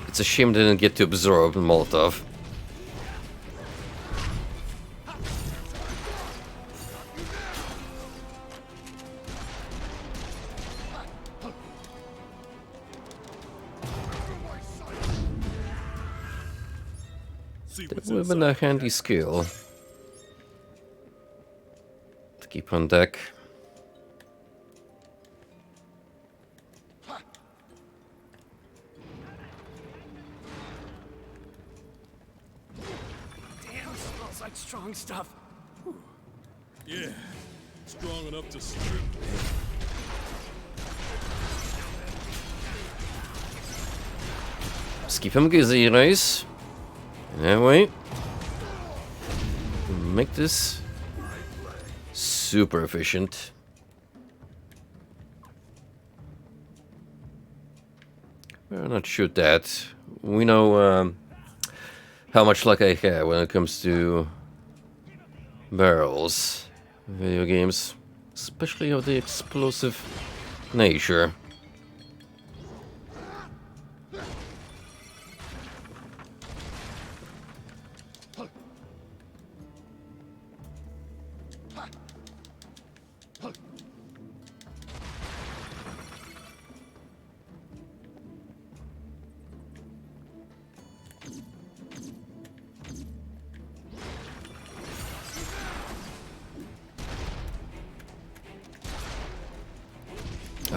A: It's a shame they didn't get to absorb Molotov. That would have been a handy skill to keep on deck.
C: strong stuff.
D: Yeah, strong enough to strip.
A: Let's keep him busy, guys. That way. Make this super efficient. Better not shoot that. We know how much luck I have when it comes to barrels in video games, especially of the explosive nature.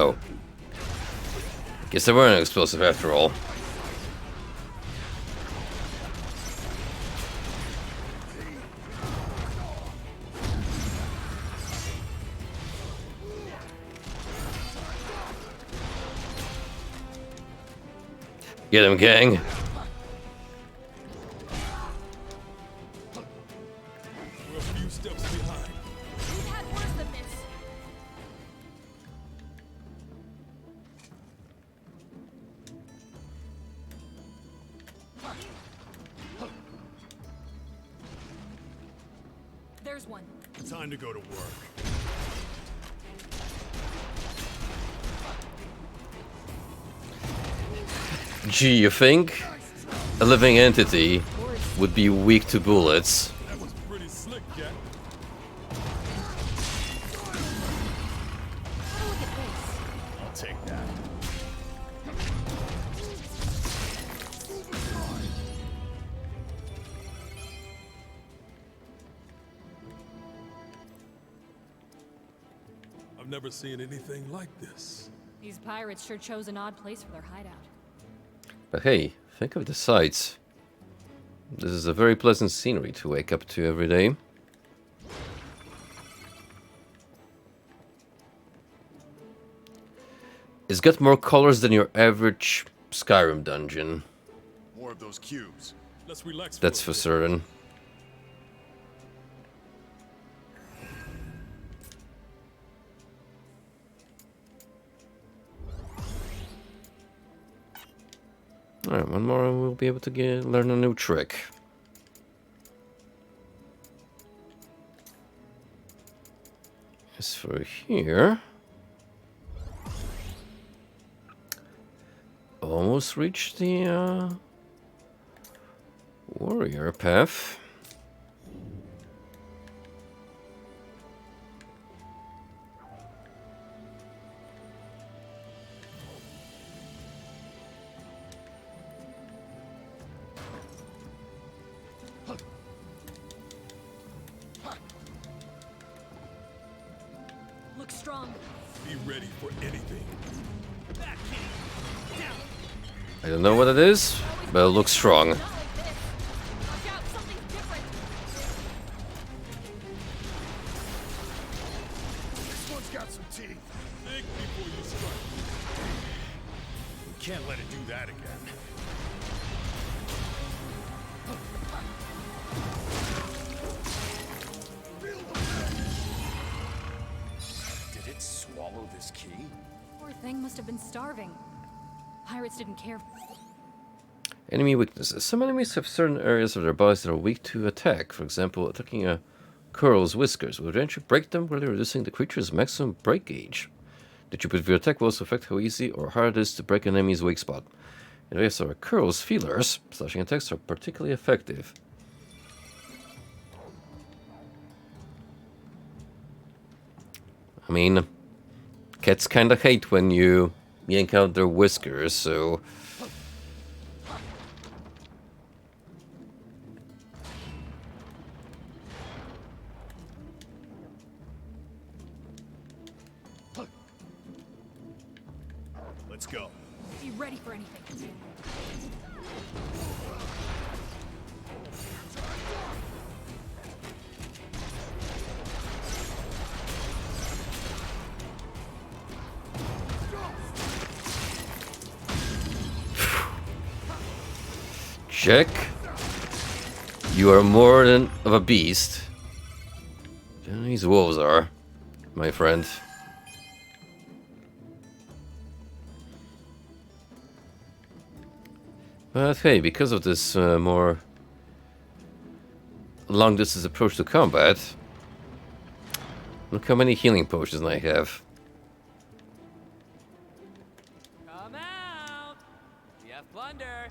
A: Oh. Guess they weren't explosive after all. Get him, gang.
D: We're a few steps behind.
O: We've had worse than this. There's one.
B: Time to go to work.
A: Gee, you think a living entity would be weak to bullets?
D: That was pretty slick, Jack.
B: I'll take that.
D: I've never seen anything like this.
O: These pirates sure chose an odd place for their hideout.
A: But hey, think of the sights. This is a very pleasant scenery to wake up to every day. It's got more colors than your average Skyrim dungeon.
B: More of those cubes.
D: Let's relax.
A: That's for certain. Alright, one more and we'll be able to learn a new trick. As for here... Almost reached the warrior path.
O: Look strong.
D: Be ready for anything.
A: I don't know what it is, but it looks strong.
B: This one's got some teeth.
D: Think before you strike.
B: We can't let it do that again. Did it swallow this key?
O: Poor thing must have been starving. Pirates didn't care.
A: Enemy weaknesses. Some enemies have certain areas of their bodies that are weak to attack. For example, attacking a Curl's whiskers will eventually break them, really reducing the creature's maximum break gauge. The stupid of your attack will also affect how easy or hard it is to break an enemy's weak spot. In areas of Curl's feelers, slashing attacks are particularly effective. I mean, cats kinda hate when you yank out their whiskers, so...
B: Let's go.
O: Be ready for anything.
A: Check. You are more than of a beast. These wolves are, my friend. But hey, because of this more long-distance approach to combat, look how many healing potions I have.
C: Come out! We have plunder!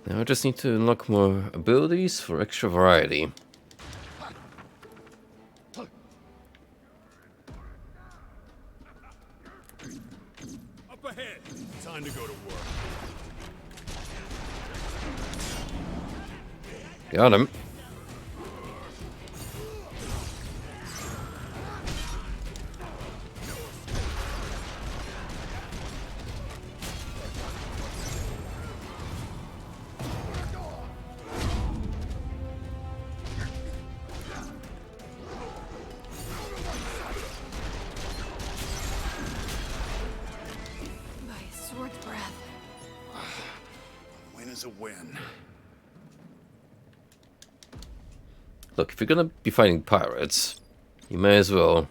A: Now I just need to unlock more abilities for extra variety.
M: Up ahead. Time to go to work.
A: Got him.
B: A win.
A: Look, if you're gonna be fighting pirates, you may as well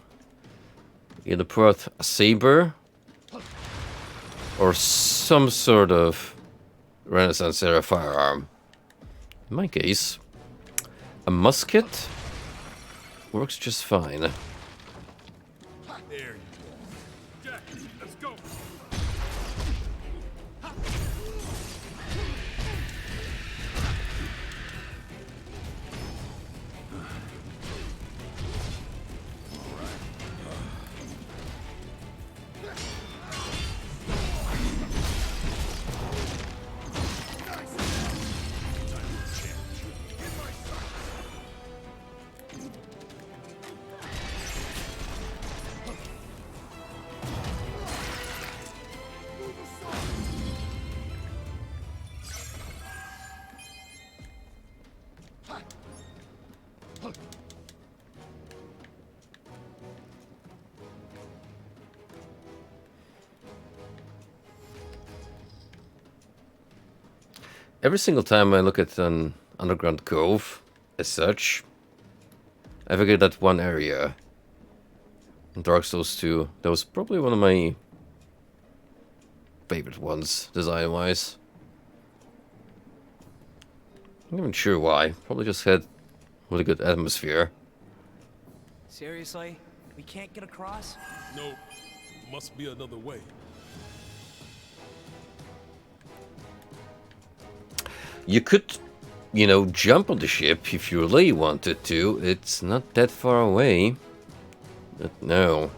A: either pull out a saber or some sort of Renaissance era firearm. In my case, a musket works just fine.
M: There you go. Jack, let's go.
A: Every single time I look at an underground cove, as such, I figure that one area in Dark Souls 2, that was probably one of my favorite ones, design-wise. I'm not even sure why. Probably just had really good atmosphere.
J: Seriously? We can't get across?
D: No, must be another way.
A: You could, you know, jump on the ship if you really wanted to. It's not that far away. But no.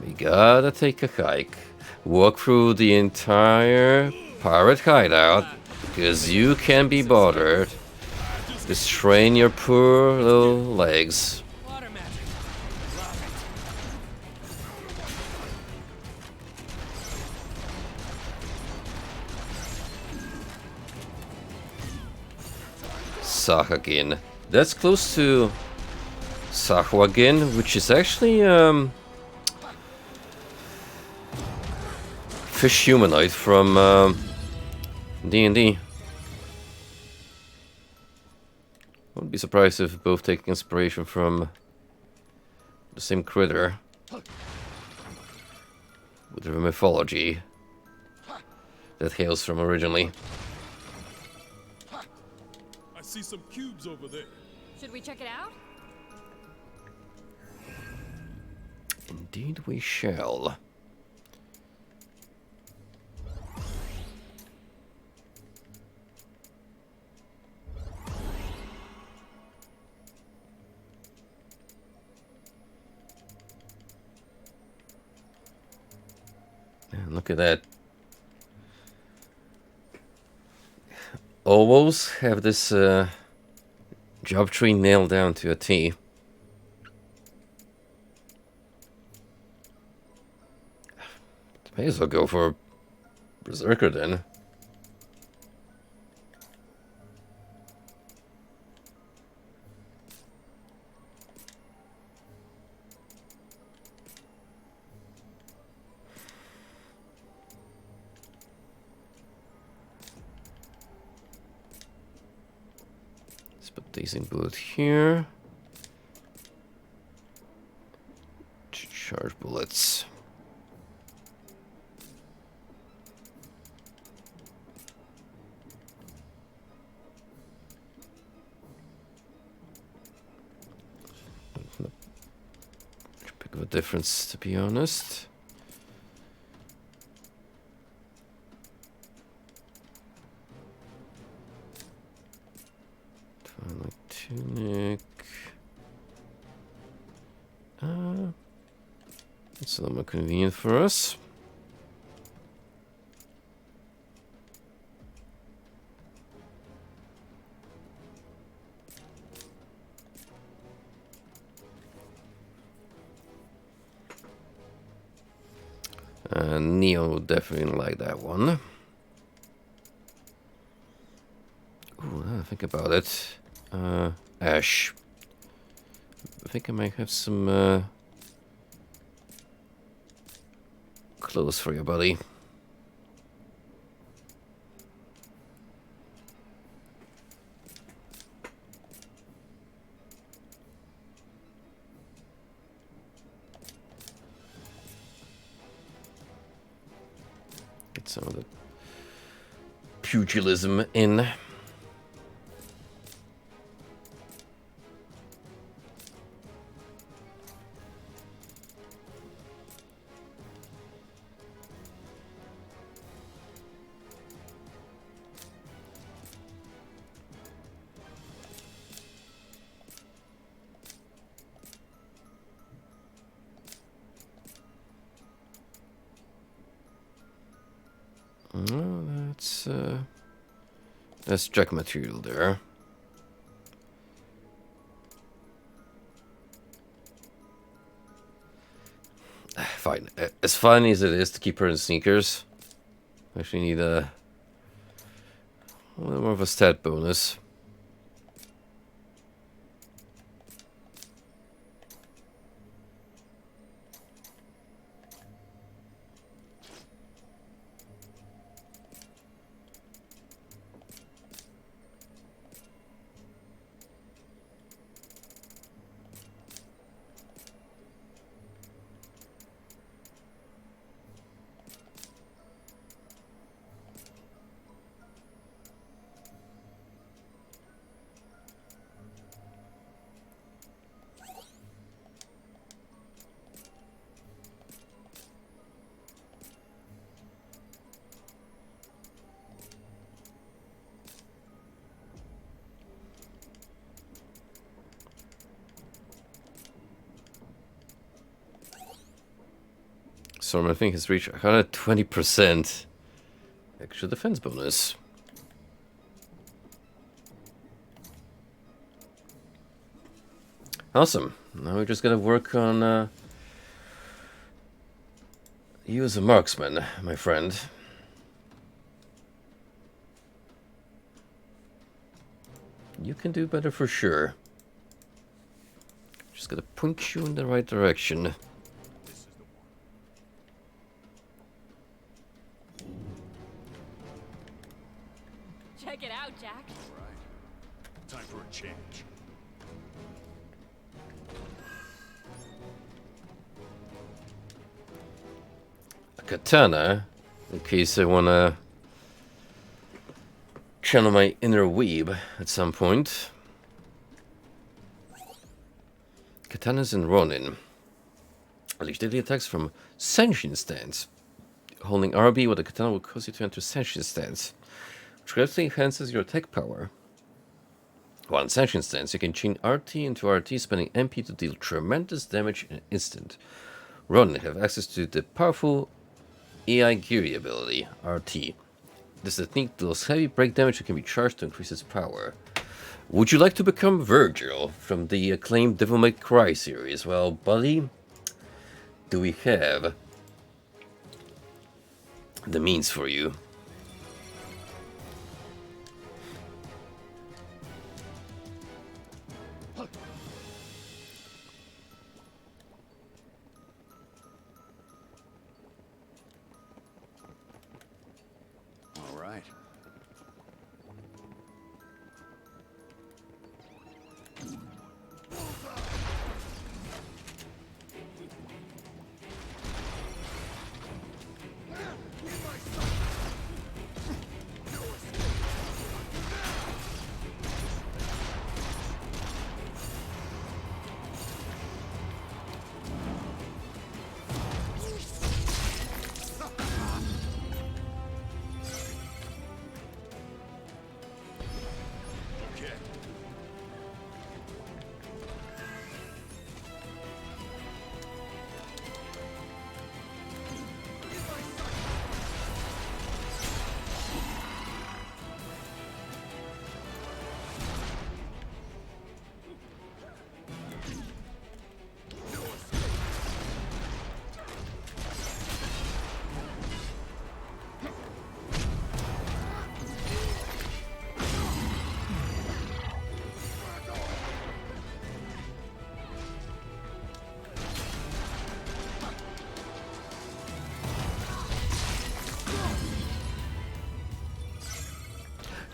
A: We gotta take a hike. Walk through the entire pirate hideout, because you can be bothered. Just train your poor little legs. Sahagin. That's close to Sahwagin, which is actually fish humanoid from D&D. Wouldn't be surprised if both taking inspiration from the same critter with the mythology that hails from originally.
D: I see some cubes over there.
O: Should we check it out?
A: Indeed we shall. And look at that. Almost have this job tree nailed down to a T. May as well go for Berserker then. Dazing bullet here. Charge bullets. Big of a difference, to be honest. Twilight tunic. It's a little more convenient for us. Neo definitely didn't like that one. Ooh, now I think about it. Ash. I think I might have some clothes for you, buddy. Get some of the pugilism in. Oh, that's jack material there. Fine. As fun as it is to keep her in sneakers, I actually need a little more of a stat bonus. Storm, I think, has reached 120% extra defense bonus. Awesome. Now we just gotta work on you as a marksman, my friend. You can do better for sure. Just gotta point you in the right direction.
O: Check it out, Jack.
B: All right. Time for a change.
A: A katana, in case I wanna channel my inner weeb at some point. Katanas and Ronin. Unleash daily attacks from Senshin stance. Holding RB with a katana will cause you to enter Senshin stance, which greatly enhances your attack power. While in Senshin stance, you can chain RT into RT, spending MP to deal tremendous damage in an instant. Ronin have access to the powerful AI Giri ability, RT. This technique deals heavy break damage and can be charged to increase its power. Would you like to become Virgil from the acclaimed Devil May Cry series? Well, buddy, do we have the means for you?
B: All right.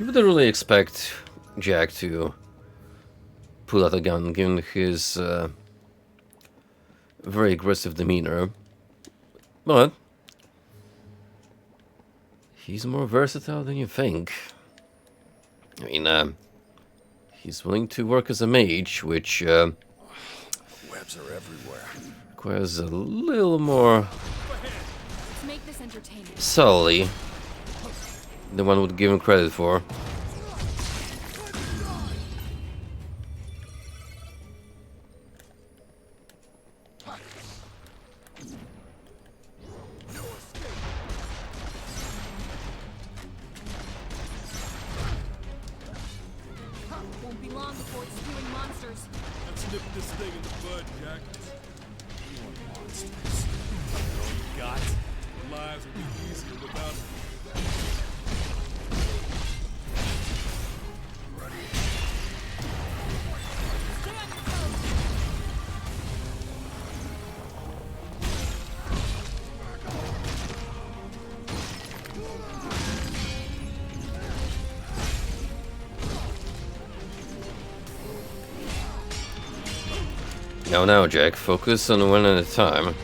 A: You wouldn't really expect Jack to pull out a gun, given his very aggressive demeanor. But he's more versatile than you think. I mean, he's willing to work as a mage, which
B: Webs are everywhere.
A: requires a little more
O: Let's make this entertaining.
A: subtlety than one would give him credit for.
O: Won't be long before it's spewing monsters.
D: Let's nip this thing in the bud, Jack.
B: You want monsters? All you got?
D: Our lives will be easier without it.
O: Stay on your toes.
A: Now, Jack, focus on one at a time.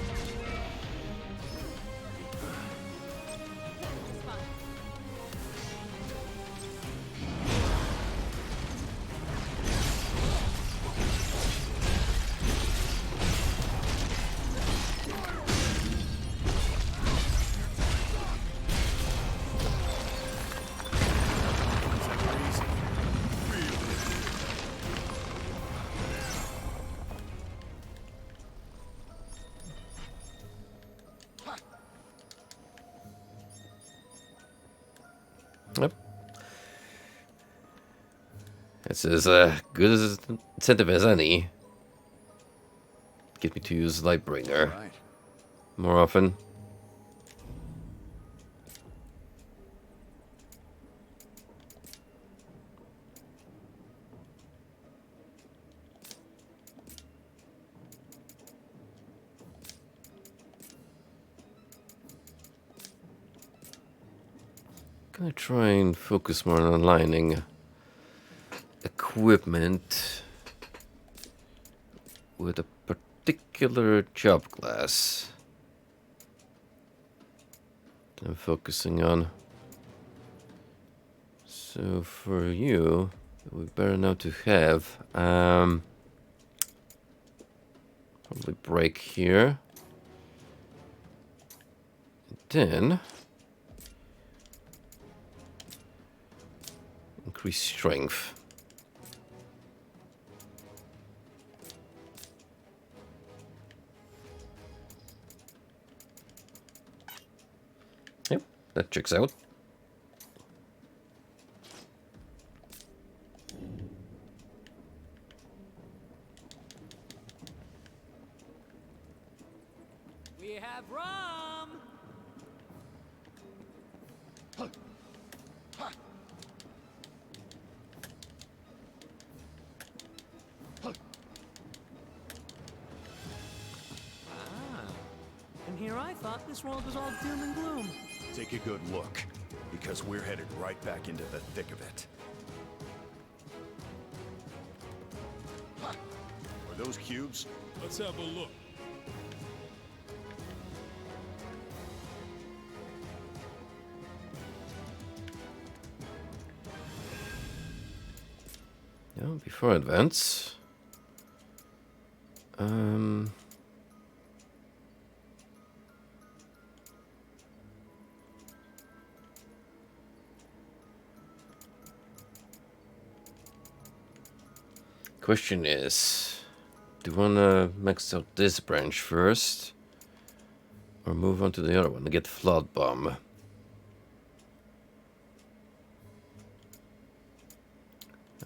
A: Yep. It's as good as incentive as any. Get me to use Lightbringer more often. Gonna try and focus more on aligning equipment with a particular job class that I'm focusing on. So for you, we better now to have probably break here. Then increase strength. Yep, that checks out.
C: We have rum! And here I thought this world was all doom and gloom.
B: Take a good look, because we're headed right back into the thick of it. Are those cubes?
D: Let's have a look.
A: Now, before I advance, question is, do you wanna max out this branch first, or move on to the other one to get Flood Bomb?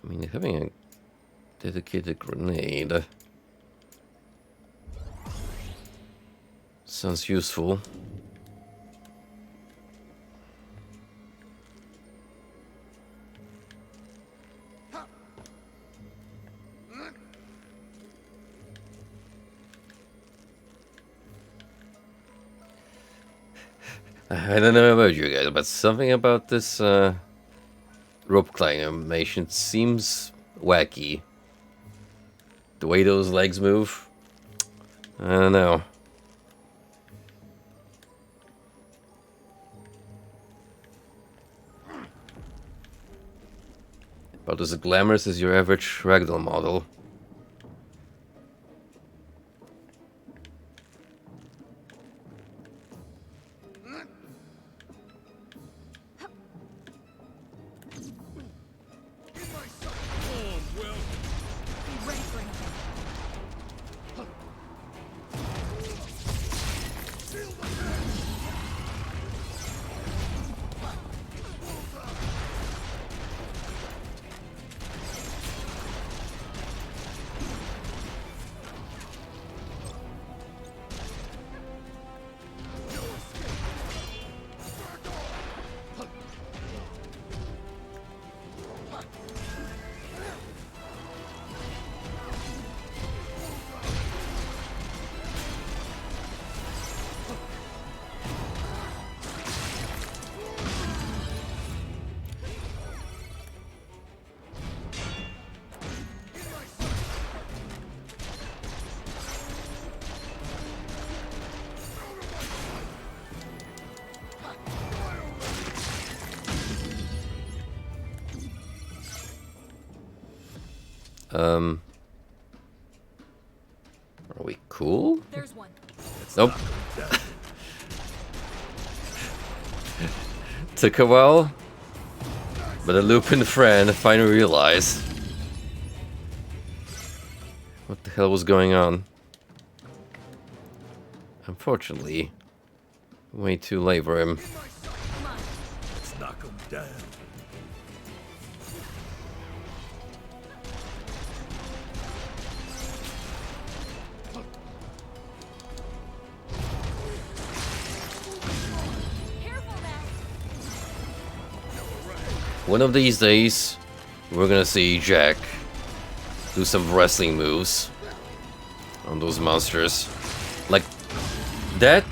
A: I mean, having a dedicated grenade sounds useful. I don't know about you guys, but something about this rope climbing animation seems wacky. The way those legs move, I don't know. About as glamorous as your average ragdoll model. Are we cool?
O: There's one.
A: Nope. Took a while, but a Lupin friend finally realized what the hell was going on. Unfortunately, way too late for him.
B: Let's knock him down.
A: One of these days, we're gonna see Jack do some wrestling moves on those monsters. Like that,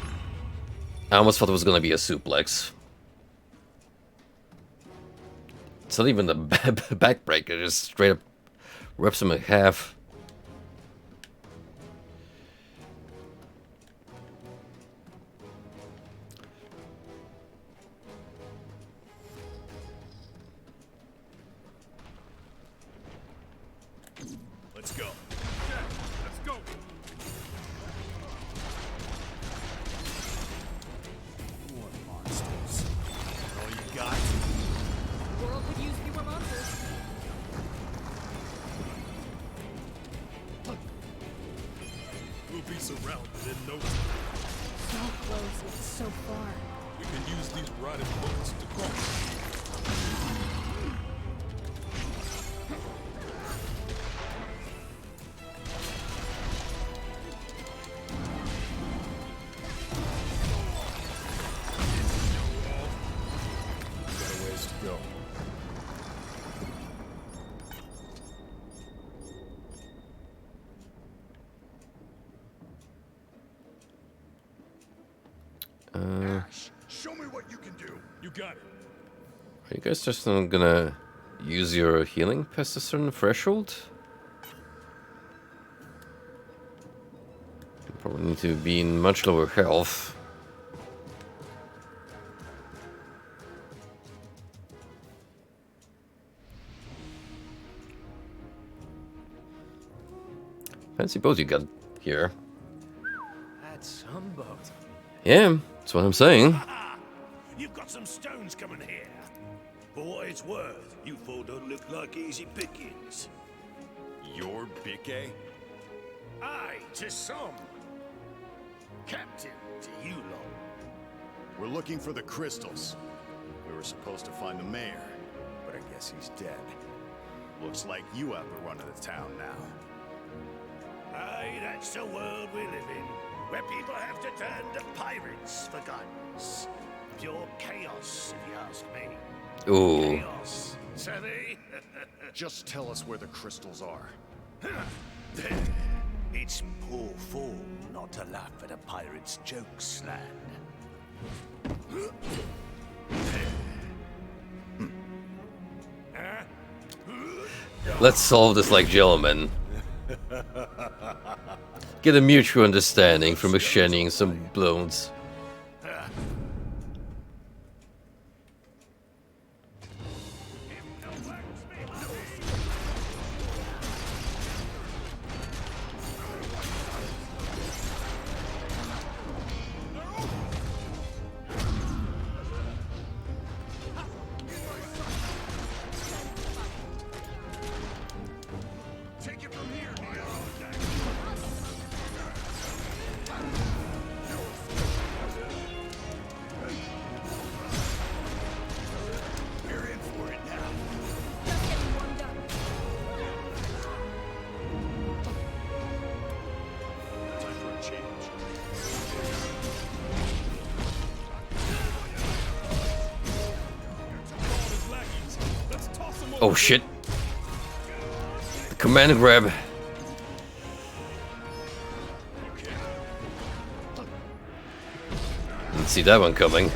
A: I almost thought it was gonna be a suplex. It's not even a backbreaker, just straight up rips him in half.
B: Let's go. Yeah, let's go. More monsters. All you got?
O: The world could use fewer monsters.
D: We'll be surrounded in no time.
O: So close, yet so far.
D: We can use these rotted boats to cross.
B: Got a ways to go. Ash, show me what you can do.
D: You got it.
A: Are you guys just not gonna use your healing past a certain threshold? You probably need to be in much lower health. Fancy boat you got here.
J: That's some boat.
A: Yeah, that's what I'm saying.
B: You've got some stones coming here. For what it's worth, you four don't look like easy pickings.
M: Your Bique?
B: Aye, to some. Captain, to you lot.
M: We're looking for the crystals. We were supposed to find the mayor, but I guess he's dead. Looks like you have the run of the town now.
B: Aye, that's the world we live in, where people have to turn to pirates for guidance. Pure chaos, if you ask me.
A: Ooh.
B: Chaos, savvy?
M: Just tell us where the crystals are.
B: It's poor form not to laugh at a pirate's jokes, lad.
A: Let's solve this like gentlemen. Get a mutual understanding from exchanging some blows. Oh shit. The command grab. Didn't see that one coming.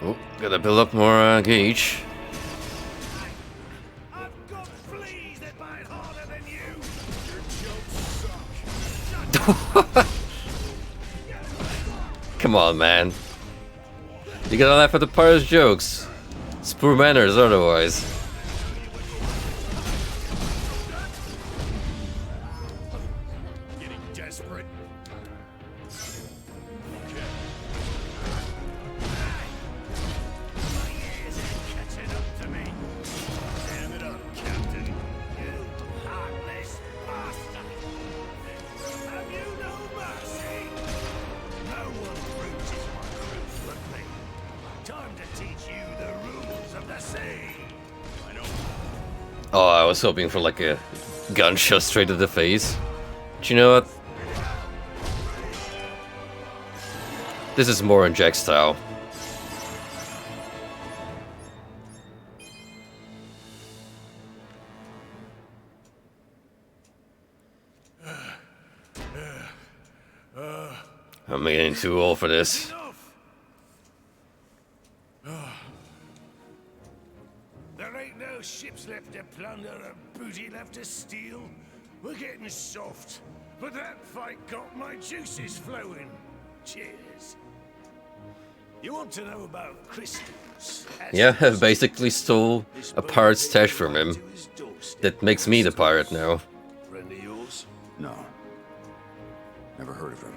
A: Oh, gotta build up more gauge. Come on, man. You gotta laugh at the pirate's jokes. It's poor manners otherwise.
B: Getting desperate.
A: Oh, I was hoping for like a gunshot straight to the face. But you know what? This is more in Jack style. I'm getting too old for this.
B: There ain't no ships left to plunder or booty left to steal. We're getting soft, but that fight got my juices flowing. Cheers. You want to know about crystals?
A: Yeah, I basically stole a pirate stash from him. That makes me the pirate now.
B: Friend of yours?
Q: No. Never heard of him.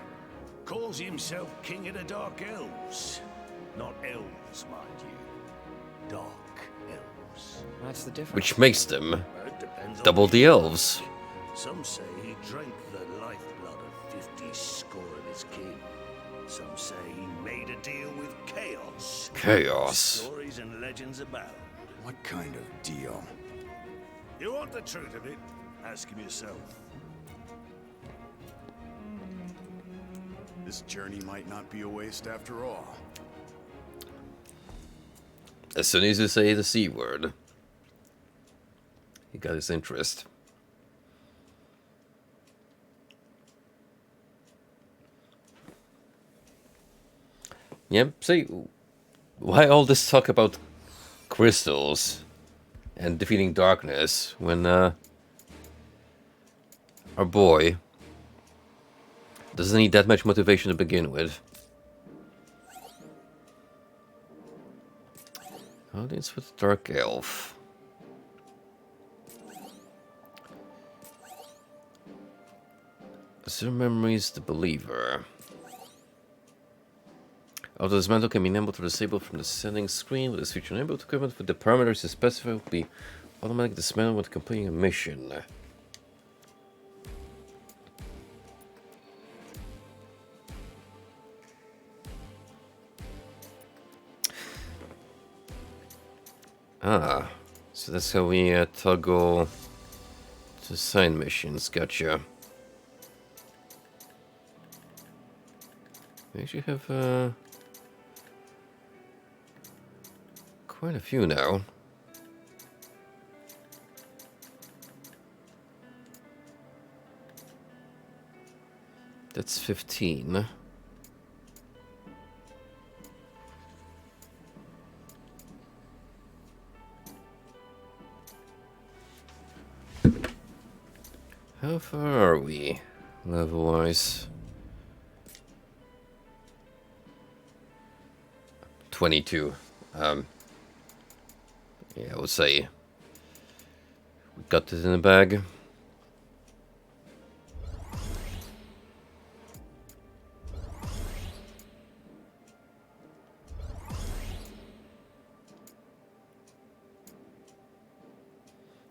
B: Calls himself King of the Dark Elves. Not elves, mind you. Dark elves.
C: That's the difference.
A: Which makes them
B: It depends on
A: double the elves.
B: Some say he drank the lifeblood of 50 score of his kin. Some say he made a deal with chaos.
A: Chaos.
B: Stories and legends abound.
Q: What kind of deal?
B: You want the truth of it? Ask him yourself.
Q: This journey might not be a waste after all.
A: As soon as you say the C word, he got his interest. Yep, see, why all this talk about crystals and defeating darkness when our boy doesn't need that much motivation to begin with? Audience with Dark Elf. Zero memories, the believer. Although this mantle can be enabled or disabled from the settings screen with this feature enabled equipment with the parameters to specify will be automatically dismantled when completing a mission. Ah, so that's how we toggle to side missions. Gotcha. We actually have quite a few now. That's 15. How far are we, level-wise? 22. Yeah, I would say we got this in the bag.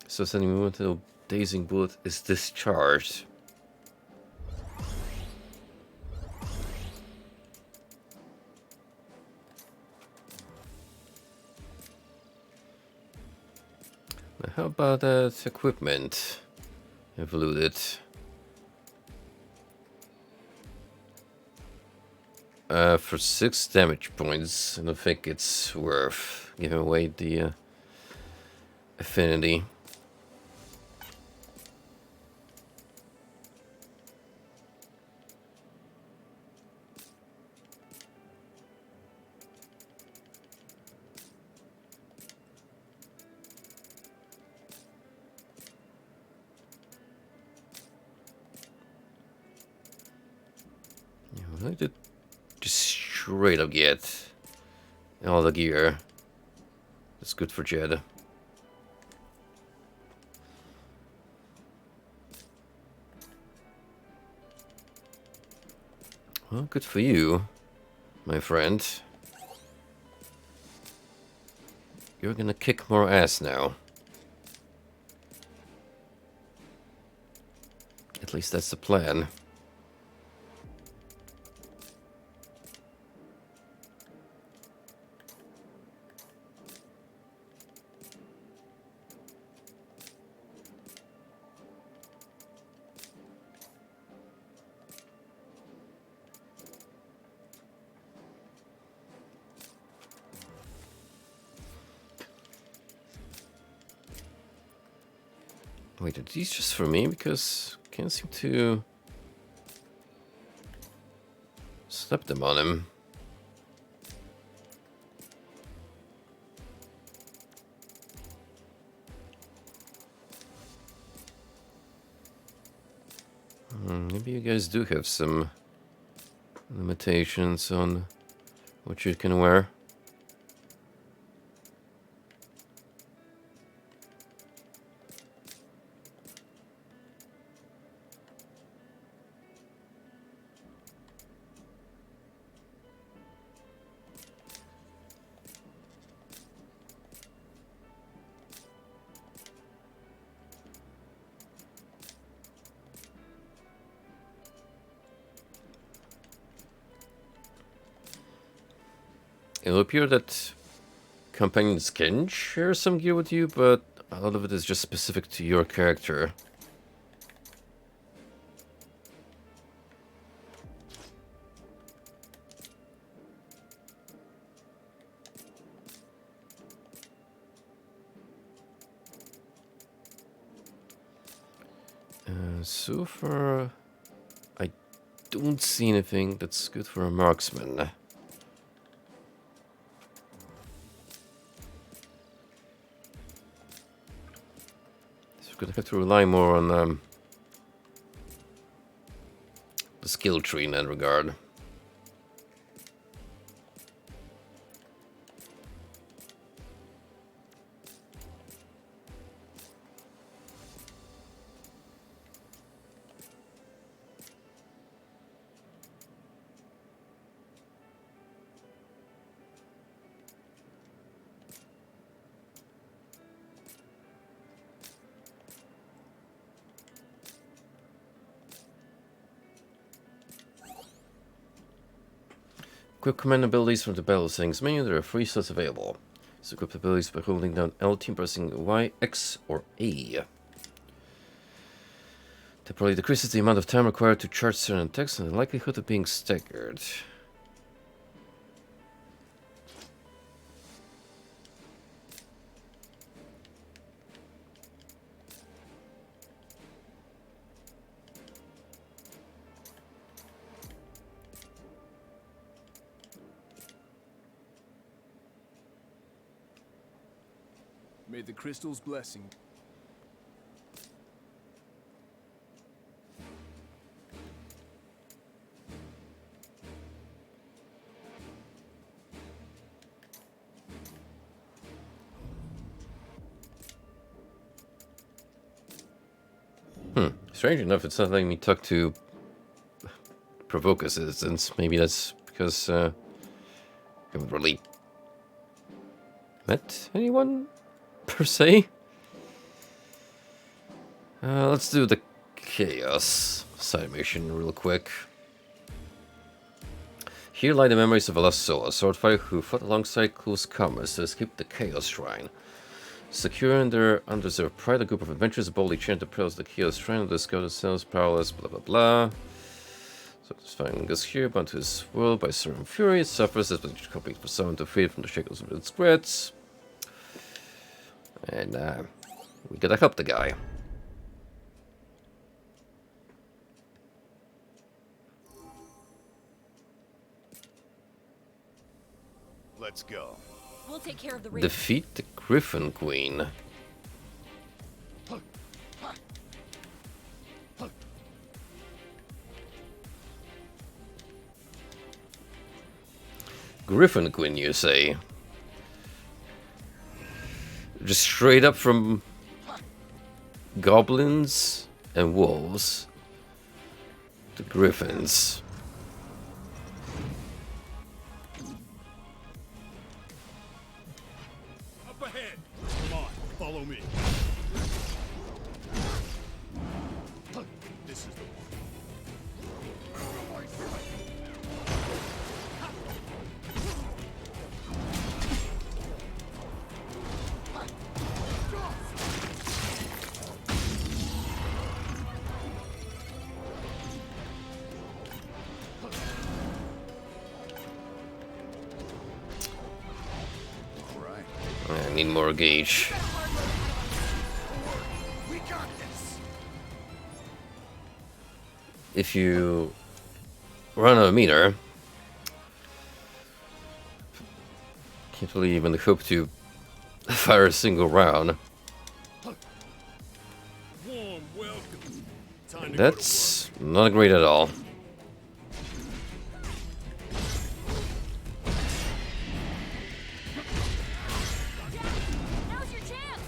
A: So sending movement until dazing bullet is discharged. Now how about that equipment? Evolved. For 6 damage points, I don't think it's worth giving away the affinity. I like to just straight up get all the gear. That's good for Jed. Well, good for you, my friend. You're gonna kick more ass now. At least that's the plan. Wait, are these just for me? Because I can't seem to slap them on him. Maybe you guys do have some limitations on what you can wear. It'll appear that companions can share some gear with you, but a lot of it is just specific to your character. So far, I don't see anything that's good for a marksman. We're gonna have to rely more on the skill tree in that regard. Equip command abilities from the battle settings menu. There are 3 slots available. So equip abilities by holding down LT and pressing Y, X, or A. Temporarily decreases the amount of time required to charge certain attacks and the likelihood of being staggered.
K: May the crystal's blessing.
A: Strange enough, it's not letting me talk to provoke a citizens. Maybe that's because I haven't really met anyone per se. Let's do the chaos side mission real quick. Here lie the memories of a lost soul, a swordfighter who fought alongside close comrades to escape the Chaos Shrine. Secure in their undeserved pride, a group of adventurers boldly chant the perils of the Chaos Shrine and discover themselves powerless, blah blah blah. So this finding us here, bound to his world by certain fury, it suffers as each complete for someone to free it from the shackles of its regrets. And we gotta help the guy.
Q: Let's go.
O: We'll take care of the raid.
A: Defeat the Griffin Queen. Griffin Queen, you say? Just straight up from goblins and wolves to griffins.
D: Up ahead. Come on, follow me. This is the
A: I need more gauge. If you run out of meter, can't really even hope to fire a single round.
D: warm welcome. Time to
A: That's not great at all.
O: Now's your chance.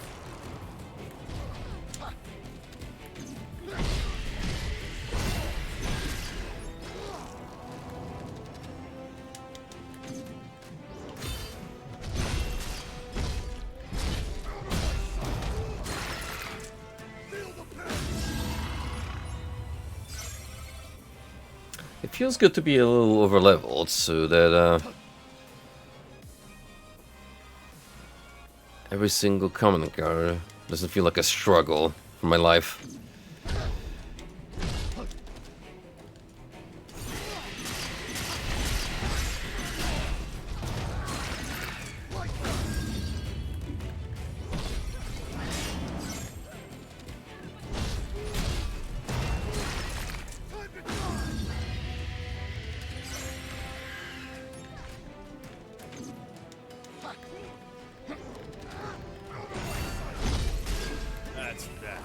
A: It feels good to be a little over leveled so that every single common encounter doesn't feel like a struggle for my life.
D: That's that.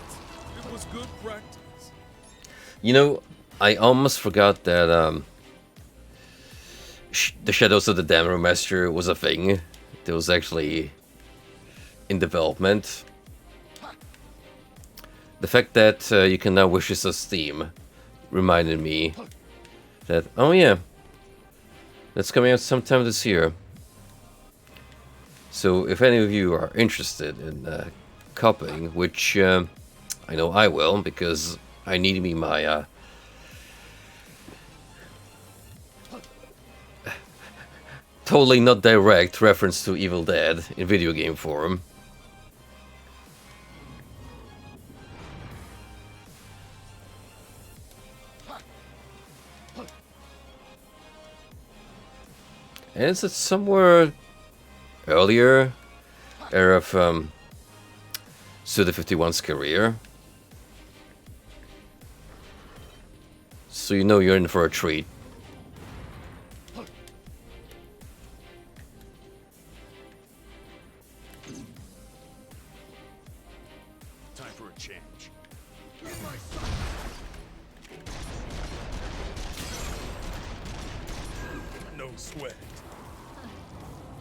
D: It was good practice.
A: You know, I almost forgot that the Shadows of the Dam Remaster was a thing. It was actually in development. The fact that you can now wish this on Steam reminded me that, oh yeah, that's coming out sometime this year. So if any of you are interested in copying, which I know I will, because I need me my totally not direct reference to Evil Dead in video game form. And is it somewhere earlier era of Suda51's career? So you know you're in for a treat.
Q: Time for a change.
D: No sweat.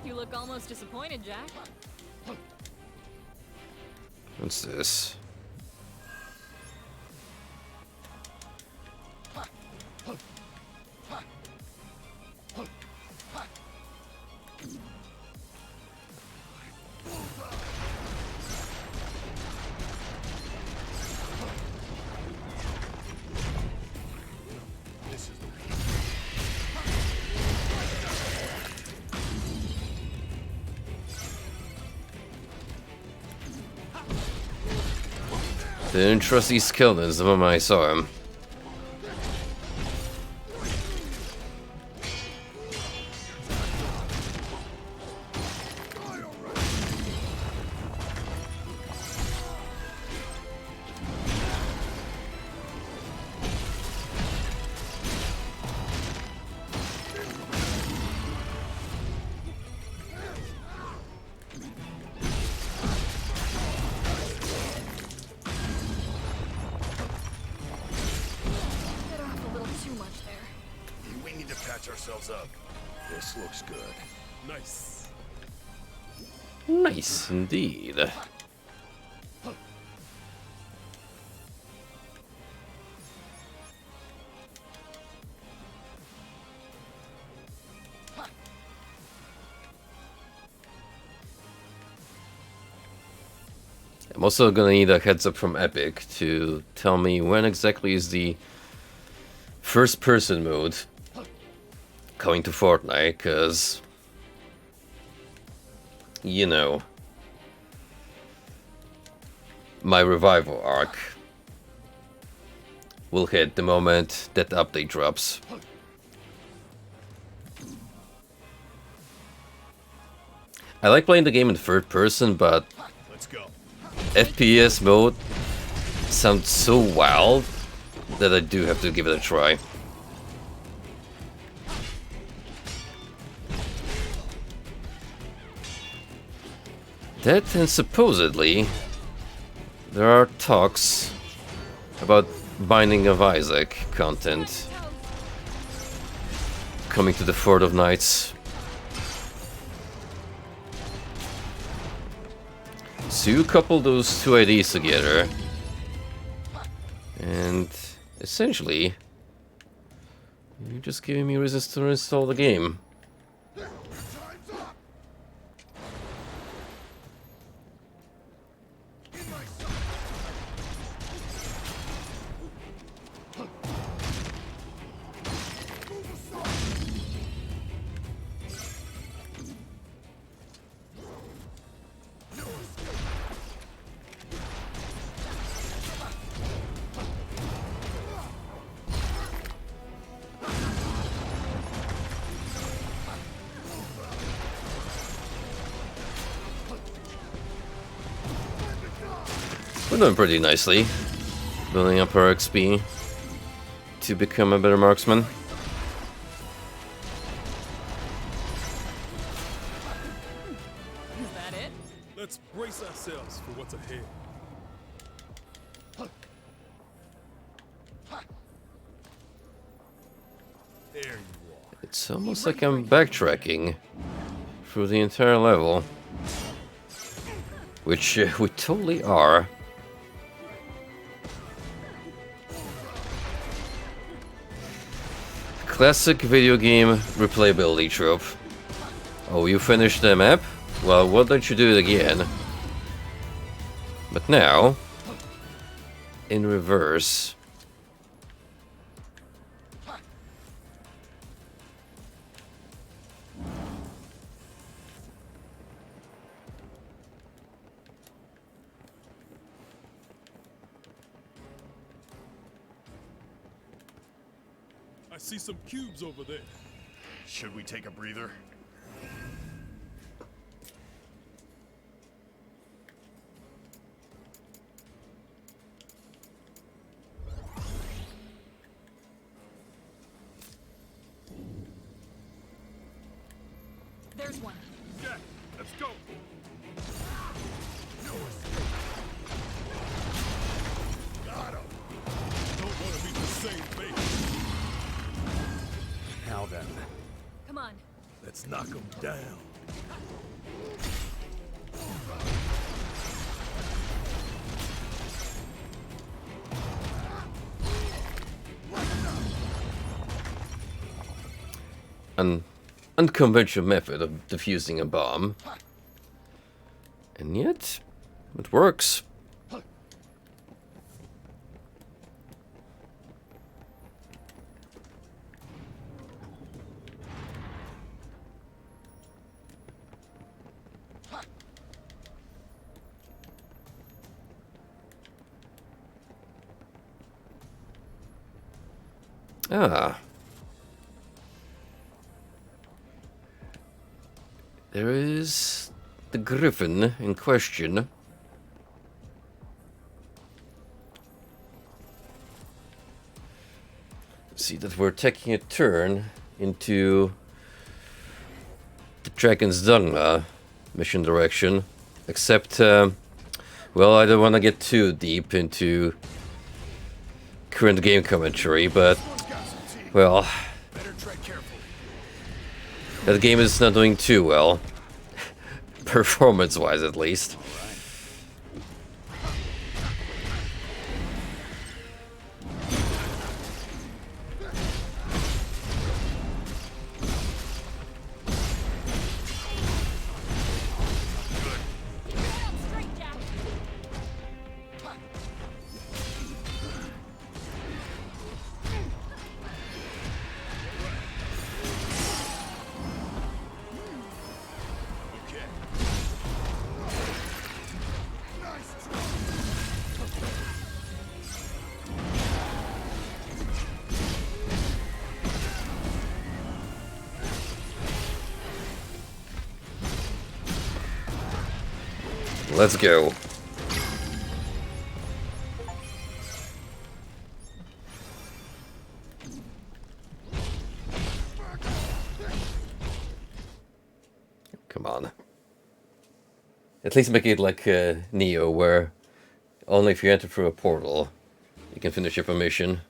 O: You look almost disappointed, Jack.
A: What's this? Didn't trust these skeletons the moment I saw him.
L: Bit off a little too much there.
Q: We need to patch ourselves up. This looks good.
D: Nice.
A: Nice indeed. I'm also gonna need a heads up from Epic to tell me when exactly is the first person mode coming to Fortnite, because you know, my revival arc will hit the moment that the update drops. I like playing the game in third person, but
Q: Let's go.
A: FPS mode sounds so wild that I do have to give it a try. That, and supposedly there are talks about Binding of Isaac content coming to the Fort of Nights. So you couple those two ideas together, and essentially you're just giving me reasons to install the game. We're doing pretty nicely, building up our XP to become a better marksman.
O: Is that it?
D: Let's brace ourselves for what's ahead.
Q: There you are.
A: It's almost like I'm backtracking through the entire level, which we totally are. Classic video game replayability trope. Oh, you finished the map? Well, why don't you do it again? But now, in reverse.
D: see some cubes over there.
Q: Should we take a breather?
O: There's one.
D: Jack, let's go.
Q: Got him.
D: Don't want to be the same fate.
Q: Now then,
O: Come on.
Q: let's knock him down.
A: An unconventional method of defusing a bomb. And yet, it works. Ah. There is the griffin in question. See that we're taking a turn into the Dragon's Dogma mission direction. Except, well, I don't want to get too deep into current game commentary, but, well, that game is not doing too well. Performance-wise, at least. Let's go. Come on. At least make it like Neo, where only if you enter through a portal, you can finish your mission.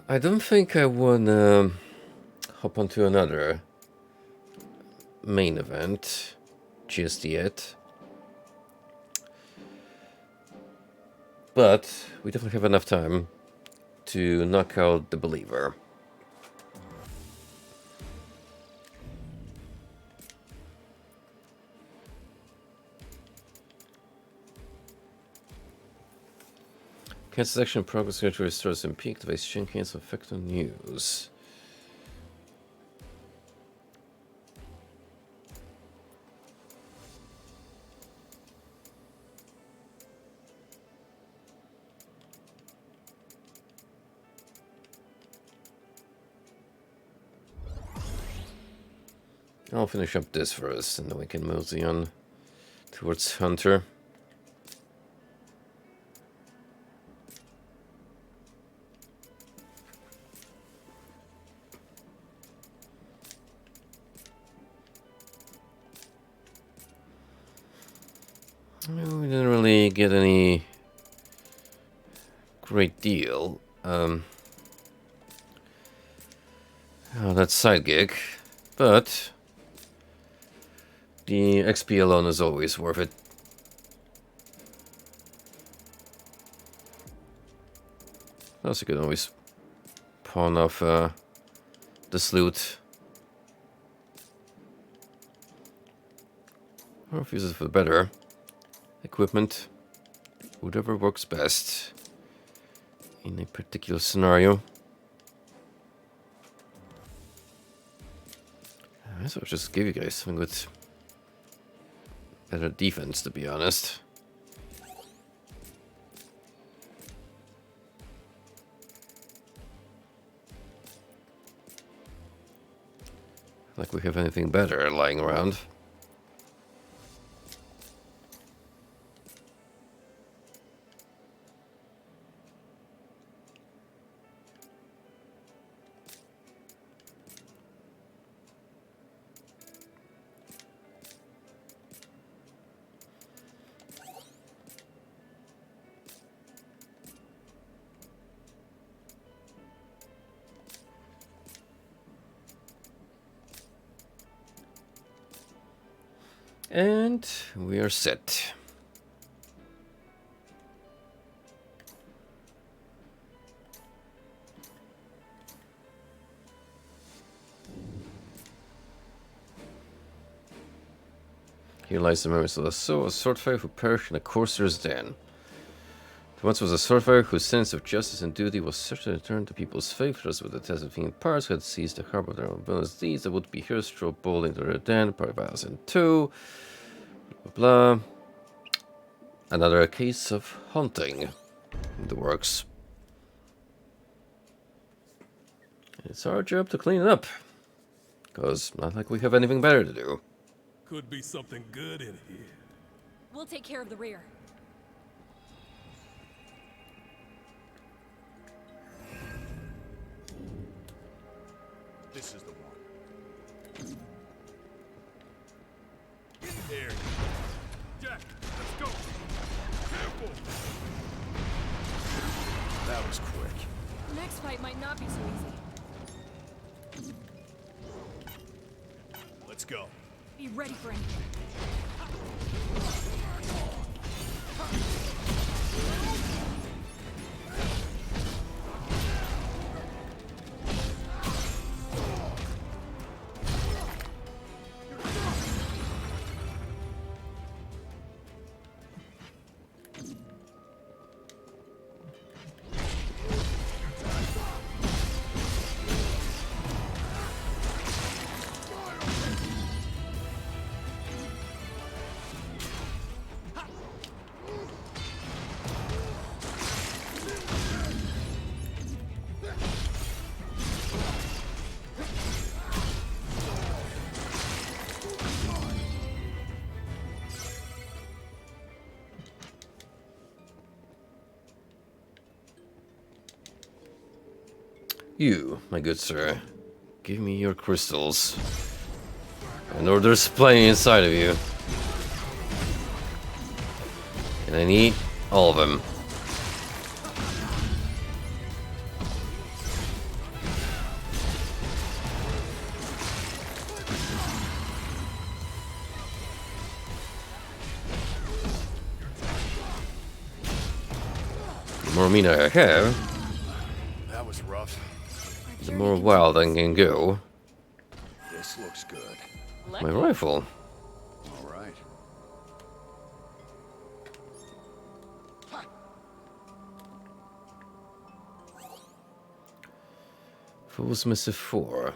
A: I don't think I wanna hop onto another main event just yet. But we definitely have enough time to knock out the Believer. Cancel action progress going to restore some peak device chain cancel effect on news. I'll finish up this first and then we can mosey on towards Hunter. Well, we didn't really get any great deal. Oh, that's side gig, but the XP alone is always worth it. Plus, you can always pawn off this loot, or if you use it for better equipment, whatever works best in a particular scenario. I might as well just give you guys something with better defense, to be honest. Like we have anything better lying around. And we are set. Here lies the memories of a swordfighter who perished in a courser's den. He once was a swordfighter whose sense of justice and duty was certain to turn the people's favors with the test of being parts who had seized the harbor of their own villainous deeds. The would-be heroes strode boldly into their den, part of 2002. Blah, blah. Another case of haunting in the works. It's our job to clean it up, because not like we have anything better to do.
D: Could be something good in here.
O: We'll take care of the rear.
Q: This is the one. In there. Jack, let's go. Careful. That was quick.
O: Next fight might not be so easy.
Q: Let's go.
O: Be ready for anything.
A: You, my good sir, give me your crystals. I know there's plenty inside of you. And I need all of them. The more mina I have, the more wild I can go.
Q: This looks good.
A: My rifle.
Q: All right.
A: Fool's Missive 4.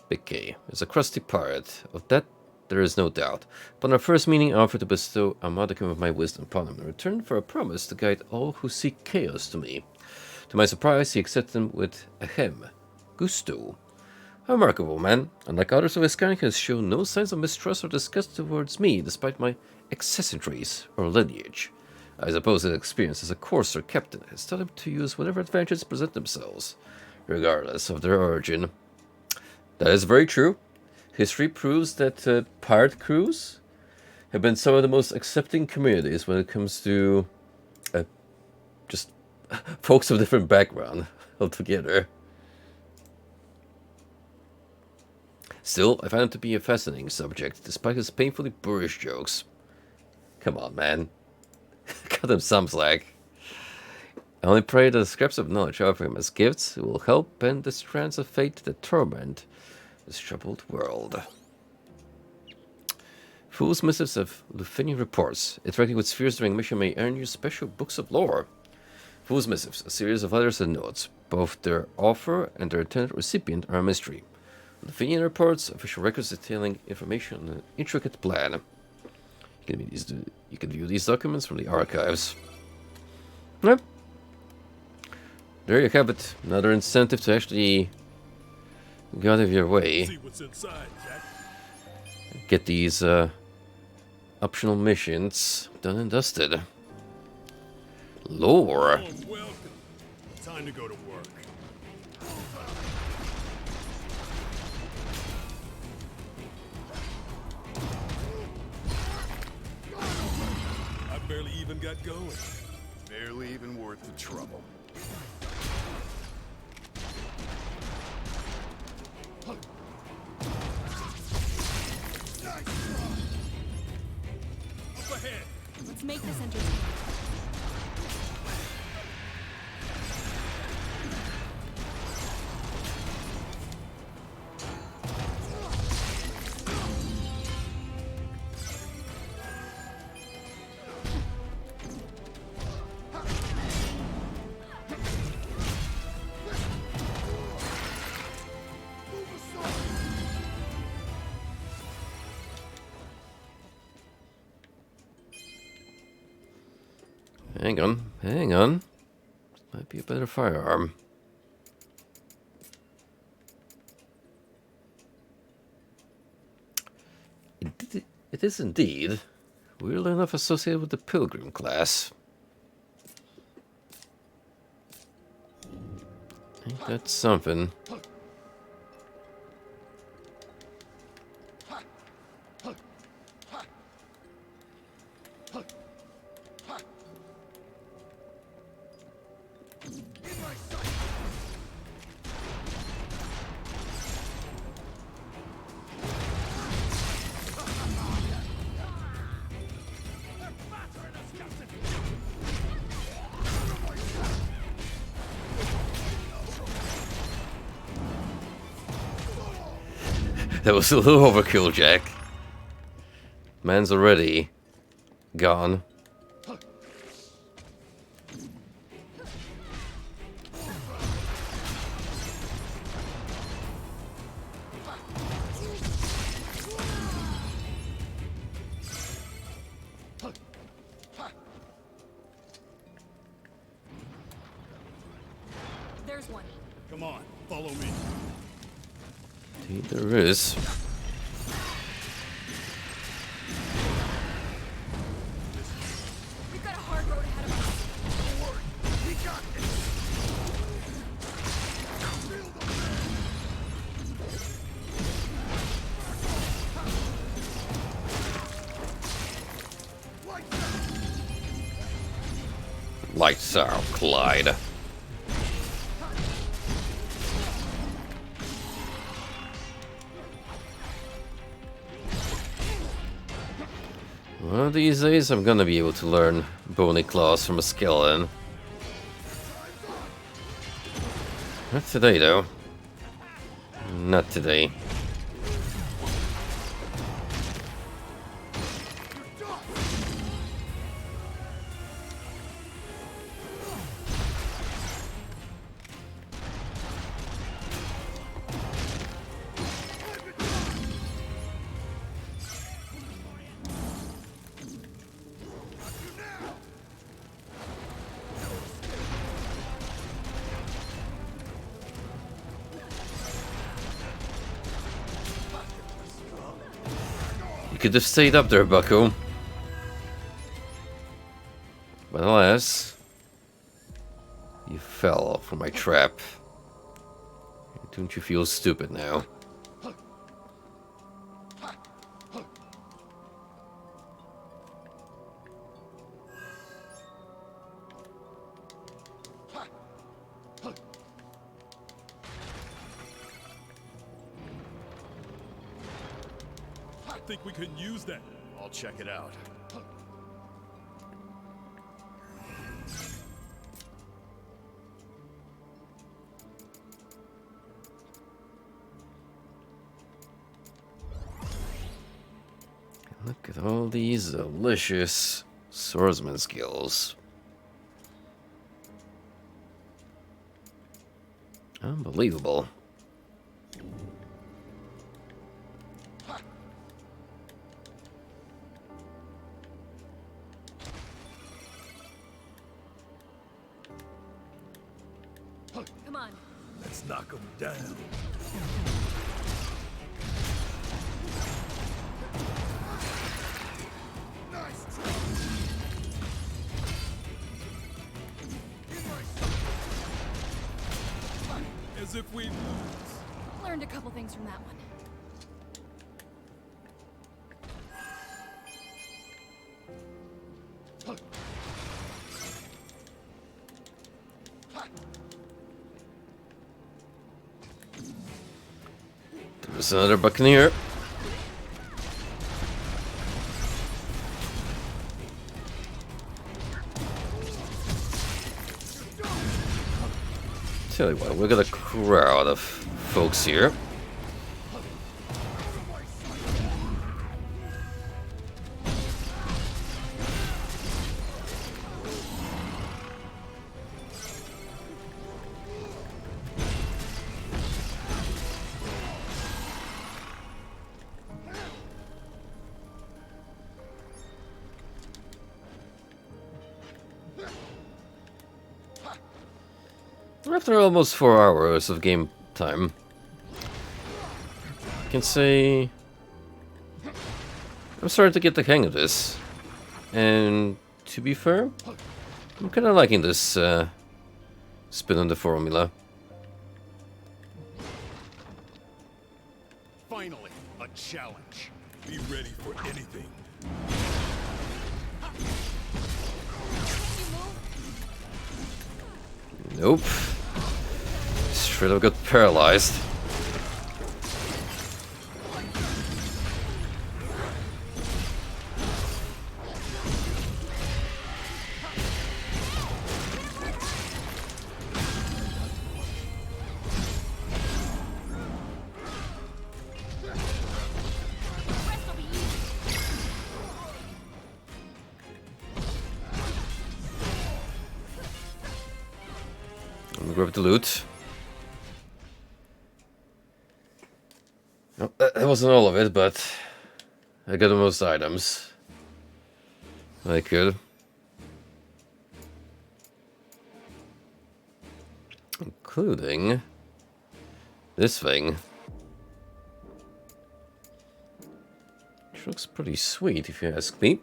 A: Big K is a crusty pirate. Of that there is no doubt. Upon our first meeting, I offered to bestow a modicum of my wisdom upon him in return for a promise to guide all who seek chaos to me. To my surprise, he accepted them with ahem. Gusto. A remarkable man. Unlike others of his kind, he has shown no signs of mistrust or disgust towards me, despite my accessories or lineage. I suppose his experience as a courser captain has taught him to use whatever advantages present themselves, regardless of their origin. That is very true. History proves that pirate crews have been some of the most accepting communities when it comes to just folks of different background altogether. Still, I find him to be a fascinating subject, despite his painfully boorish jokes. Come on, man. Cut him some slack. I only pray that the scraps of knowledge I offer him as gifts will help bend the strands of fate that torment this troubled world. Fool's Missives of Lufinian Reports. Interacting with spheres during mission may earn you special books of lore. Fool's Missives, a series of letters and notes. Both their author and their intended recipient are a mystery. Lufinian Reports, official records detailing information on an intricate plan. You can view these documents from the archives. Yep. There you have it. Another incentive to actually go out of your way.
D: See what's inside, Jack.
A: Get these optional missions done and dusted. Lore.
D: Welcome. Time to go to work. I barely even got going.
Q: Barely even worth the trouble.
D: Up ahead.
O: Let's make this entertaining.
A: Hang on. Might be a better firearm. It is indeed. Weirdly enough associated with the Pilgrim class. Ain't that something? That was a little overkill, Jack. Man's already gone.
O: There's one.
D: Come on, follow me.
A: Indeed there is.
O: We've got a hard road ahead of us.
B: Don't worry, we got this.
A: Lights out, Clyde. One of these days I'm gonna be able to learn bony claws from a skeleton. Not today though. Not today. You could have stayed up there, bucko. But alas, you fell for my trap. Don't you feel stupid now?
D: I think we could use that.
Q: I'll check it out.
A: Look at all these delicious swordsman skills. Unbelievable.
D: happens if we lose?
O: Learned a couple things from that one.
A: There's another buccaneer. Tell you what, we got a crowd of folks here. After almost 4 hours of game time, I can say I'm starting to get the hang of this. And to be fair, I'm kind of liking this spin on the formula.
Q: Finally, a challenge.
D: Be ready for anything.
A: Nope. Straight up got paralyzed. Grab the loot. Oh, that wasn't all of it, but I got the most items I could. Including this thing. Which looks pretty sweet if you ask me.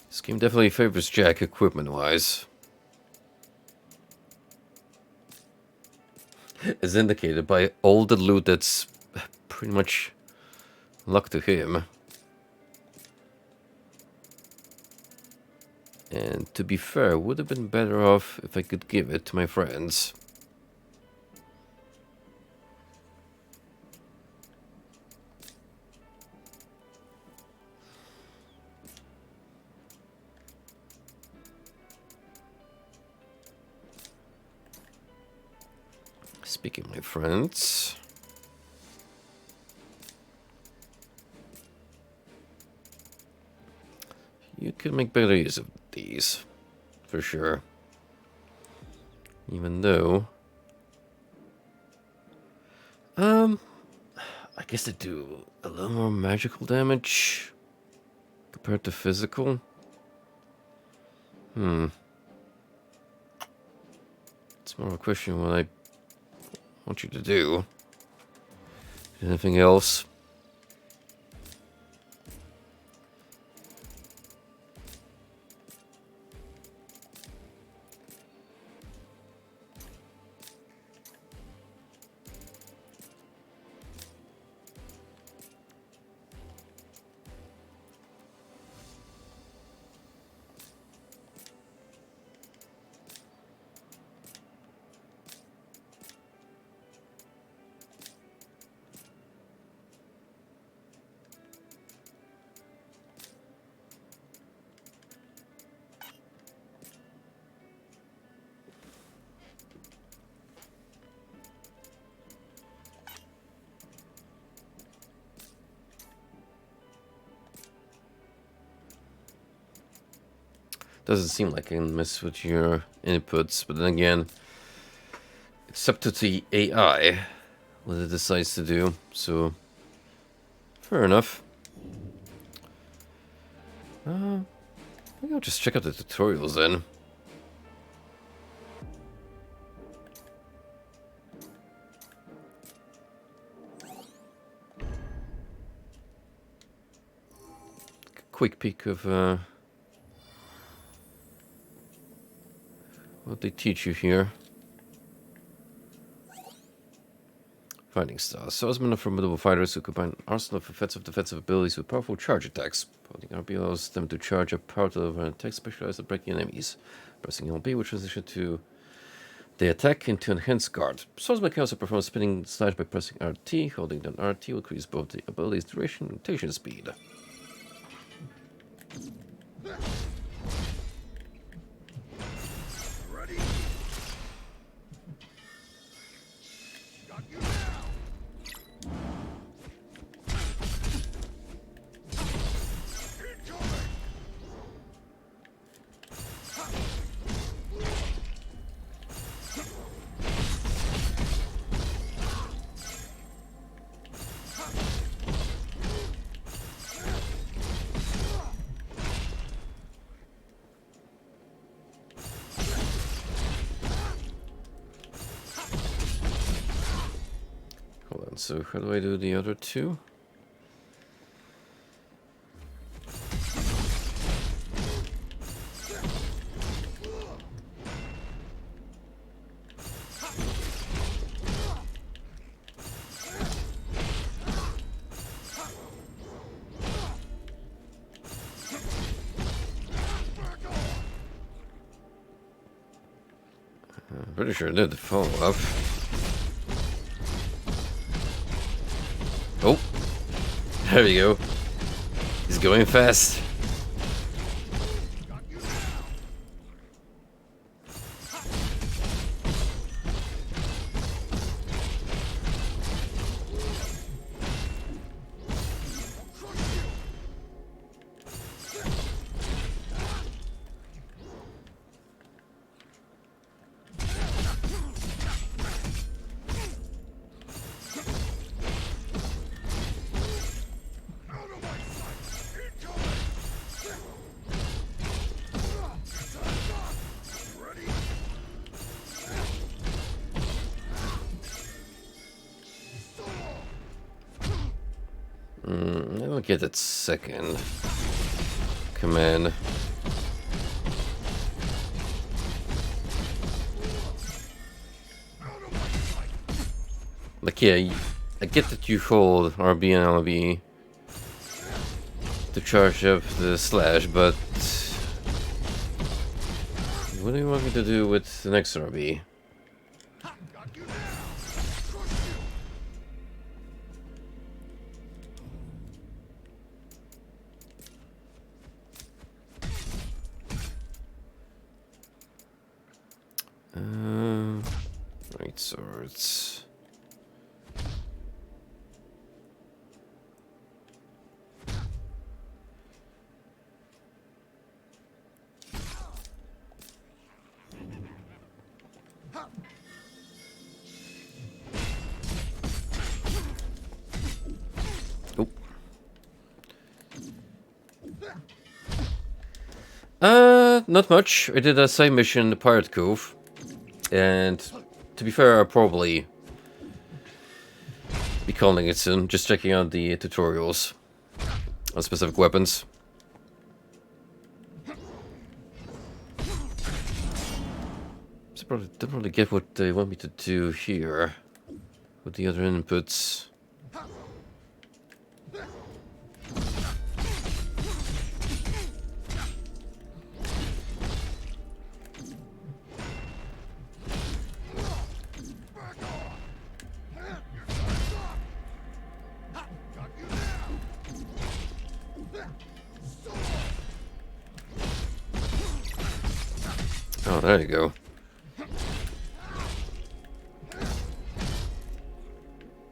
A: This game definitely favors Jack equipment-wise. As indicated by all the loot that's pretty much luck to him. And to be fair, would have been better off if I could give it to my friends. Speaking of my friends, you could make better use of these, for sure. Even though, I guess they do a little more magical damage compared to physical. It's more of a question of what I want you to do. Anything else? Doesn't seem like I can mess with your inputs, but then again, it's up to the AI what it decides to do, so fair enough. I think I'll just check out the tutorials then. Quick peek of what they teach you here. Fighting styles. Swordsmen are formidable fighters who combine an arsenal of offensive defensive abilities with powerful charge attacks. Holding RB allows them to charge up part of an attack specialized at breaking enemies. Pressing LB will transition to the attack into enhanced guard. Swordsman can also perform a spinning slash by pressing RT. Holding down RT will increase both the ability's duration and rotation speed. So how do I do the other two? I'm pretty sure I did the follow-up. Oh, there we go. He's going fast. I don't get that second command. Like, yeah, I get that you hold RB and LB to charge up the slash, but what do you want me to do with the next RB? Right swords. Not much. I did a side mission in the Pirate Cove, and to be fair, I'll probably be calling it soon, just checking out the tutorials on specific weapons. So don't really get what they want me to do here with the other inputs. Oh, there you go.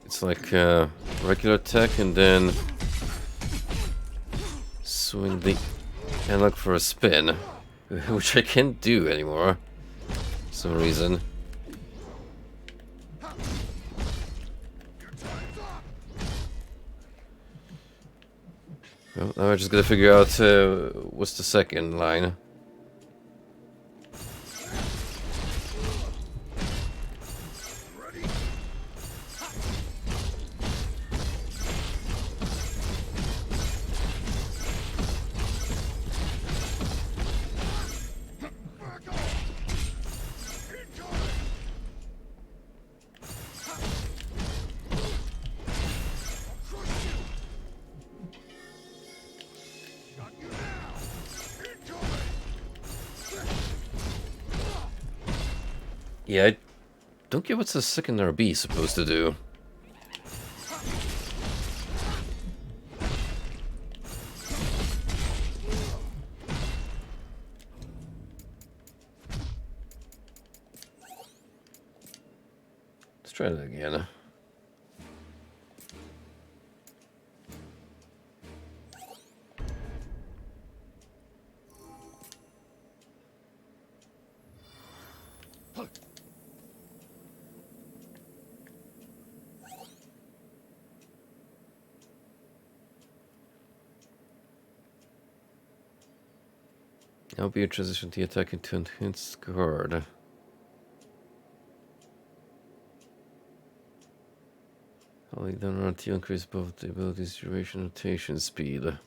A: It's like regular attack and then swing the analog for a spin. which I can't do anymore for some reason. Well, now I just gotta figure out what's the second line. Yeah, I don't get what's the second RB supposed to do. Let's try that again. Now be a transition to attack into enhanced guard. Holding down around to increase both the ability's duration and rotation speed.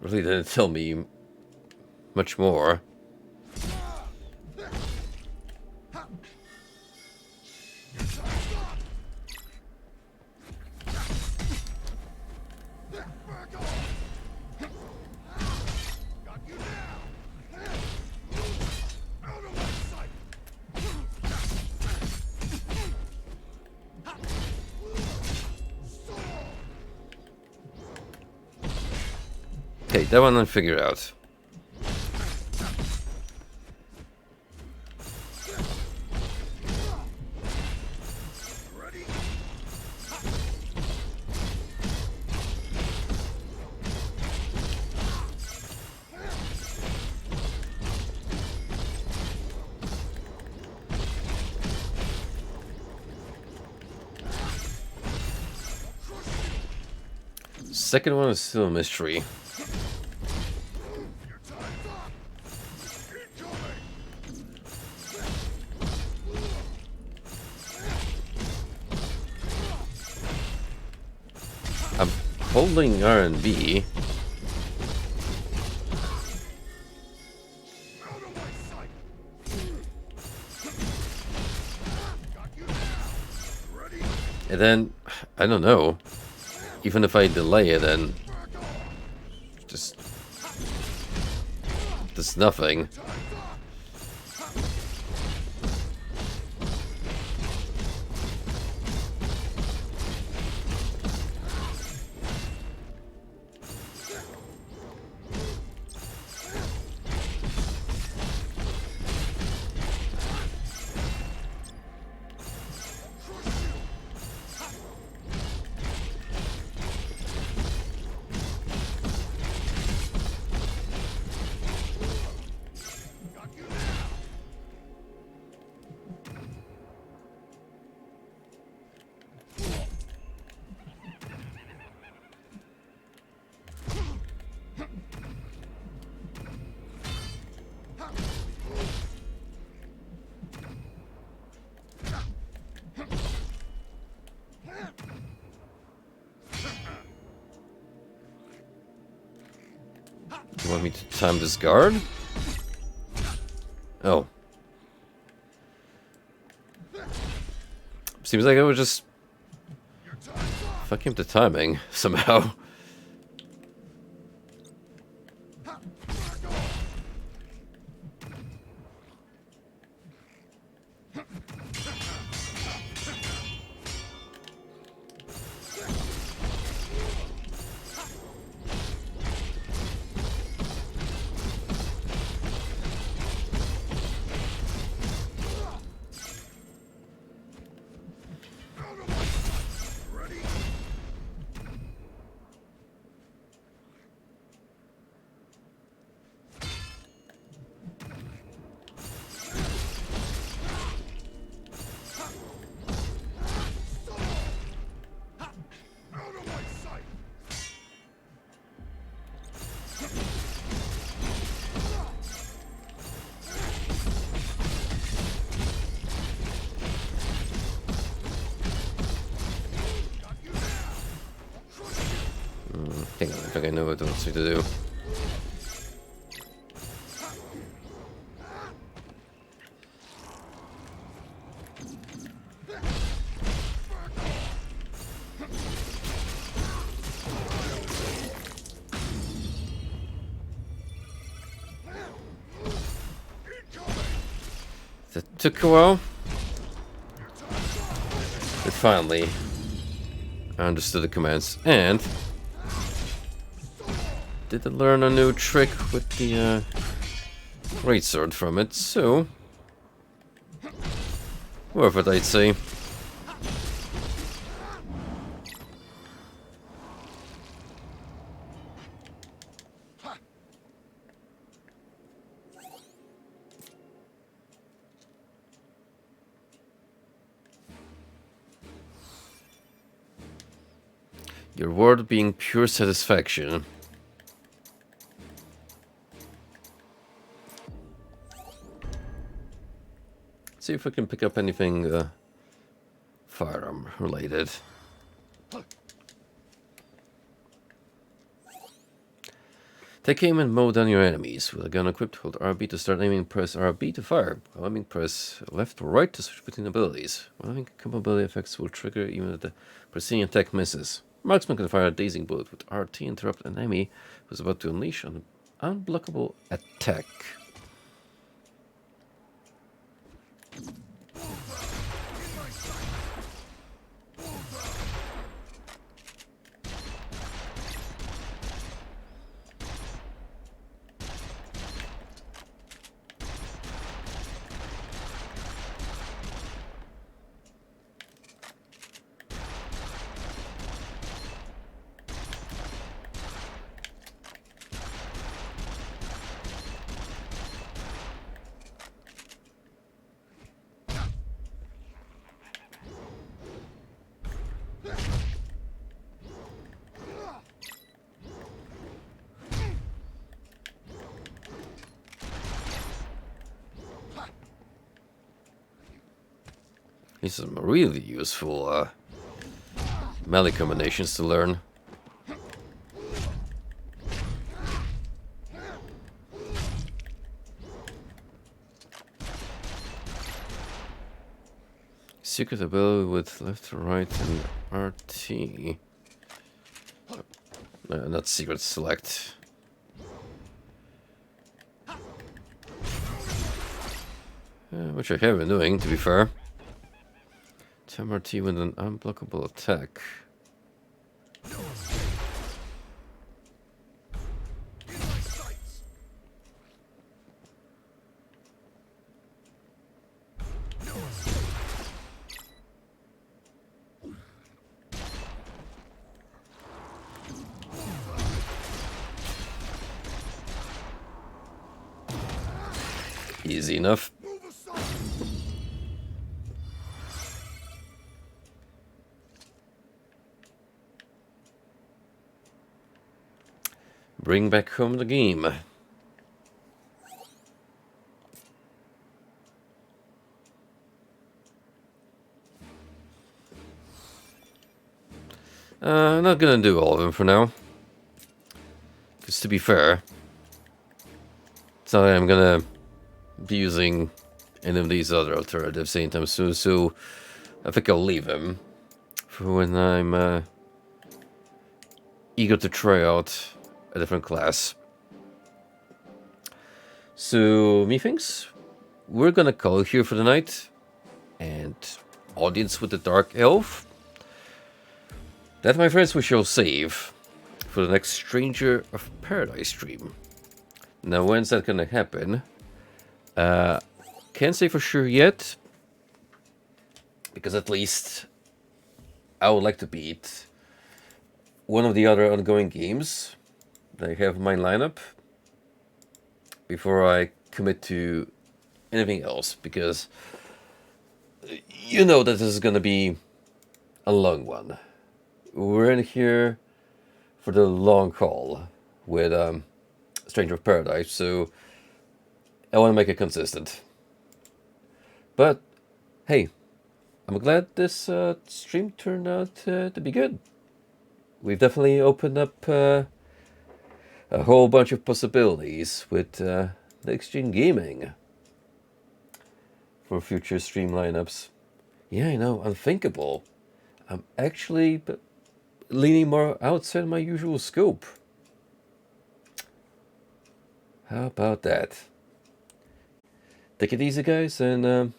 A: Really didn't tell me much more. Okay, that one I figured out. Second one is still a mystery. I'm holding R and B. And then, I don't know. Even if I delay it, then just does nothing. You want me to time this guard? Oh. Seems like I would just fuck him to timing somehow. Hang on, I think I know what I want to do. That took a while. But finally, I understood the commands and did learn a new trick with the greatsword from it, so worth it, I'd say. Your reward being pure satisfaction. See if I can pick up anything firearm related. Take aim and mow down your enemies. With a gun equipped, hold RB to start aiming, press RB to fire. While aiming, press left or right to switch between abilities. While aiming, combo ability effects will trigger even if the preceding attack misses. Marksman can fire a dazing bullet with RT, interrupt an enemy who's about to unleash an unblockable attack. These are some really useful melee combinations to learn. Secret ability with left, right, and RT. Not secret, select. Which I have been doing, to be fair. Time RT with an unblockable attack. Easy enough. Bring back home the game. I'm not gonna do all of them for now. Because to be fair, it's not like I'm gonna be using any of these other alternatives anytime soon, so I think I'll leave them for when I'm eager to try out a different class. So, methinks we're gonna call it here for the night. And audience with the Dark Elf. That, my friends, we shall save for the next Stranger of Paradise stream. Now, when's that gonna happen? Can't say for sure yet. Because at least I would like to beat one of the other ongoing games that I have in my lineup before I commit to anything else, because you know that this is going to be a long one. We're in here for the long haul with Stranger of Paradise, so I want to make it consistent. But hey, I'm glad this stream turned out to be good. we've definitely opened up a whole bunch of possibilities with next-gen gaming for future stream lineups. Yeah, I know, unthinkable. I'm actually leaning more outside my usual scope. How about that? Take it easy, guys, and